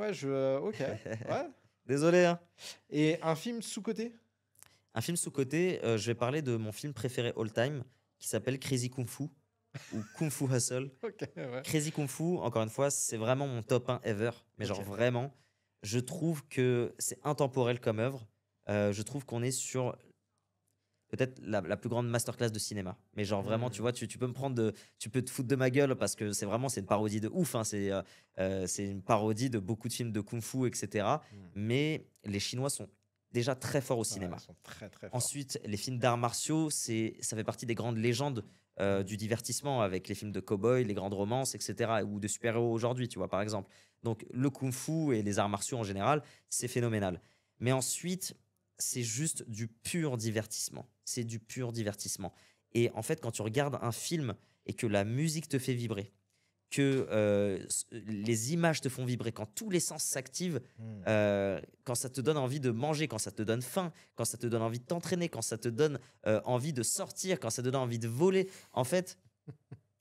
ouais. Désolé, hein. Et un film sous-coté? Un film sous-coté, je vais parler de mon film préféré all time qui s'appelle Crazy Kung Fu ou Kung Fu Hustle. Ok, ouais. Crazy Kung Fu, encore une fois, c'est vraiment mon top 1 ever. Mais genre Ok. vraiment, je trouve que c'est intemporel comme œuvre. Je trouve qu'on est sur peut-être la plus grande masterclass de cinéma. Mais genre vraiment, tu Hmm. vois, tu peux me prendre tu peux te foutre de ma gueule parce que c'est une parodie de ouf, hein. C'est une parodie de beaucoup de films de Kung Fu, etc. Hmm. Mais les Chinois sont déjà très forts au Ouais, cinéma. ils sont très très forts. Ensuite, les films d'arts martiaux, ça fait partie des grandes légendes du divertissement avec les films de cow-boy, les grandes romances, etc. ou de super-héros aujourd'hui, tu vois, par exemple. Donc, le kung-fu et les arts martiaux en général, c'est phénoménal. Mais ensuite, c'est juste du pur divertissement. C'est du pur divertissement. Et en fait, quand tu regardes un film et que la musique te fait vibrer, que les images te font vibrer, quand tous les sens s'activent, Hmm. quand ça te donne envie de manger, quand ça te donne faim, quand ça te donne envie de t'entraîner, quand ça te donne envie de sortir, quand ça te donne envie de voler, en fait,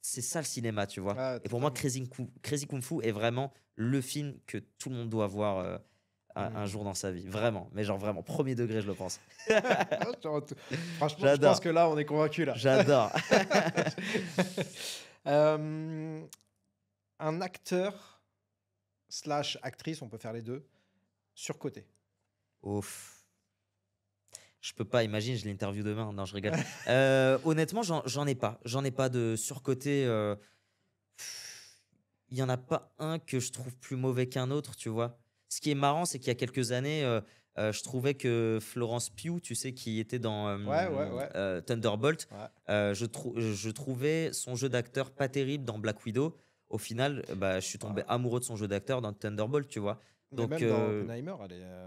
c'est ça le cinéma, tu vois. Ah, Et pour moi, totalement. Crazy Kung Fu est vraiment le film que tout le monde doit voir un Hmm. jour dans sa vie. Vraiment. Mais genre vraiment, premier degré, je le pense. Genre, franchement, je pense J'adore. que là, on est convaincu là. J'adore. Euh, un acteur slash actrice, on peut faire les deux, surcoté. Ouf. Je peux pas, imagine, je l'interview demain. Non, je rigole. Honnêtement, j'en ai pas. J'en ai pas de surcoté. Il y en a pas un que je trouve plus mauvais qu'un autre, tu vois. Ce qui est marrant, c'est qu'il y a quelques années, je trouvais que Florence Pugh, tu sais, qui était dans Ouais. Thunderbolt, Ouais. je trouvais son jeu d'acteur pas terrible dans Black Widow. Au final, bah, je suis tombé Voilà. amoureux de son jeu d'acteur dans Thunderbolt, tu vois. Mais Donc, même dans Oppenheimer,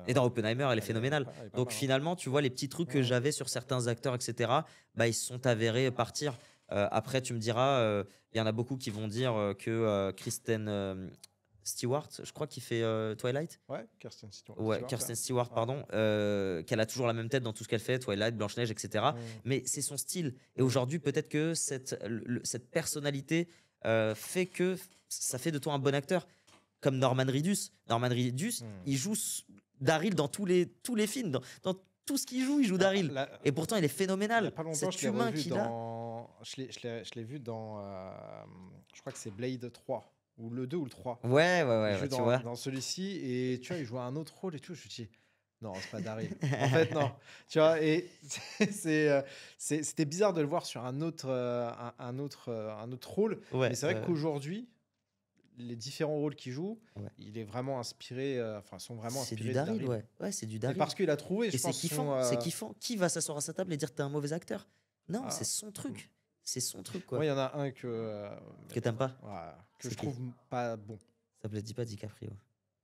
et dans Oppenheimer, elle est phénoménale. elle est pas Donc mal. Hein. finalement, tu vois, les petits trucs que Mhm. j'avais sur certains acteurs, etc., bah, ils se sont avérés partir. Après, tu me diras, il y en a beaucoup qui vont dire que Kristen Stewart, je crois qu'il fait Twilight. Ouais, Kirsten Stewart. Ouais, Kirsten Stewart, Ouais. pardon, qu'elle a toujours la même tête dans tout ce qu'elle fait, Twilight, Blanche-Neige, etc. Mhm. Mais c'est son style. Et Mhm. aujourd'hui, peut-être que cette personnalité fait que ça fait de toi un bon acteur. Comme Norman Reedus. Norman Reedus, Mhm. il joue Daryl dans tous les films. Dans tout ce qu'il joue, il joue Daryl. Et pourtant, il est Il y a phénoménal. pas longtemps, Cet je l'ai humain revu qu'il a. dans. Je l'ai vu dans. Je crois que c'est Blade 3. Ou le 2 ou le 3. Il joue Tu vois. dans celui-ci. Et tu vois, il joue un autre rôle et tout. Je me dis. Non, c'est pas Daryl. En fait, non. Tu vois, et c'était bizarre de le voir sur un autre, un autre rôle. Mais c'est vrai qu'aujourd'hui, les différents rôles qu'il joue, ouais. il est vraiment inspiré, enfin, sont vraiment C'est inspirés du de Daryl, Daryl. ouais. Ouais, c'est du Et Daryl. parce qu'il a trouvé, Et je c'est pense, kiffant. C'est kiffant. Qui va s'asseoir à sa table et dire que t'es un mauvais acteur? Non, c'est Ah, son truc. C'est son truc, quoi. moi, il y en a un Que t'aimes pas? que C'est je qui? trouve pas bon. Ça me dit pas DiCaprio.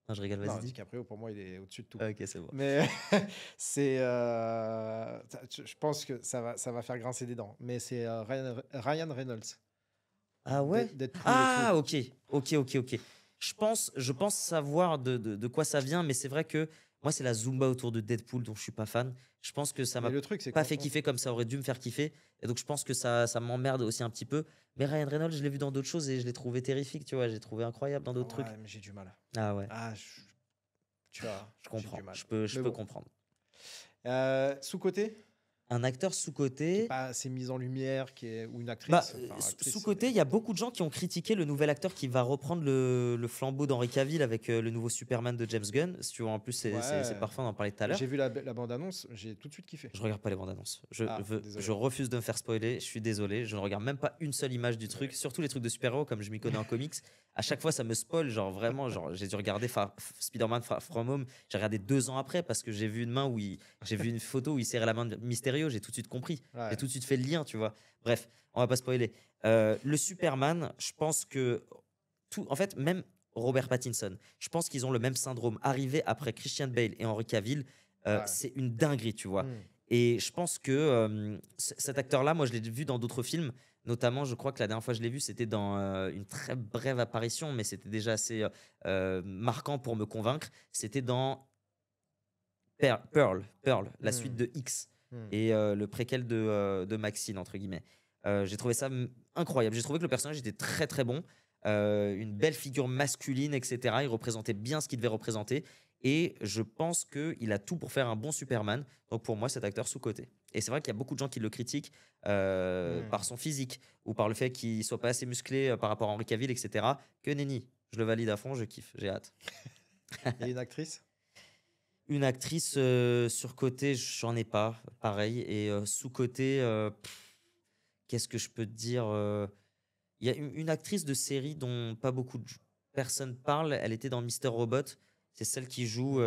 Non, je rigole, vas-y, Non, dis. DiCaprio, pour moi, il est au-dessus de tout. Ah, ok, c'est bon. Mais c'est. Je pense que ça va faire grincer des dents. Mais c'est Ryan Reynolds. Ah ouais? Deadpool Ah, et tout. ok. Je pense savoir de quoi ça vient, mais c'est vrai que moi, c'est la Zumba autour de Deadpool dont je suis pas fan. Je pense que ça Mais m'a le truc, c'est pas qu'on. fait kiffer comme ça aurait dû me faire kiffer. Et donc, je pense que ça m'emmerde aussi un petit peu. Mais Ryan Reynolds, je l'ai vu dans d'autres choses et je l'ai trouvé terrifique, tu vois. J'ai trouvé incroyable dans d'autres trucs. Ouais, mais j'ai du mal. Ah ouais, Ah, tu vois, je j'ai comprends. du mal. Je Mais peux bon. comprendre. Sous-côté, Un acteur qui est sous-coté. pas assez mis en lumière, ou une actrice. Bah, Enfin, actrice, sous-côté, il y a beaucoup de gens qui ont critiqué le nouvel acteur qui va reprendre le flambeau d'Henry Cavill avec le nouveau Superman de James Gunn. Si tu vois, en plus, c'est Ouais. parfait, on en parlait tout à l'heure. J'ai vu la bande-annonce, j'ai tout de suite kiffé. Je regarde pas les bandes annonces. Désolé. Je refuse de me faire spoiler. Je suis désolé. Je ne regarde même pas une seule image du truc. Surtout les trucs de super-héros, comme je m'y connais en comics. À chaque fois, ça me spoil. Genre vraiment, genre, j'ai dû regarder Spider-Man From Home. J'ai regardé 2 ans après parce que j'ai vu une main j'ai vu une photo où il serrait la main de Mysterio. J'ai tout de suite compris. Ouais. J'ai tout de suite fait le lien, tu vois. Bref, on va pas spoiler. Le Superman, je pense que en fait, même Robert Pattinson, je pense qu'ils ont le même syndrome. Arrivé après Christian Bale et Henry Cavill, Ouais. c'est une dinguerie, tu vois. Hmm. Et je pense que cet acteur-là, moi, je l'ai vu dans d'autres films. Notamment, je crois que la dernière fois que je l'ai vu, c'était dans une très brève apparition, mais c'était déjà assez marquant pour me convaincre. C'était dans Pearl, la suite de X Hmm. et le préquel de Maxine, entre guillemets. J'ai trouvé ça incroyable. J'ai trouvé que le personnage était très très bon. Une belle figure masculine, etc. Il représentait bien ce qu'il devait représenter. Et je pense qu'il a tout pour faire un bon Superman. Donc pour moi, cet acteur sous-coté. Et c'est vrai qu'il y a beaucoup de gens qui le critiquent par son physique ou par le fait qu'il soit pas assez musclé par rapport à Henry Cavill, etc. Que nenni. Je le valide à fond, je kiffe, j'ai hâte. Et une actrice? Une actrice surcotée, j'en ai pas, pareil. Et sous-cotée, qu'est-ce que je peux te dire Il y a une actrice de série dont pas beaucoup de personnes parlent. Elle était dans Mister Robot. C'est celle qui joue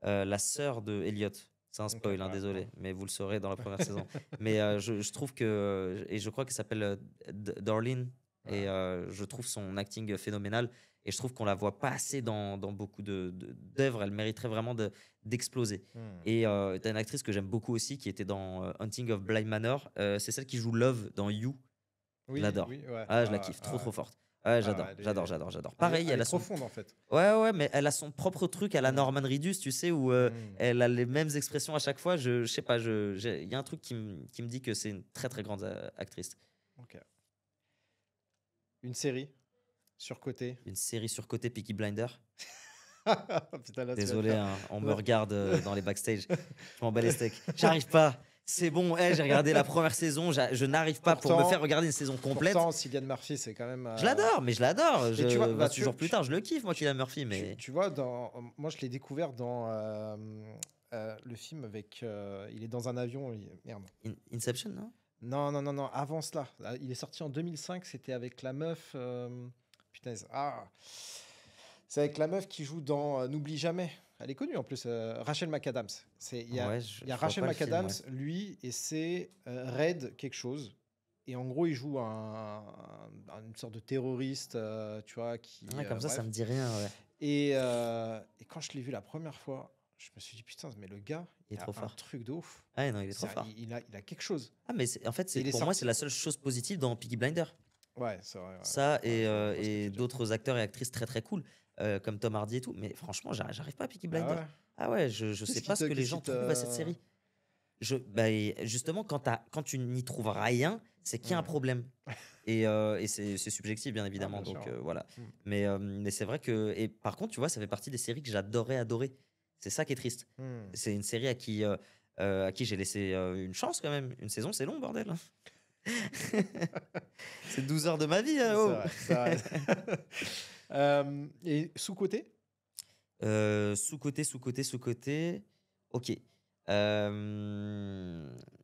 la sœur de Elliot. C'est un spoil, Ok, hein, ouais, désolé, non. mais vous le saurez dans la première saison. Mais je trouve que, et je crois qu'elle s'appelle Darlene et Ouais. je trouve son acting phénoménal et je trouve qu'on la voit pas assez dans beaucoup d'œuvres. Elle mériterait vraiment d'exploser Hmm. et tu une actrice que j'aime beaucoup aussi qui était dans, Hunting of Bly Manor, c'est celle qui joue Love dans You. Je Oui, l'adore. oui, ouais, Ah, je la ouais, kiffe, trop, ouais. trop forte. Ouais, Ah ouais, j'adore, j'adore, j'adore, j'adore. elle Pareil, elle elle est a son profonde en fait. ouais, ouais, mais elle a son propre truc à la Hmm. Norman Reedus, tu sais, où, Hmm. elle a les mêmes expressions à chaque fois. Je sais pas, il y a un truc qui me dit que c'est une très, très grande, actrice. Ok. Une série surcotée. Une série surcotée Peaky Blinders. Putain, là, tu vas te Désolé, faire. hein, on me Ouais. regarde, dans les backstage. Je m'en bats les steaks. J'arrive pas. C'est bon, j'ai regardé la première saison, je n'arrive pas pour me faire Pourtant, regarder une saison complète. pourtant, Cillian Murphy, c'est quand même. Je l'adore, mais je l'adore. Et tu vois, 28 jours plus tard, je le kiffe, moi, Cillian Murphy, mais tu vois, moi, je l'ai découvert dans le film avec. Il est dans un avion. Merde. Inception, non? Non, non, non, non. Avant cela, là, il est sorti en 2005. C'était avec la meuf. Putain, c'est avec la meuf qui joue dans N'oublie jamais. Elle est connue en plus, Rachel McAdams. Ouais, Il y a je vois Rachel pas le film, McAdams, ouais. lui, et c'est Red quelque chose. Et en gros, il joue une sorte de terroriste, tu vois, Ouais, comme ça bref. me dit rien, ouais. Et quand je l'ai vu la première fois, je me suis dit, putain, mais le gars, Il est il a trop un fort. truc de ouf. Ah non, il est trop fort. Il a quelque chose. Ah, mais en fait, Et il est pour moi, c'est sorti. la seule chose positive dans Peaky Blinders. Ouais, c'est vrai. Ouais. Ça Ouais, je vois ce que tu et veux dire. d'autres acteurs et actrices très très cool, comme Tom Hardy et tout. Mais franchement, j'arrive pas à Peaky Ah Blinders. ouais. Ah ouais, je sais pas ce que les Qu'est-ce gens qui te. trouvent à cette série. Bah, et justement, quand tu n'y trouves rien, c'est qu'il y a un Hmm. problème. Et c'est subjectif, bien Ah, évidemment. bien sûr. Donc voilà. Hmm. Mais c'est vrai que. Et par contre, tu vois, ça fait partie des séries que j'adorais adorer. C'est ça qui est triste. Hmm. C'est une série à qui j'ai laissé une chance quand même. Une saison, c'est long, bordel. C'est 12 heures de ma vie, C'est oh. vrai, c'est vrai. Et sous-côté? Sous-côté, sous-côté, sous-côté. Ok.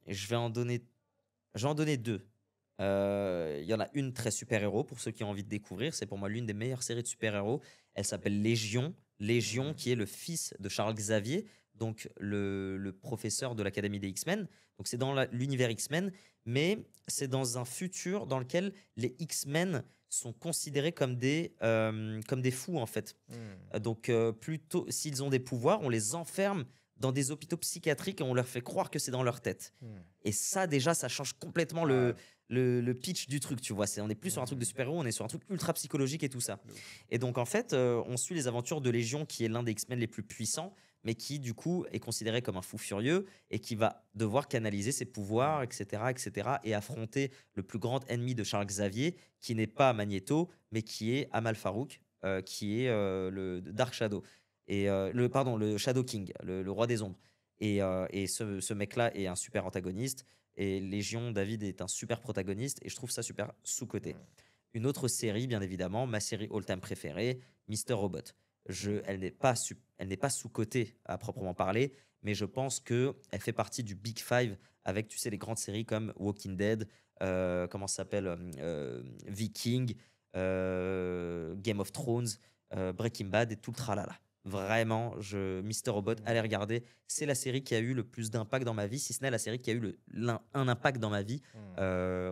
Je vais en donner, deux. Il y en a une très super-héros pour ceux qui ont envie de découvrir. C'est pour moi l'une des meilleures séries de super-héros. Elle s'appelle Légion. Légion, Mhm. qui est le fils de Charles Xavier, donc le professeur de l'Académie des X-Men. Donc c'est dans l'univers X-Men, mais c'est dans un futur dans lequel les X-Men sont considérés comme des fous, en fait. Hmm. Donc, plutôt, s'ils ont des pouvoirs, on les enferme dans des hôpitaux psychiatriques et on leur fait croire que c'est dans leur tête. Hmm. Et ça, déjà, ça change complètement Ouais. le pitch du truc, tu vois. On n'est plus sur un truc de Hmm. super-héros, on est sur un truc ultra psychologique et tout ça. De ouf. Et donc, en fait, on suit les aventures de Légion, qui est l'un des X-Men les plus puissants, mais qui, du coup, est considéré comme un fou furieux et qui va devoir canaliser ses pouvoirs, etc., etc., et affronter le plus grand ennemi de Charles Xavier, qui n'est pas Magneto, mais qui est Amal Farouk, qui est le Dark Shadow. Le Shadow King, le roi des ombres. Et ce mec-là est un super antagoniste. Et Légion, David est un super protagoniste. Et je trouve ça super sous-coté. Hmm. Une autre série, bien évidemment, ma série all-time préférée, Mister Robot. Elle n'est pas sous-cotée à proprement parler, mais je pense qu'elle fait partie du Big Five avec, tu sais, les grandes séries comme Walking Dead, comment ça s'appelle, Viking, Game of Thrones, Breaking Bad et tout le tralala. Vraiment, Mister Robot, allez Hmm. regarder. C'est la série qui a eu le plus d'impact dans ma vie, si ce n'est la série qui a eu un impact dans ma vie. Hmm.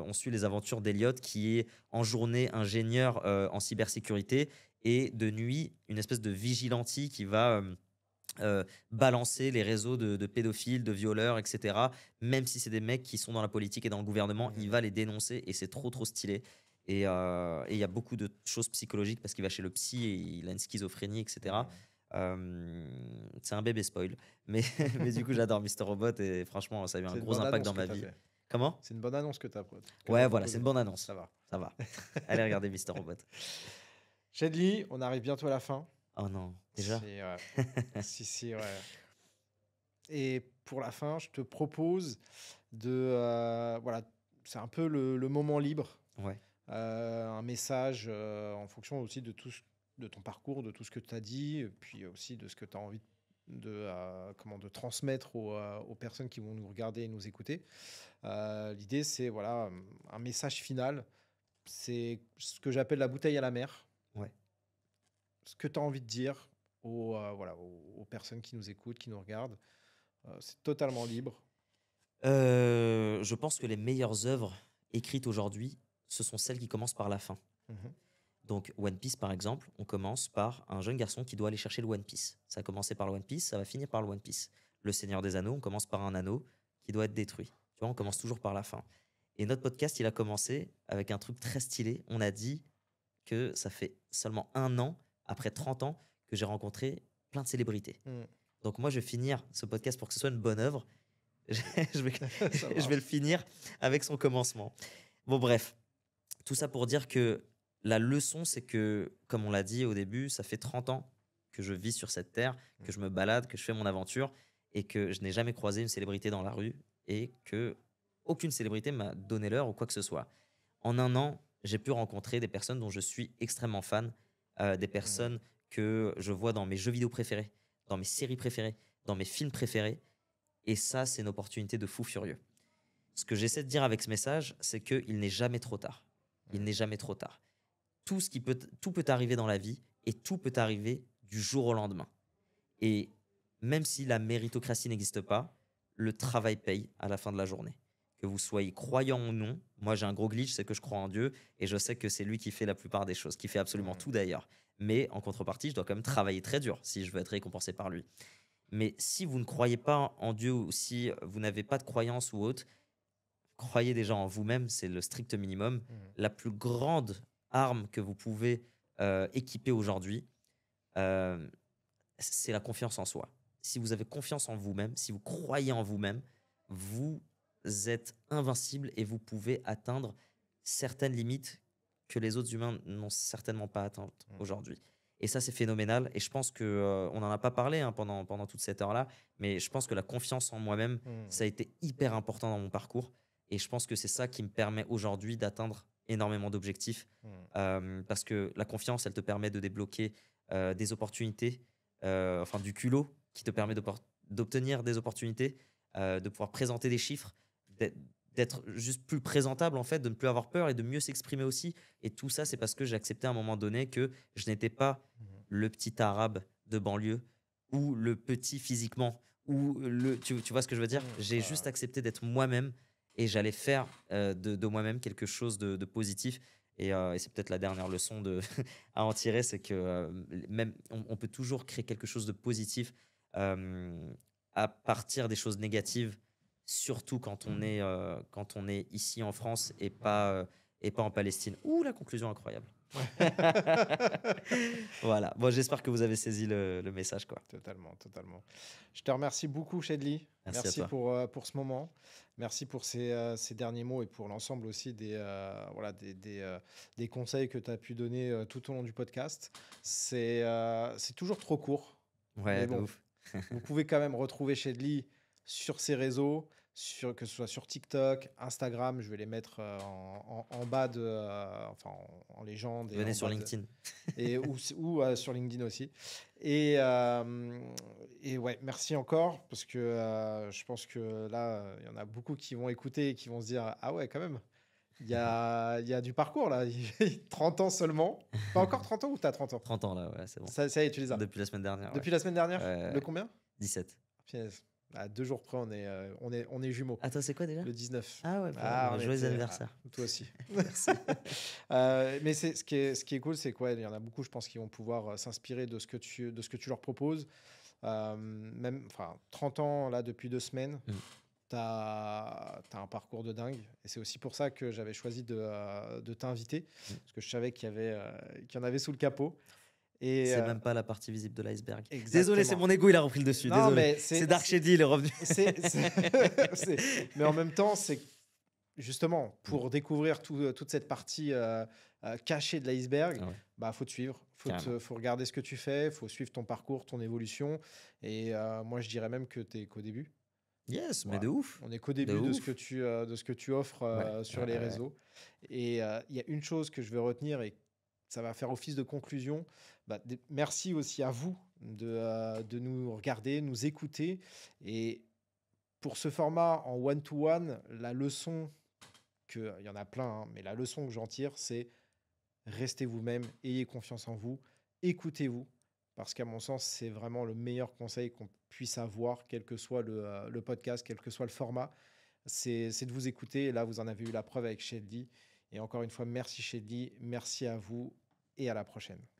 On suit les aventures d'Eliot, qui est en journée ingénieur en cybersécurité et de nuit une espèce de vigilante qui va balancer les réseaux de pédophiles, de violeurs, etc. Même si c'est des mecs qui sont dans la politique et dans le gouvernement, il Hmm. va les dénoncer et c'est trop trop stylé. Et il y a beaucoup de choses psychologiques parce qu'il va chez le psy et il a une schizophrénie, etc. C'est un bébé spoil, mais, mais du coup j'adore Mister Robot et franchement ça a eu un C'est une gros bonne impact annonce dans que ma tu as vie. fait. Comment? C'est une bonne annonce que tu as, Ouais, voilà, c'est proposée. une bonne annonce. Ça va. Ça va. Allez regarder Mister Robot. Shedley, on arrive bientôt à la fin. Oh non, déjà? Si, ouais. Si, ouais. Et pour la fin, je te propose voilà, c'est un peu le moment libre. Ouais. Un message en fonction aussi de ton parcours, de tout ce que tu as dit, et puis aussi de ce que tu as envie de transmettre aux personnes qui vont nous regarder et nous écouter. L'idée, c'est voilà, un message final. C'est ce que j'appelle la bouteille à la mer. Ouais. Ce que tu as envie de dire voilà, aux personnes qui nous écoutent, qui nous regardent. C'est totalement libre. Je pense que les meilleures œuvres écrites aujourd'hui ce sont celles qui commencent par la fin. Mhm. Donc One Piece, par exemple, on commence par un jeune garçon qui doit aller chercher le One Piece. Ça a commencé par le One Piece, ça va finir par le One Piece. Le Seigneur des Anneaux, on commence par un anneau qui doit être détruit. Tu vois, on commence toujours par la fin. Et notre podcast, il a commencé avec un truc très stylé. On a dit que ça fait seulement 1 an, après 30 ans, que j'ai rencontré plein de célébrités. Mhm. Donc moi, je vais finir ce podcast pour que ce soit une bonne œuvre. je vais, Ça je vais marche. le finir avec son commencement. Bon, bref, tout ça pour dire que la leçon, c'est que, comme on l'a dit au début, ça fait 30 ans que je vis sur cette terre, que je me balade, que je fais mon aventure et que je n'ai jamais croisé une célébrité dans la rue et que aucune célébrité m'a donné l'heure ou quoi que ce soit. En 1 an, j'ai pu rencontrer des personnes dont je suis extrêmement fan, des personnes que je vois dans mes jeux vidéo préférés, dans mes séries préférées, dans mes films préférés. Et ça, c'est une opportunité de fou furieux. Ce que j'essaie de dire avec ce message, c'est qu'il n'est jamais trop tard. Il n'est jamais trop tard. Tout peut arriver dans la vie et tout peut arriver du jour au lendemain. Et même si la méritocratie n'existe pas, le travail paye à la fin de la journée. Que vous soyez croyant ou non, moi j'ai un gros glitch, c'est que je crois en Dieu et je sais que c'est lui qui fait la plupart des choses, qui fait absolument tout d'ailleurs. Mais en contrepartie, je dois quand même travailler très dur si je veux être récompensé par lui. Mais si vous ne croyez pas en Dieu ou si vous n'avez pas de croyance ou autre, croyez déjà en vous-même, c'est le strict minimum. La plus grande arme que vous pouvez équiper aujourd'hui, euh, c'est la confiance en soi. Si vous avez confiance en vous-même, si vous croyez en vous-même, vous êtes invincible et vous pouvez atteindre certaines limites que les autres humains n'ont certainement pas atteintes aujourd'hui. Et ça, c'est phénoménal. Et je pense que on n'en a pas parlé hein, pendant toute cette heure-là, mais je pense que la confiance en moi-même, ça a été hyper important dans mon parcours. Et je pense que c'est ça qui me permet aujourd'hui d'atteindre énormément d'objectifs. Parce que la confiance, elle te permet de débloquer des opportunités, enfin du culot qui te permet d'obtenir des opportunités, de pouvoir présenter des chiffres, d'être juste plus présentable en fait, de ne plus avoir peur et de mieux s'exprimer aussi. Et tout ça, c'est parce que j'ai accepté à un moment donné que je n'étais pas le petit arabe de banlieue ou le petit physiquement ou tu vois ce que je veux dire. J'ai juste accepté d'être moi-même et j'allais faire de moi-même quelque chose de positif. Et c'est peut-être la dernière leçon à en tirer, c'est que même on peut toujours créer quelque chose de positif à partir des choses négatives, surtout quand on est ici en France et pas en Palestine. Ouh, la conclusion incroyable. Voilà. Bon, j'espère que vous avez saisi le message, quoi. Totalement, totalement. Je te remercie beaucoup, Shedley. Merci à toi. Pour ce moment. Merci pour ces derniers mots et pour l'ensemble aussi voilà, des conseils que tu as pu donner tout au long du podcast. C'est toujours trop court. Ouais, Mais de bon, ouf. vous pouvez quand même retrouver Shedley sur ses réseaux, que ce soit sur TikTok, Instagram. Je vais les mettre en bas enfin, en légende. Et Venez en sur bas LinkedIn. ou sur LinkedIn aussi. Et ouais, merci encore parce que je pense que là, il y en a beaucoup qui vont écouter et qui vont se dire ah ouais, quand même, il y a du parcours là. 30 ans seulement. Pas encore 30 ans ou t'as 30 ans? 30 ans là, ouais, c'est bon. Ça y est, tu les as. Depuis la semaine dernière. Depuis Ouais. la semaine dernière? Ouais, Le ouais. combien? 17. Punaise. À 2 jours près, on est jumeaux. Ah, toi, c'est quoi déjà? Le 19. Ah ouais, on joyeux était- anniversaire. toi aussi. Merci. Mais ce qui est cool, c'est quoi? Il y en a beaucoup, je pense, qui vont pouvoir s'inspirer de ce que tu leur proposes. Même, enfin, 30 ans, là, depuis 2 semaines, tu as un parcours de dingue. Et c'est aussi pour ça que j'avais choisi de t'inviter, parce que je savais qu'il y en avait sous le capot. Et, C'est même pas la partie visible de l'iceberg. exactement. Désolé, c'est mon ego, il a repris le dessus. Non, Désolé. mais C'est Dark Shady, il est revenu. Mais en même temps, c'est justement pour découvrir toute cette partie cachée de l'iceberg. Ah ouais. Bah, faut te suivre, Carrément. faut regarder ce que tu fais, faut suivre ton parcours, ton évolution. Et moi, je dirais même que tu es qu'au début. Yes, mais Voilà. de ouf. On est qu'au début de ce ouf. que tu offres Ouais, sur ouais, les ouais. réseaux. Et il y a une chose que je vais retenir et ça va faire office de conclusion. Bah, merci aussi à vous de nous regarder, nous écouter. Et pour ce format en one-to-one, la leçon, il y en a plein, hein, mais la leçon que j'en tire, c'est restez vous-même, ayez confiance en vous, écoutez-vous. Parce qu'à mon sens, c'est vraiment le meilleur conseil qu'on puisse avoir, quel que soit le podcast, quel que soit le format. C'est de vous écouter. Et là, vous en avez eu la preuve avec Shelly. Et encore une fois, merci Shedi, merci à vous et à la prochaine.